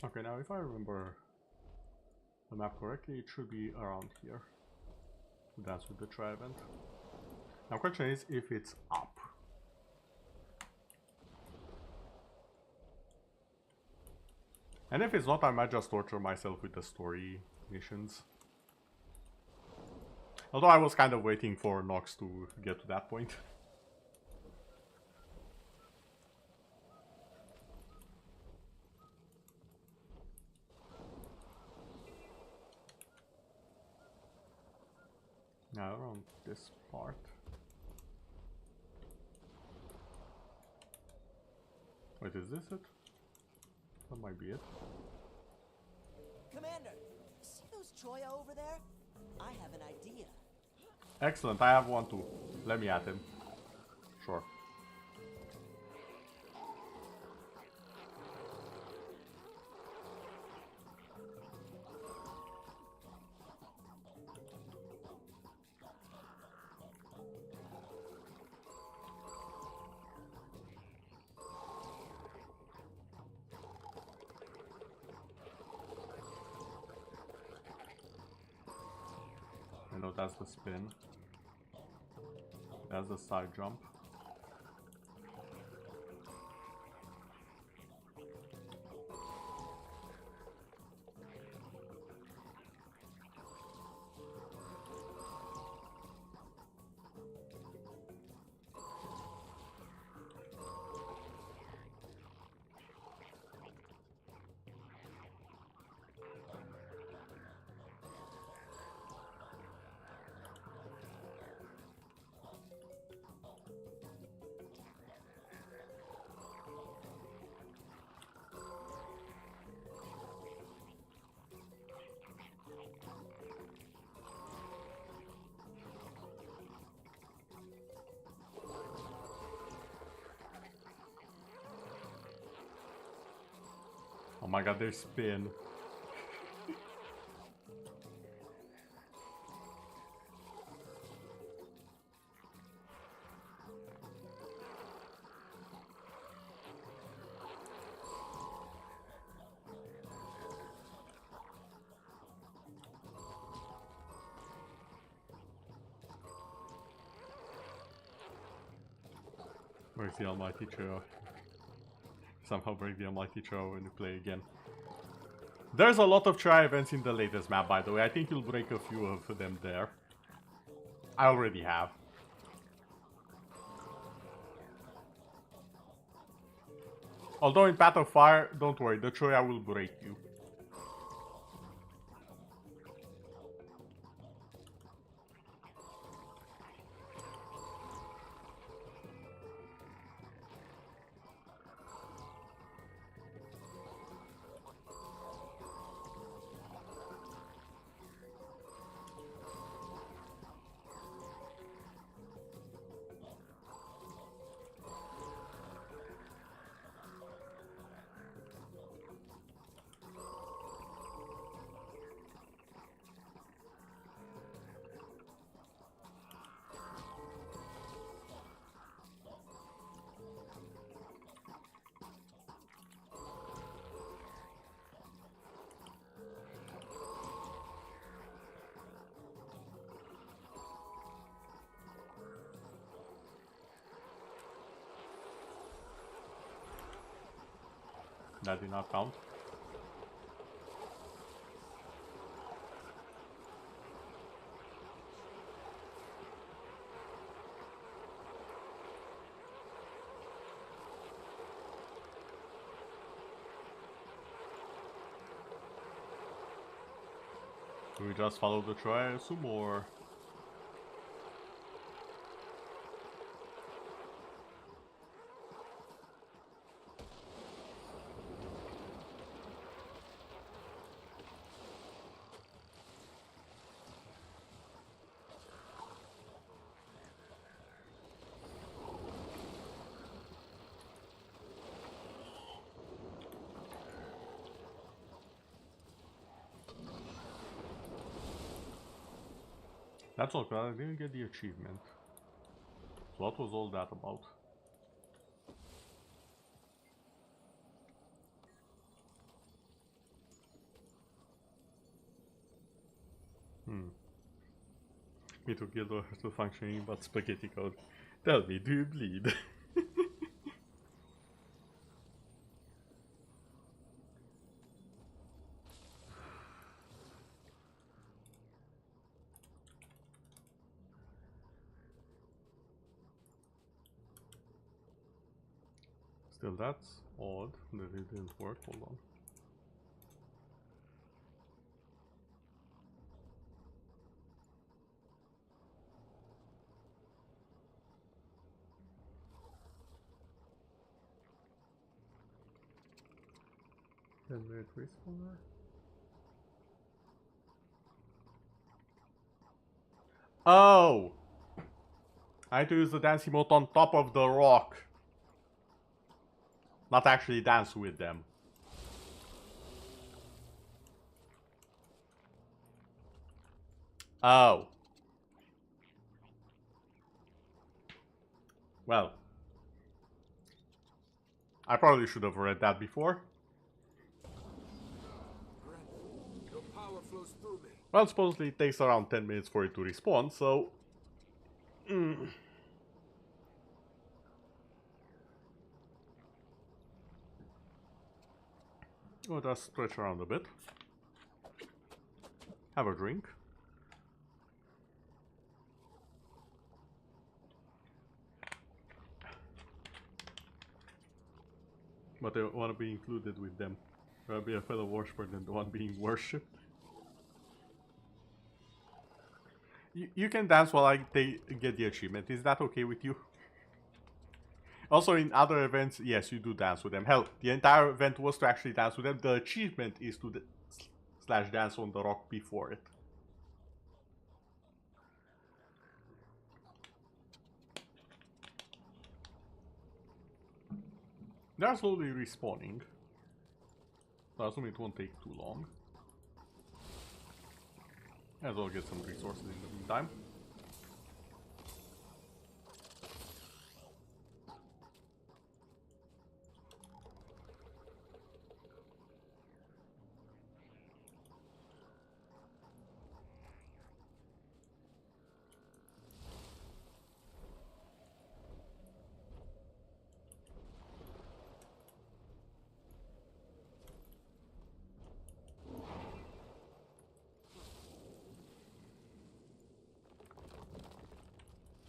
Okay, now if I remember the map correctly, it should be around here. That's with the try event. Now question is if it's up. And if it's not, I might just torture myself with the story missions. Although I was kind of waiting for Nox to get to that point. Now around this part. Wait, is this it? That might be it. Commander, see those Troya over there? I have an idea. Excellent, I have one too. Let me at him. Sure. I know that's the spin. That's the side jump. Oh my god, they spin. Where's the almighty trio? Somehow break the almighty trio when you play again. There's a lot of try events in the latest map, by the way. I think you'll break a few of them there. I already have. Although in Path of Fire, don't worry, the Troya will break you. That did not count. Do we just follow the Troy some or? That's all, I didn't get the achievement. So what was all that about? Me to GuildWars to functioning, but spaghetti code. Tell me, do you bleed? Still, that's odd that it didn't work. Hold on. Generate respawner. Oh! I had to use the dance emote on top of the rock. Not actually dance with them. Oh. Well. I probably should have read that before. Your power flows through me. Well, supposedly it takes around 10 minutes for it to respawn, so... We'll just stretch around a bit. Have a drink. But I want to be included with them. Rather be a fellow worshipper than the one being worshipped. You can dance while they get the achievement. Is that okay with you? Also, in other events, yes, you do dance with them. Hell, the entire event was to actually dance with them. The achievement is to slash dance on the rock before it. They are slowly respawning. So I assume it won't take too long. As well get some resources in the meantime.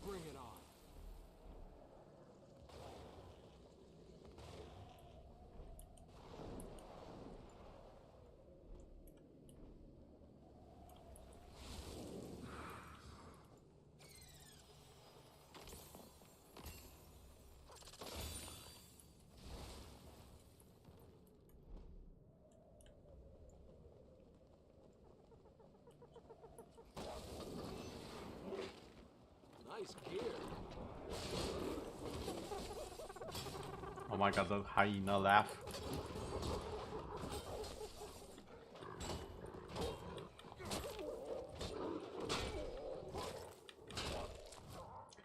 Bring it on. Nice gear. Oh my god, the hyena laugh.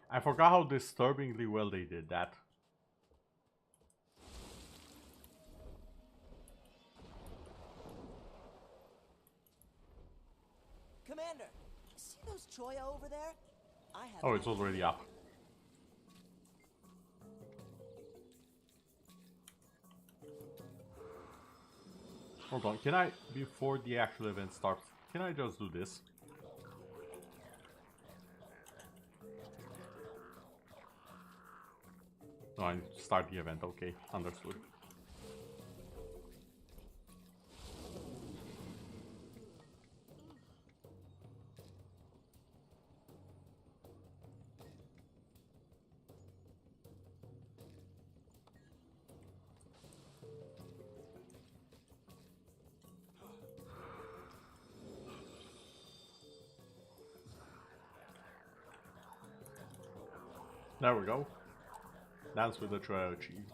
I forgot how disturbingly well they did that. Commander, see those Choya over there? I have Oh, it's already up. Hold on, can I, before the actual event starts, can I just do this? No, I need to start the event, okay, understood. There we go. Dance with the trial achieved.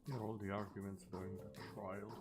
Here are all the arguments during the trial.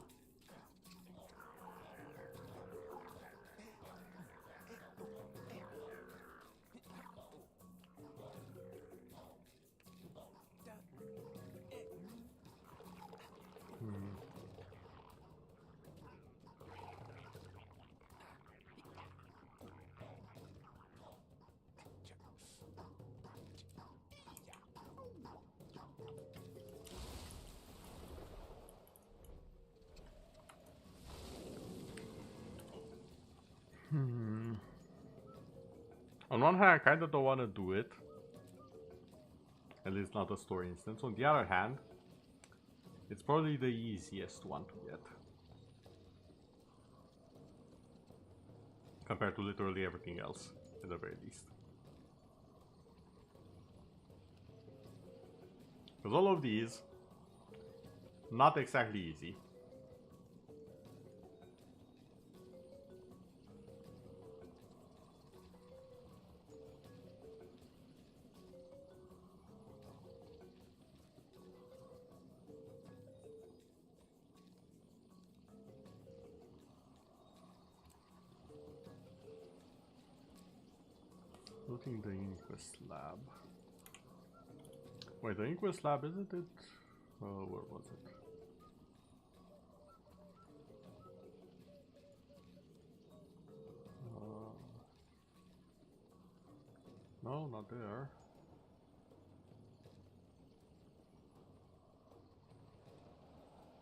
On one hand, I kind of don't want to do it. At least not a story instance. On the other hand, it's probably the easiest one to get. Compared to literally everything else, at the very least. Because all of these, not exactly easy. Looting the Inquest lab. Wait, the Inquest lab, isn't it? Where was it? No, not there.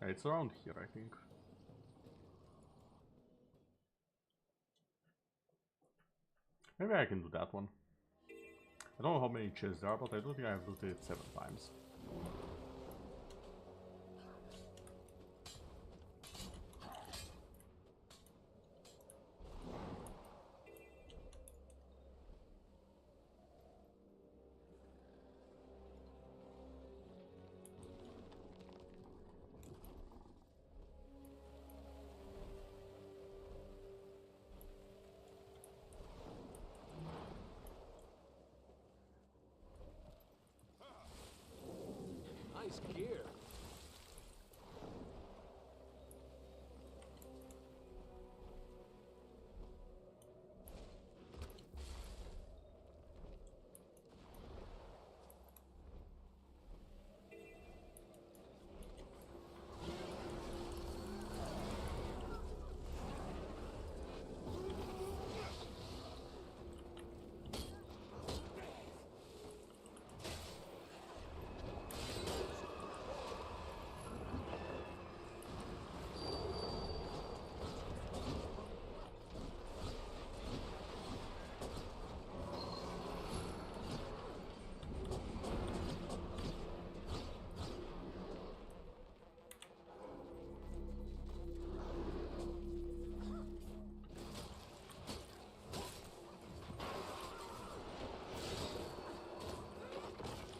It's around here, I think. Maybe I can do that one. I don't know how many chests there are, but I don't think I have looted it 7 times. Nice gear.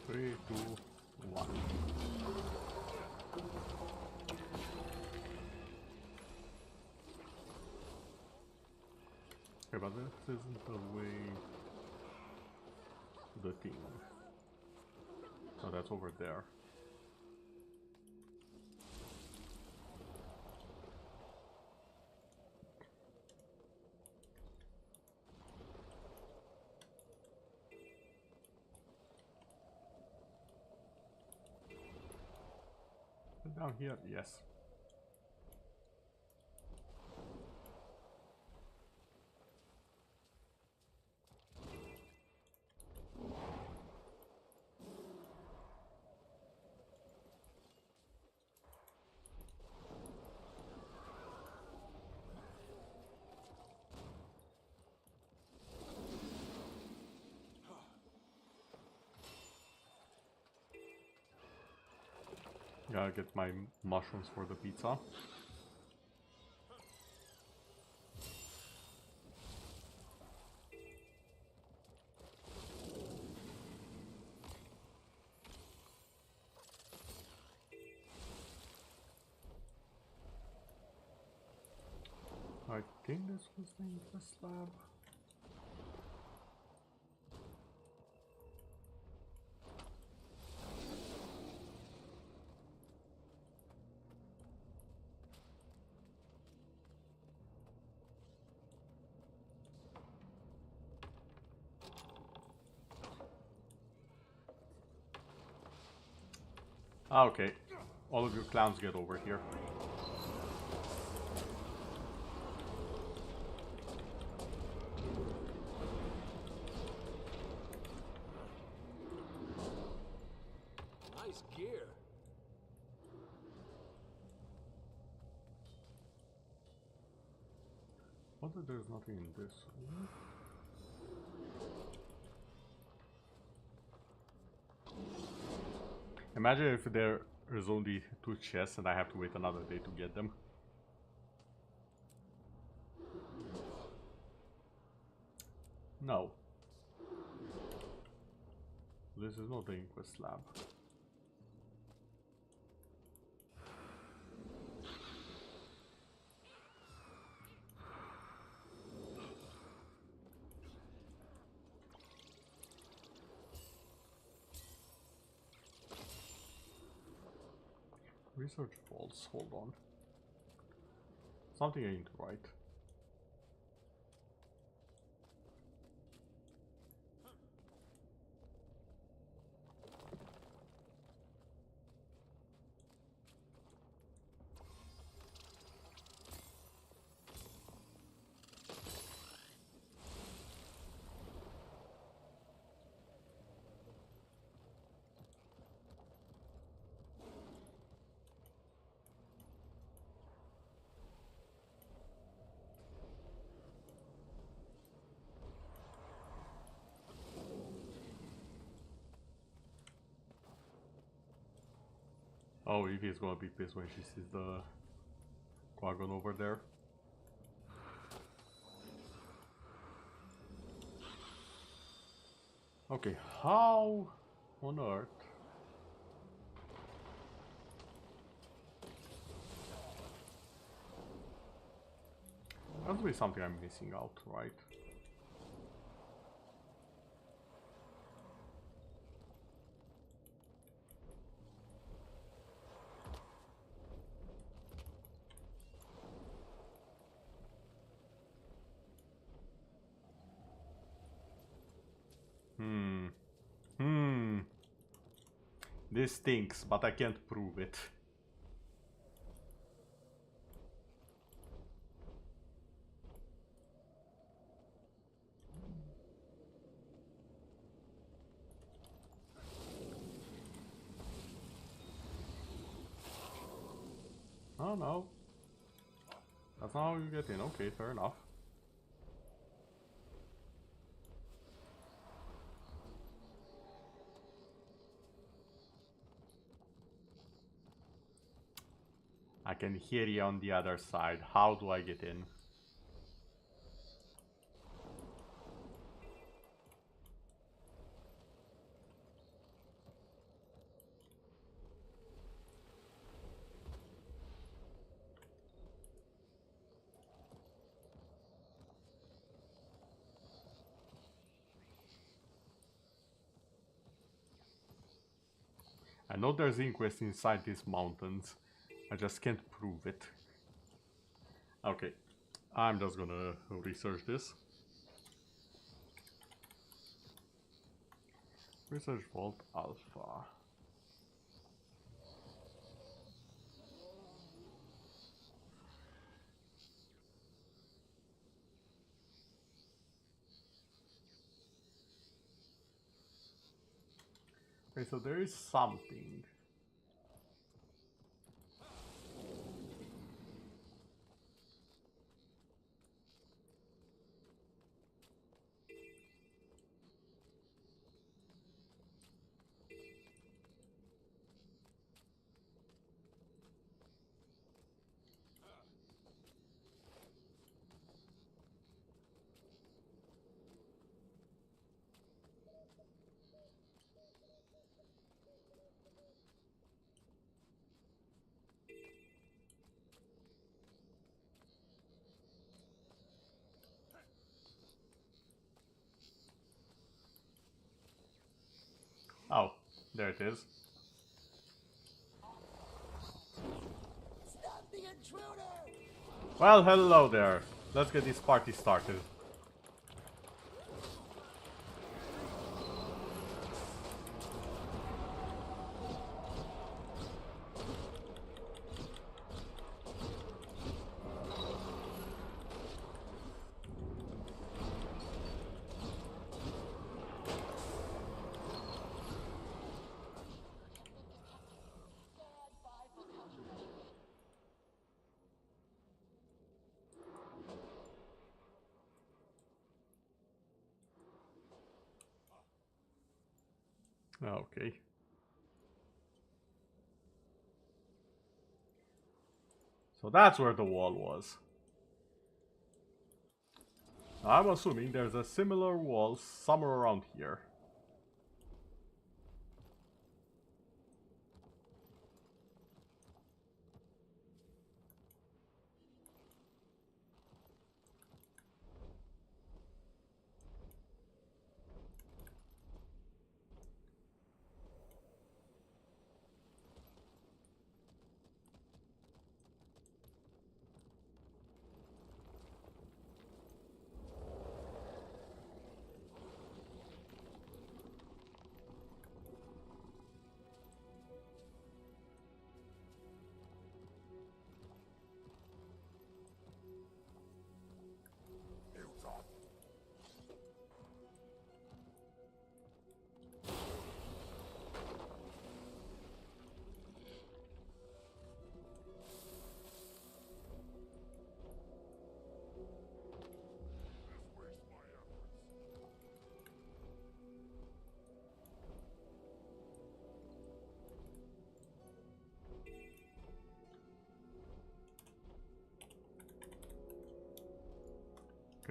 Three, two, one. Okay, but this isn't the way to the thing. So that's over there. Down here, yes. Gotta get my mushrooms for the pizza. I think this was the slab. Ah, okay. All of you clowns get over here. Nice gear. Wonder there's nothing in this one. Imagine if there is only 2 chests and I have to wait another day to get them. No. This is not the inquest lab. Research false, hold on. Something ain't right. Oh, Evie's gonna be pissed when she sees the Quagon over there. Okay, how on earth? Must be something I'm missing out, right? This stinks, but I can't prove it. Oh no. That's not how you get in. Okay, fair enough. I can hear you on the other side. How do I get in? I know there's inquest inside these mountains. I just can't prove it. Okay, I'm just gonna research this. Research Vault Alpha. Okay, so there is something. Oh, there it is. Stop the intruder! Well, hello there. Let's get this party started. Okay. So that's where the wall was. I'm assuming there's a similar wall somewhere around here.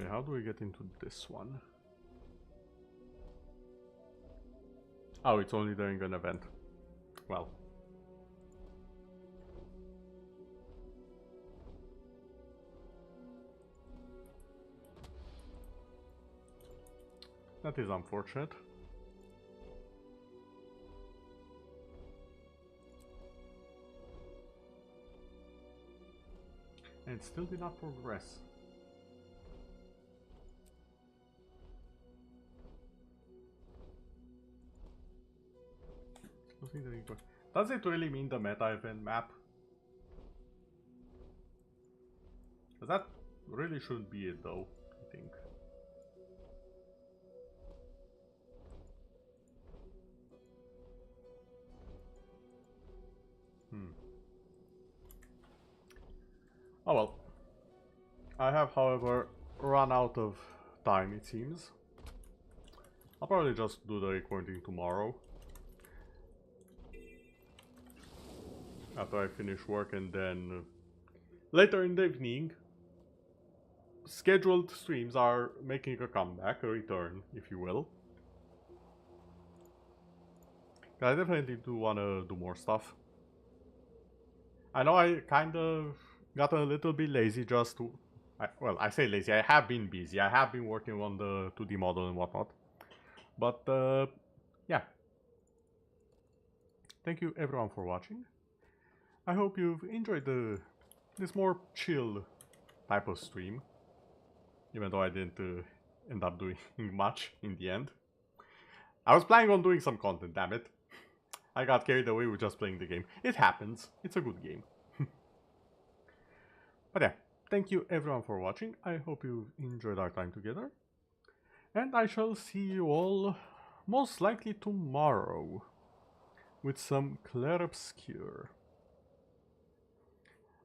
Okay, how do we get into this one? Oh, it's only during an event. Well. That is unfortunate. And it still did not progress. Does it really mean the meta event map? Because that really shouldn't be it though, I think. Oh well. I have, however, run out of time, it seems. I'll probably just do the recording tomorrow. After I finish work, and then later in the evening, scheduled streams are making a comeback, a return, if you will. I definitely do want to do more stuff. I know I kind of got a little bit lazy just to... well, I say lazy, I have been busy. I have been working on the 2D model and whatnot. But, yeah. Thank you everyone for watching. I hope you've enjoyed this more chill type of stream. Even though I didn't end up doing much in the end. I was planning on doing some content, damn it. I got carried away with just playing the game. It happens. It's a good game. But yeah, thank you everyone for watching. I hope you enjoyed our time together. And I shall see you all most likely tomorrow with some Clair Obscur.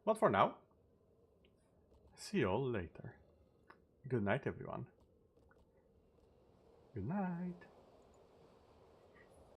But for now, see you all later. Good night, everyone. Good night.